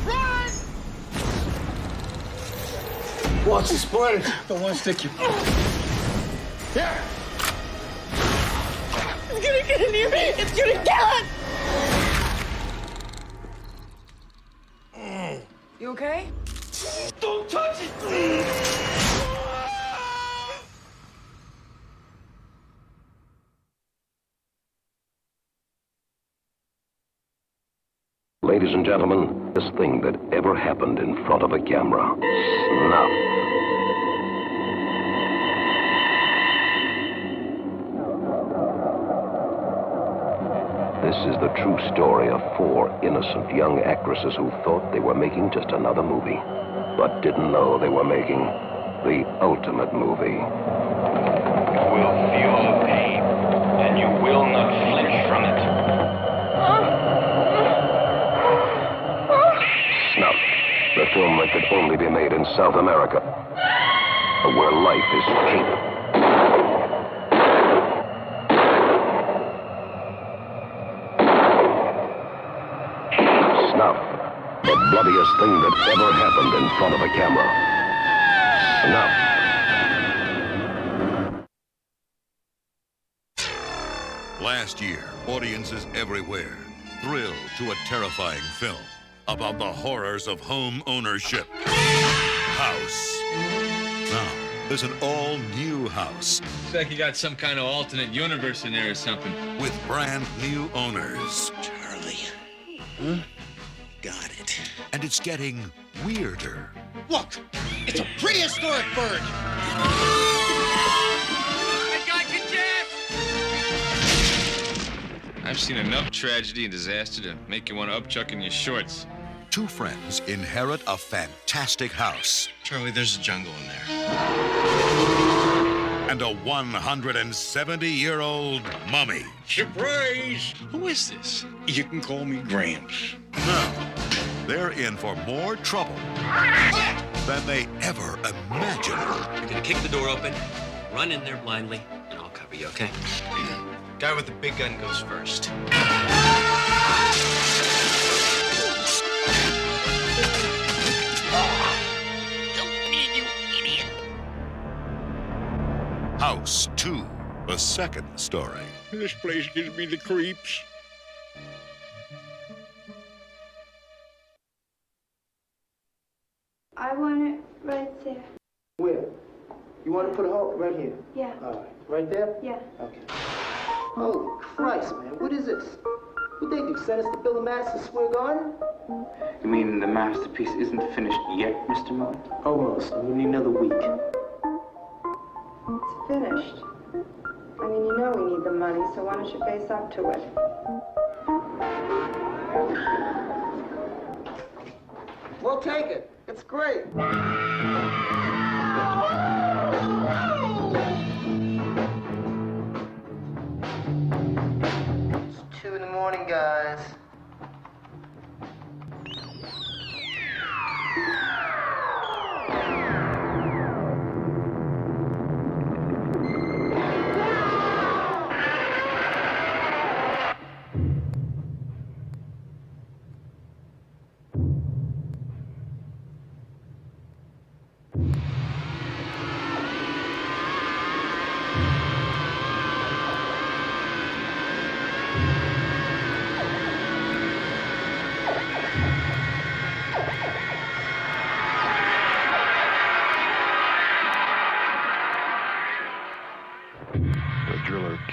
Run! Watch the splinters. Don't want to stick you. Here. It's gonna get in here. It's gonna kill us. You okay? Don't touch it. Ladies and gentlemen, this thing that ever happened in front of a camera. Snuff. This is the true story of 4 innocent young actresses who thought they were making just another movie, but didn't know they were making the ultimate movie. You will feel the pain, and you will not flinch from it. Snuff, the film that could only be made in South America, where life is cheap. Snuff, the bloodiest thing that ever happened in front of a camera. Snuff. Last year, audiences everywhere thrilled to a terrifying film about the horrors of home ownership. House. Now, there's an all-new House. Looks like you got some kind of alternate universe in there or something. With brand new owners. Charlie. Huh? Got it. And it's getting weirder. Look! It's a prehistoric bird! I got you, Jeff! I've seen enough tragedy and disaster to make you want to upchuck in your shorts. 2 friends inherit a fantastic house. Charlie, there's a jungle in there. And a 170-year-old mummy. Surprise! Who is this? You can call me Gramps. Now, they're in for more trouble than they ever imagined. You're gonna kick the door open, run in there blindly, and I'll cover you, okay? Guy with the big gun goes first. House 2, the second story. This place gives me the creeps. I want it right there. Where? You want to put a hole right here? Yeah. All right. Right there? Yeah. Okay. Holy Christ, man. What is this? What they do? Send us to build a Madison Square Garden? You mean the masterpiece isn't finished yet, Mr. Miller? Almost. We need another week. It's finished. I mean, you know we need the money, so why don't you face up to it? We'll take it. It's great. It's 2 in the morning, guys.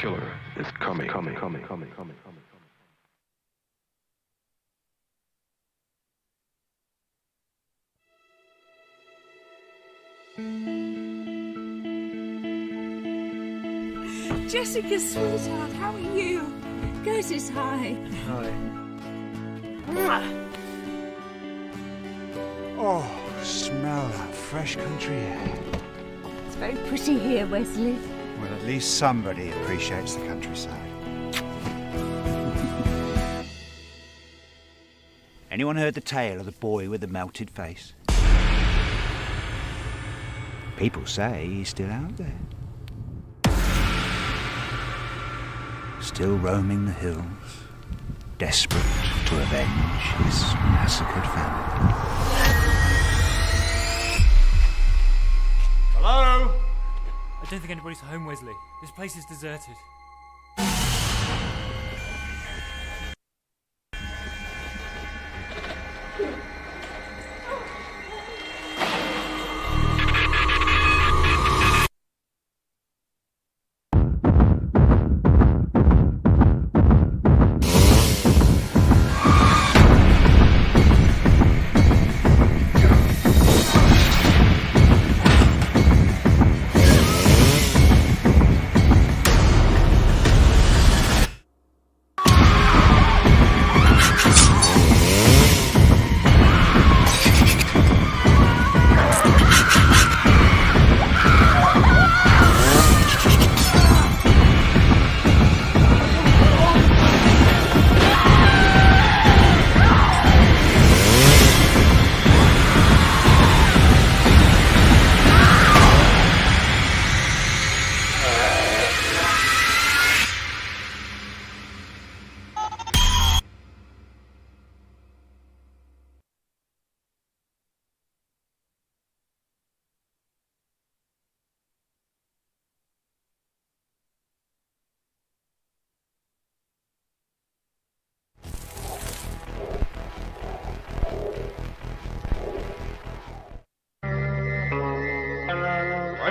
Killer is coming. Jessica, sweetheart, how are you? Curtis, hi. Hi. Oh, smell that fresh country air. It's very pretty here, Wesley. Well, at least somebody appreciates the countryside. Anyone heard the tale of the boy with the melted face? People say he's still out there. Still roaming the hills, desperate to avenge his massacred family. Hello? I don't think anybody's home, Wesley. This place is deserted.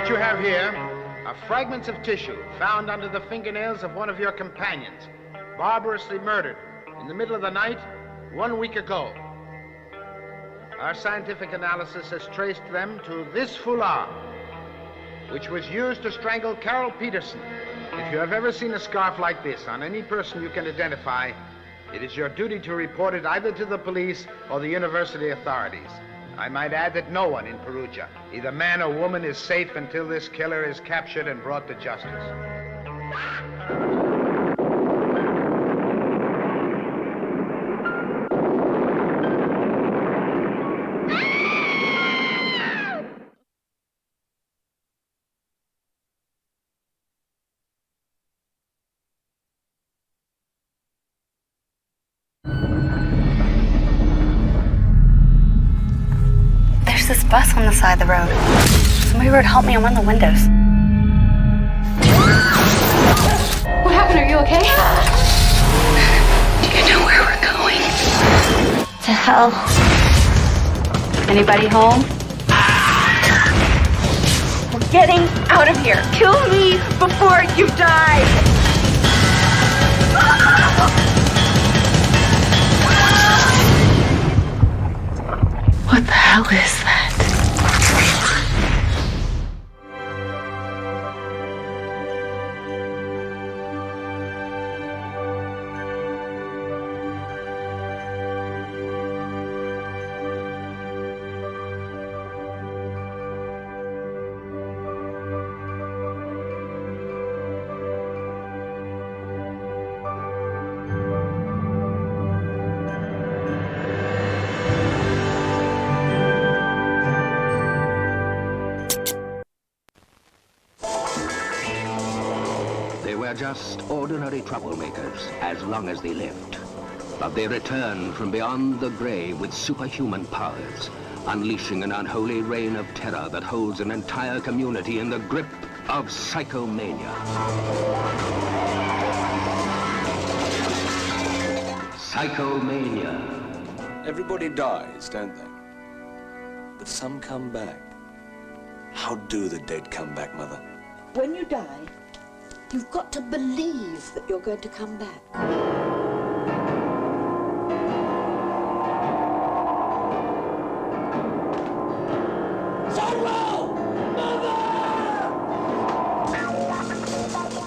What you have here are fragments of tissue found under the fingernails of one of your companions, barbarously murdered in the middle of the night 1 week ago. Our scientific analysis has traced them to this foulard, which was used to strangle Carol Peterson. If you have ever seen a scarf like this on any person you can identify, it is your duty to report it either to the police or the university authorities. I might add that no one in Perugia, either man or woman, is safe until this killer is captured and brought to justice. There's this bus on the side of the road. Somebody wrote help me on one of the windows. What happened? Are you okay? Do you know where we're going? To hell. Anybody home? We're getting out of here. Kill me before you die. What the hell is that? They were just ordinary troublemakers as long as they lived. But they returned from beyond the grave with superhuman powers, unleashing an unholy reign of terror that holds an entire community in the grip of psychomania. Psychomania. Everybody dies, don't they? But some come back. How do the dead come back, Mother? When you die, you've got to believe that you're going to come back.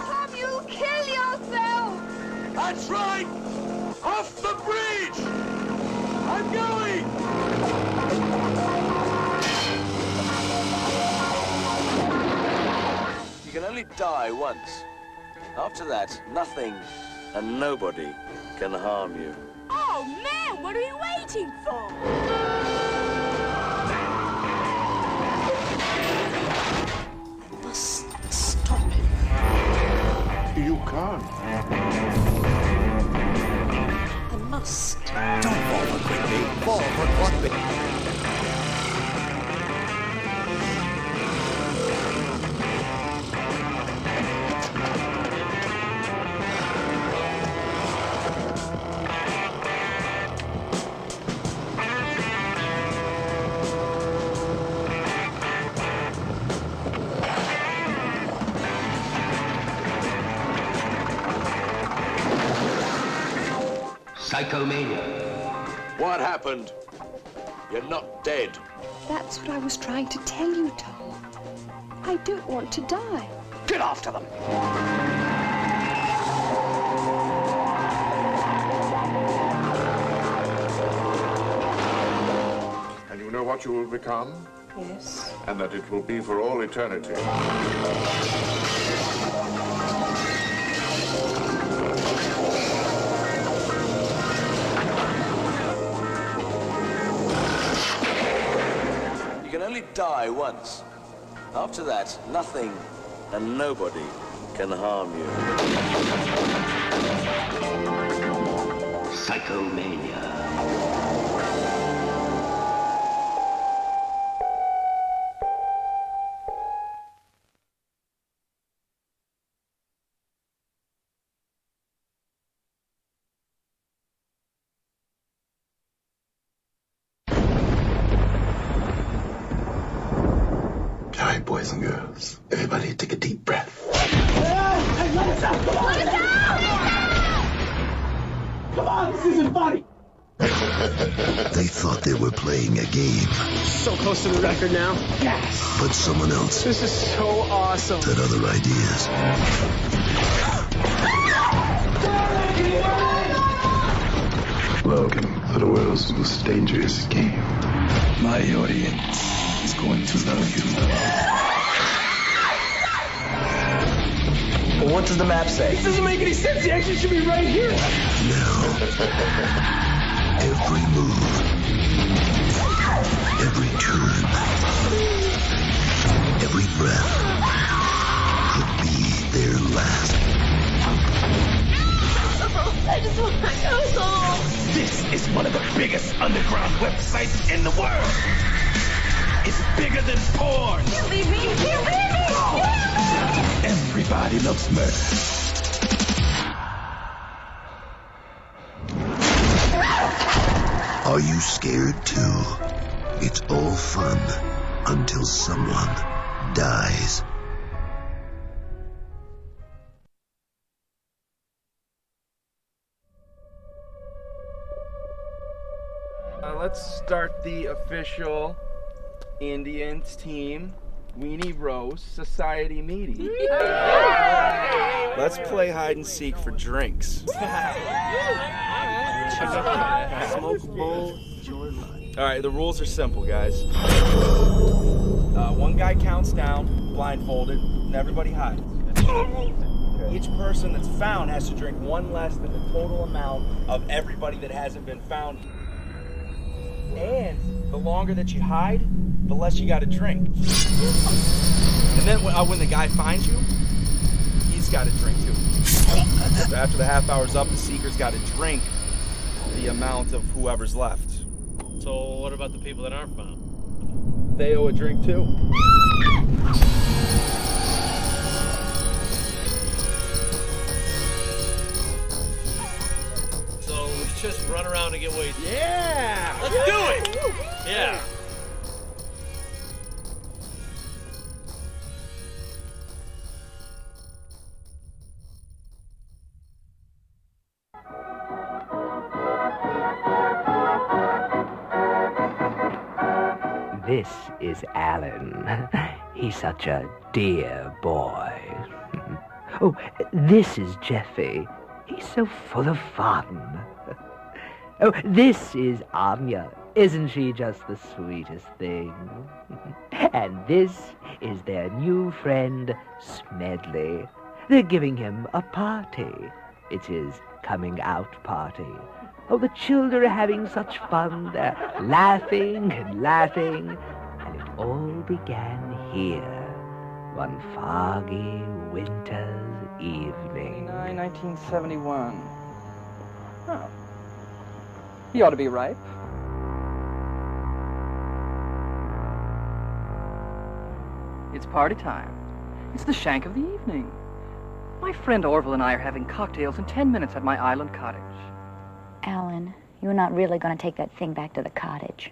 Have you kill yourself? That's right! Off the bridge! I'm going! You can only die once. After that, nothing and nobody can harm you. Oh man, what are we waiting for? I must stop him. You can't. I must. Don't fall for quickly. Fall for quickly. Psychomania. What happened? You're not dead. That's what I was trying to tell you, Tom. I don't want to die. Get after them! And you know what you will become? Yes. And that it will be for all eternity. You can only die once. After that, nothing and nobody can harm you. Psychomania. Carry right, boys and girls. Everybody take a deep breath. Hey, let us out! Let us out! Come on, this isn't funny! They thought they were playing a game. So close to the record now. Yes! But someone else This is so awesome. had other ideas. Welcome to the world's most dangerous game. My audience is going to love you. Well, what does the map say? This doesn't make any sense. The exit should be right here. Now, every move, every turn, every breath could be their last. I just want to go home. This is one of the biggest underground websites in the world. It's bigger than porn. Can't leave me. Can't leave me. Everybody loves murder. Are you scared too? It's all fun until someone dies. Let's start the official Indians team Weenie Rose Society meeting. Let's play hide and seek for drinks. Smoke a bowl, enjoy life. All right, the rules are simple, guys. One guy counts down, blindfolded, and everybody hides. Each person that's found has to drink one less than the total amount of everybody that hasn't been found. And the longer that you hide, the less you got to drink. And then when the guy finds you, he's got to drink too. So after the half hour's up, the seeker's got to drink the amount of whoever's left. So what about the people that aren't found? They owe a drink too. So we just run around and get wasted. Yeah! Let's do it! Yeah. This is Alan. He's such a dear boy. Oh, this is Jeffy. He's so full of fun. Oh, this is Anya. Isn't she just the sweetest thing? And this is their new friend, Smedley. They're giving him a party. It's his coming out party. Oh, the children are having such fun. They're laughing and laughing. And it all began here, one foggy winter's evening. 1971. Oh. He ought to be ripe. It's party time. It's the shank of the evening. My friend Orville and I are having cocktails in 10 minutes at my island cottage. Alan, you're not really going to take that thing back to the cottage.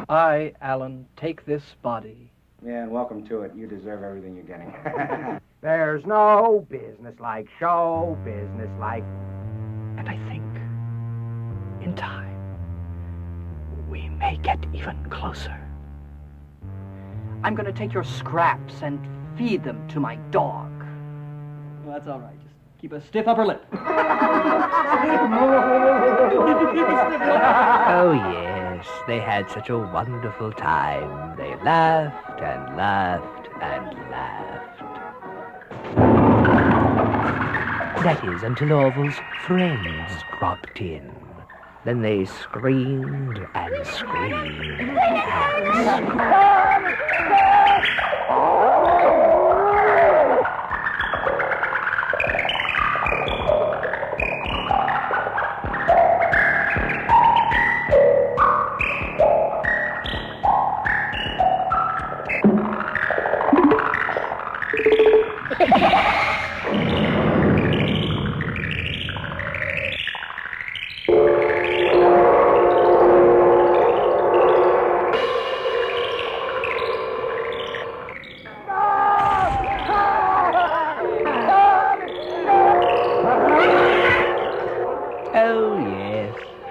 I, Alan, take this body. Yeah, and welcome to it. You deserve everything you're getting. There's no business like show business like... And I think, in time, we may get even closer. I'm going to take your scraps and feed them to my dog. Well, that's all right. Just keep a stiff upper lip. Oh, yes, they had such a wonderful time. They laughed and laughed and laughed. That is, until Orville's friends dropped in. Then they screamed and screamed and screamed.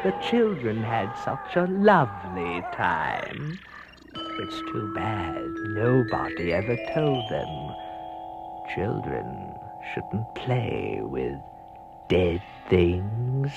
The children had such a lovely time. It's too bad nobody ever told them children shouldn't play with dead things.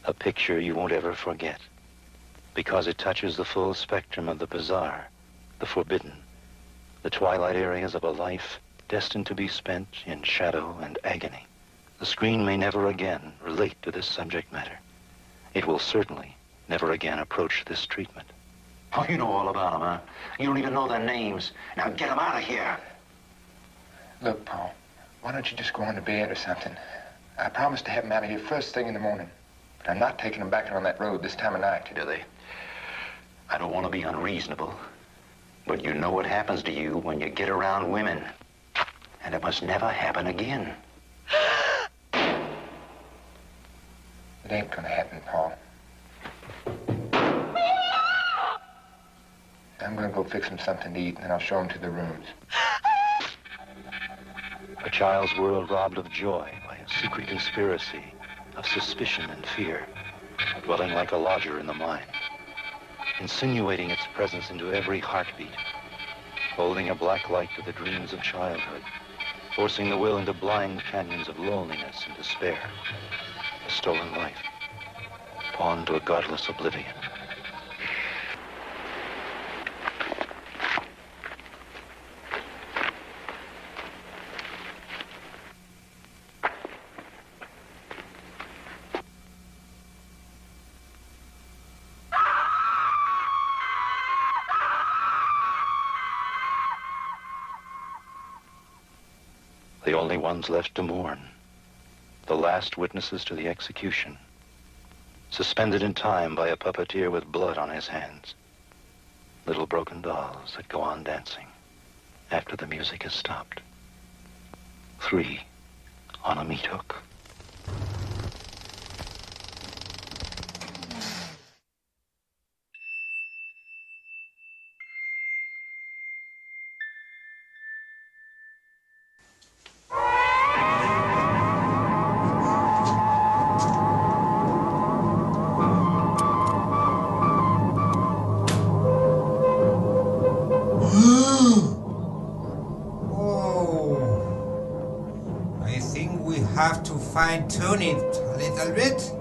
A picture you won't ever forget, because it touches the full spectrum of the bizarre, the forbidden, the twilight areas of a life destined to be spent in shadow and agony. The screen may never again relate to this subject matter. It will certainly never again approach this treatment. Oh, you know all about them, huh? You don't even know their names. Now get them out of here. Look, Paul, why don't you just go on to bed or something? I promised to have them out of here first thing in the morning. But I'm not taking them back on that road this time of night. Do they? I don't want to be unreasonable, but you know what happens to you when you get around women. And it must never happen again. It ain't gonna happen, Paul. I'm gonna go fix them something to eat, and then I'll show them to their rooms. A child's world robbed of joy by a secret conspiracy of suspicion and fear, dwelling like a lodger in the mind, insinuating its presence into every heartbeat, holding a black light to the dreams of childhood, forcing the will into blind canyons of loneliness and despair, a stolen life, pawned to a godless oblivion. The only ones left to mourn, the last witnesses to the execution, suspended in time by a puppeteer with blood on his hands. Little broken dolls that go on dancing after the music has stopped. 3 on a meat hook. Fine-tune it a little bit.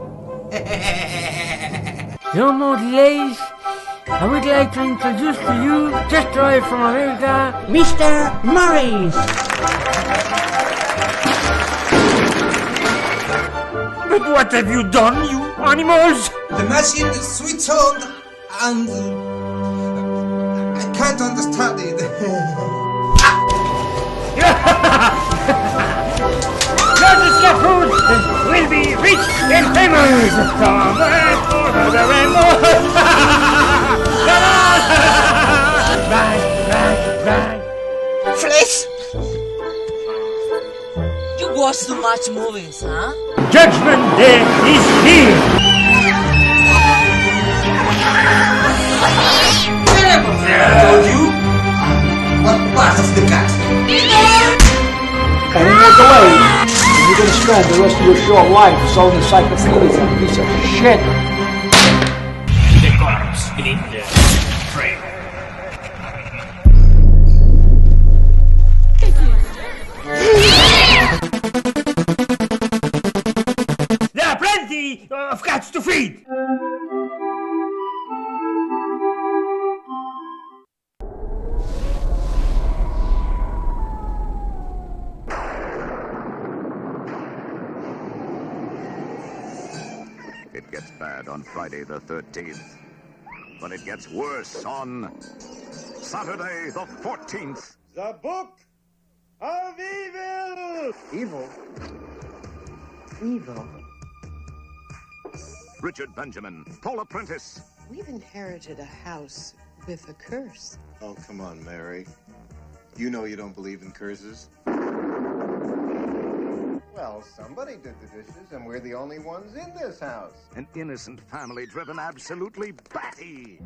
No more delays. I would like to introduce to you, just arrived from America, Mr. Morris. But what have you done, you animals? The machine switched on and I can't understand it. Curtis Caproon will be rich and famous. Come back for the rainbow. Right. Flesh! You watch too much movies, huh? Judgment Day is here. Told you? What part of the cat? Any more delays, and you're going to spend the rest of your short life selling encyclopedias, you piece of shit. The corpse in the frame. There are plenty of cats to feed. It gets bad on Friday the 13th, but it gets worse on Saturday the 14th. The Book of Evil! Evil? Evil? Richard Benjamin, Paula Prentice, We've inherited a house with a curse. Oh, come on, Mary. You know you don't believe in curses. Well, somebody did the dishes, and we're the only ones in this house. An innocent family driven absolutely batty.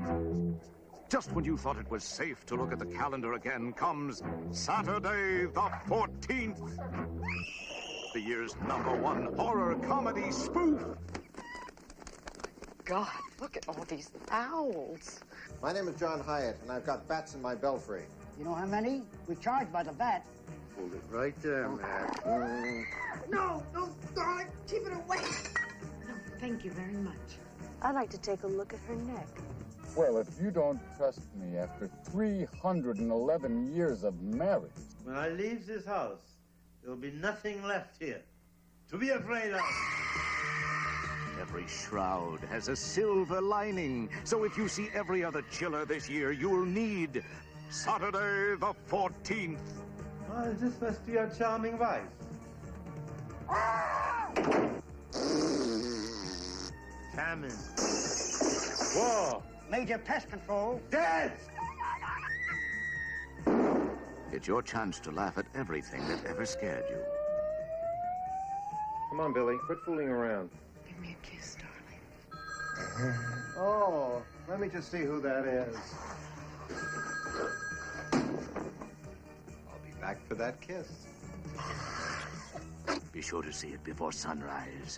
Just when you thought it was safe to look at the calendar again comes Saturday the 14th. The year's #1 horror comedy spoof. God, look at all these owls. My name is John Hyatt, and I've got bats in my belfry. You know how many? We charge by the bat. Hold it right there, Mac. No, darling, keep it away. No, thank you very much. I'd like to take a look at her neck. Well, if you don't trust me after 311 years of marriage... When I leave this house, there will be nothing left here to be afraid of. Every shroud has a silver lining, so if you see every other chiller this year, you'll need Saturday the 14th. Oh, this must be your charming wife. Famine. War. Major pest control. Death! It's your chance to laugh at everything that ever scared you. Come on, Billy, quit fooling around. Give me a kiss, darling. Oh, let me just see who that is. I'll be back for that kiss. Be sure to see it before sunrise.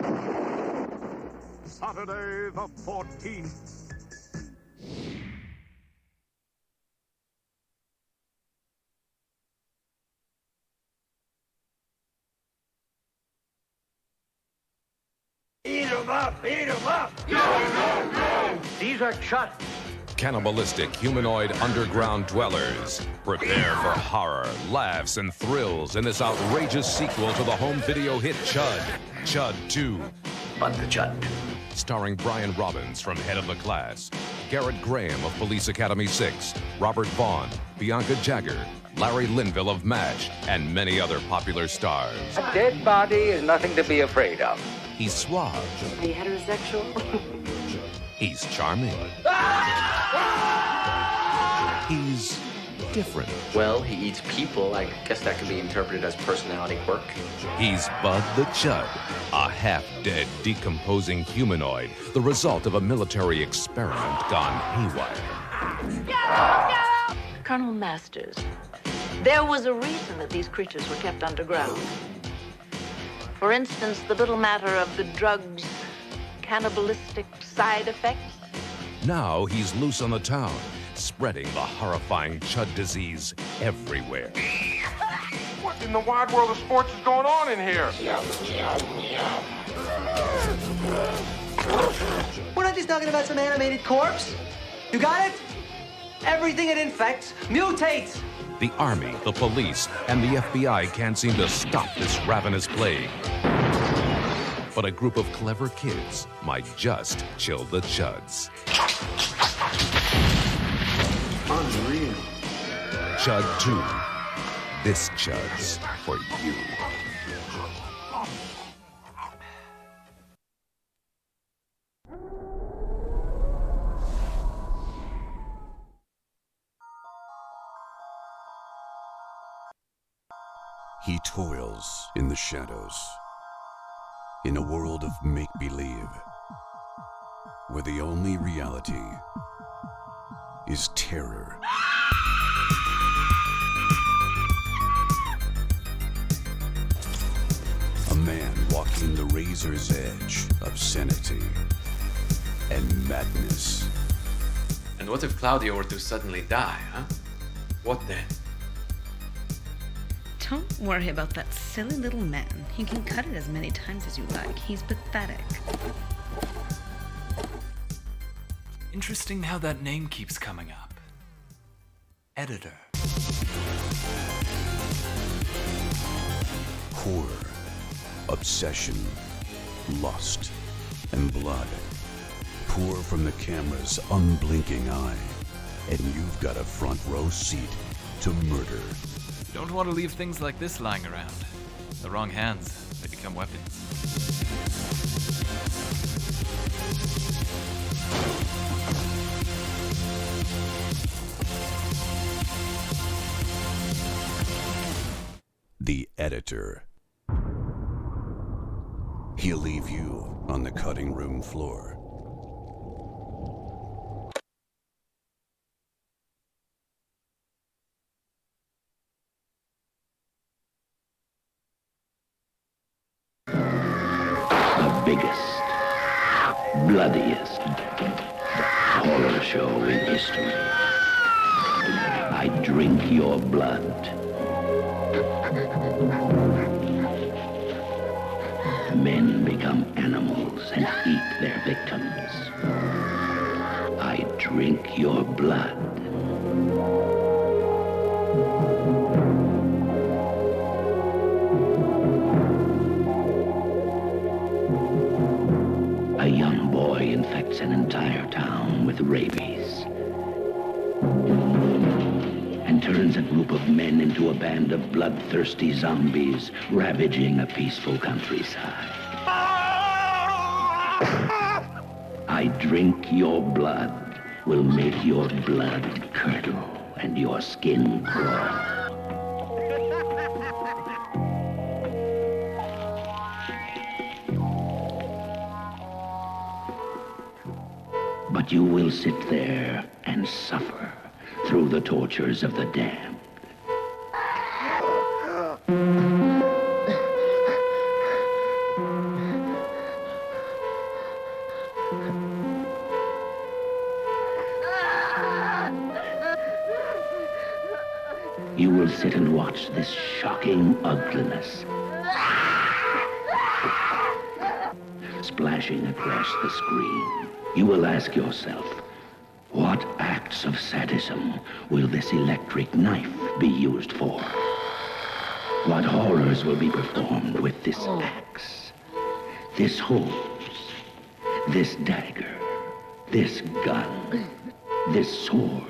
Saturday the 14th. Eat 'em up! Eat 'em up! These are Chud. Cannibalistic humanoid underground dwellers. Prepare for horror, laughs, and thrills in this outrageous sequel to the home video hit Chud, Chud 2. But the Chud. Starring Brian Robbins from Head of the Class, Garrett Graham of Police Academy 6, Robert Vaughn, Bianca Jagger, Larry Linville of MASH, and many other popular stars. A dead body is nothing to be afraid of. He's suave. Are you heterosexual? He's charming. He's different. Well, he eats people. I guess that could be interpreted as personality quirk. He's Bud the Chud, a half-dead, decomposing humanoid, the result of a military experiment gone haywire. Colonel Masters, there was a reason that these creatures were kept underground. For instance, the little matter of the drugs' cannibalistic side effects. Now he's loose on the town, spreading the horrifying Chud disease everywhere. What in the wide world of sports is going on in here? We're not just talking about some animated corpse. You got it? Everything it infects mutates. The army, the police, and the FBI can't seem to stop this ravenous plague. But a group of clever kids might just chill the Chuds. Unreal. Chud 2. This Chud's for you. He toils in the shadows, in a world of make-believe, where the only reality is terror. A man walking the razor's edge of sanity and madness. And what if Claudio were to suddenly die, huh? What then? Don't worry about that silly little man. You can cut it as many times as you like. He's pathetic. Interesting how that name keeps coming up. Editor. Horror, obsession, lust, and blood pour from the camera's unblinking eye, and you've got a front row seat to murder. You don't want to leave things like this lying around. In the wrong hands, they become weapons. the editor. He'll leave you on the cutting room floor. The biggest, bloodiest horror show in history. I drink your blood. Men become animals and eat their victims. I drink your blood. A young boy infects an entire town with rabies and turns a group of men into a band of bloodthirsty zombies ravaging a peaceful countryside. I drink your blood, will make your blood curdle and your skin crawl. But you will sit there and suffer through the tortures of the damned. You will sit and watch this shocking ugliness splashing across the screen. You will ask yourself, what acts of sadism will this electric knife be used for? What horrors will be performed with this axe, this hose, this dagger, this gun, this sword?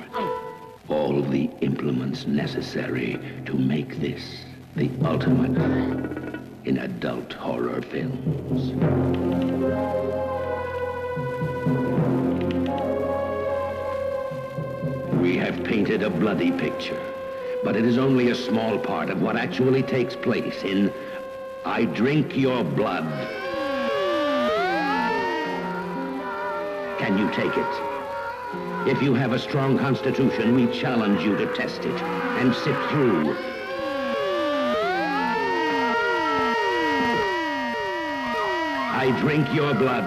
All the implements necessary to make this the ultimate in adult horror films. We have painted a bloody picture, but it is only a small part of what actually takes place in I Drink Your Blood. Can you take it? If you have a strong constitution, we challenge you to test it and sit through. I drink your blood.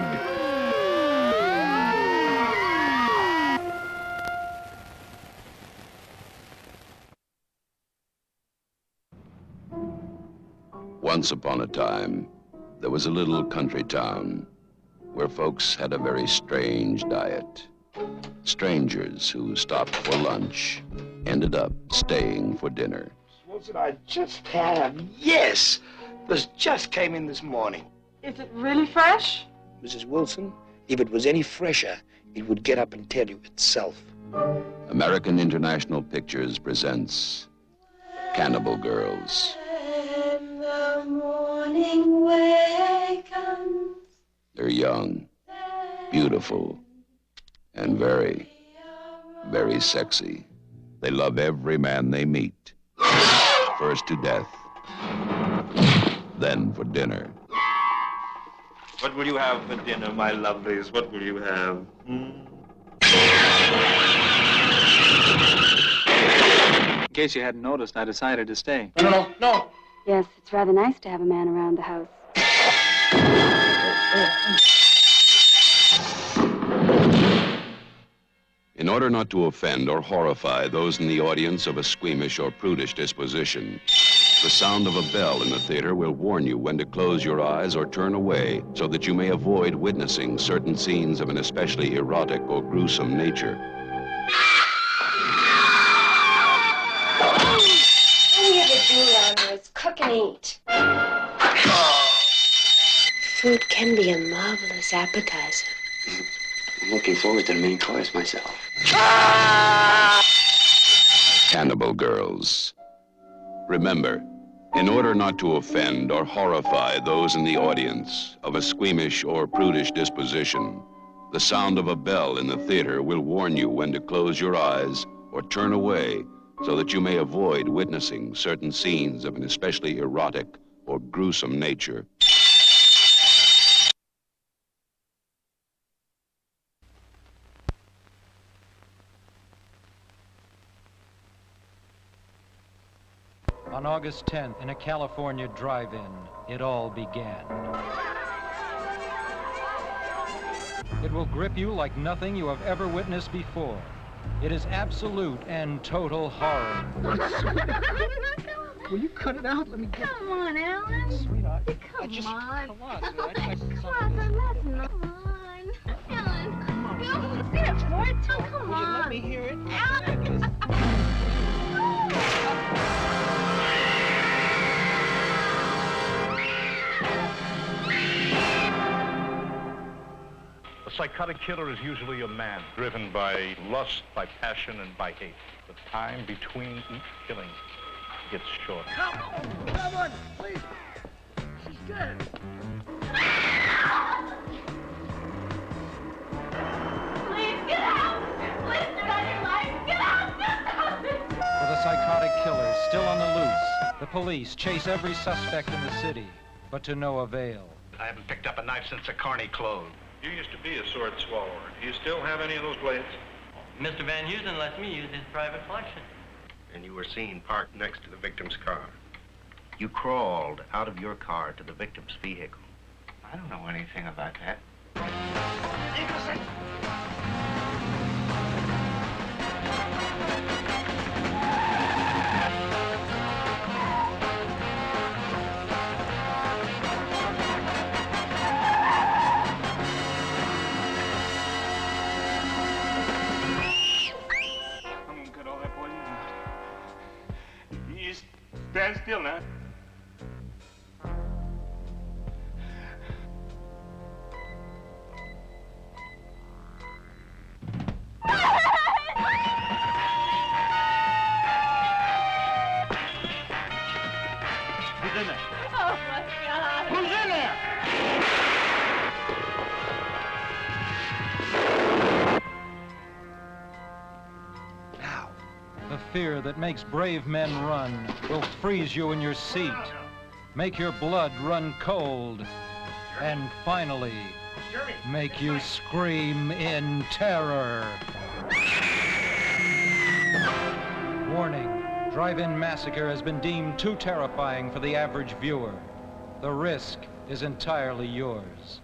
Once upon a time, there was a little country town where folks had a very strange diet. Strangers who stopped for lunch ended up staying for dinner. Wilson, I just had them. Yes! This just came in this morning. Is it really fresh? Mrs. Wilson, if it was any fresher, it would get up and tell you itself. American International Pictures presents Cannibal Girls. When the morning wakens, They're young, beautiful, and very, very sexy. They love every man they meet. First to death, then for dinner. What will you have for dinner, my lovelies? What will you have? In case you hadn't noticed, I decided to stay. No. Yes, it's rather nice to have a man around the house. In order not to offend or horrify those in the audience of a squeamish or prudish disposition, the sound of a bell in the theater will warn you when to close your eyes or turn away so that you may avoid witnessing certain scenes of an especially erotic or gruesome nature. all you ever do around here is cook and eat. Food can be a marvelous appetizer. I'm looking forward to the main course myself. Cannibal Girls. Remember, in order not to offend or horrify those in the audience of a squeamish or prudish disposition, the sound of a bell in the theater will warn you when to close your eyes or turn away so that you may avoid witnessing certain scenes of an especially erotic or gruesome nature. On August 10th, in a California drive-in, it all began. It will grip you like nothing you have ever witnessed before. It is absolute and total horror. Will you cut it out? Let me get Come on, Alan. Sweetheart, Come on. Come on, sweetheart. Come on. Alan, come on. Bill, say it for it. Oh, come Will on. you let me hear it? Alan. A psychotic killer is usually a man, driven by lust, by passion, and by hate. The time between each killing gets shorter. Come on, please. She's dead. Please, get out. Please, get out of your life. Get out. For the psychotic killer still on the loose, the police chase every suspect in the city, but to no avail. I haven't picked up a knife since the Carney closed. You used to be a sword swallower. Do you still have any of those blades? Mr. Van Heusen lets me use his private collection. And you were seen parked next to the victim's car. You crawled out of your car to the victim's vehicle. I don't know anything about that. Stand still now. Who's in there? Oh, my God. Who's in there? The fear that makes brave men run will freeze you in your seat, make your blood run cold, and finally make you scream in terror. Warning, drive-in massacre has been deemed too terrifying for the average viewer. The risk is entirely yours.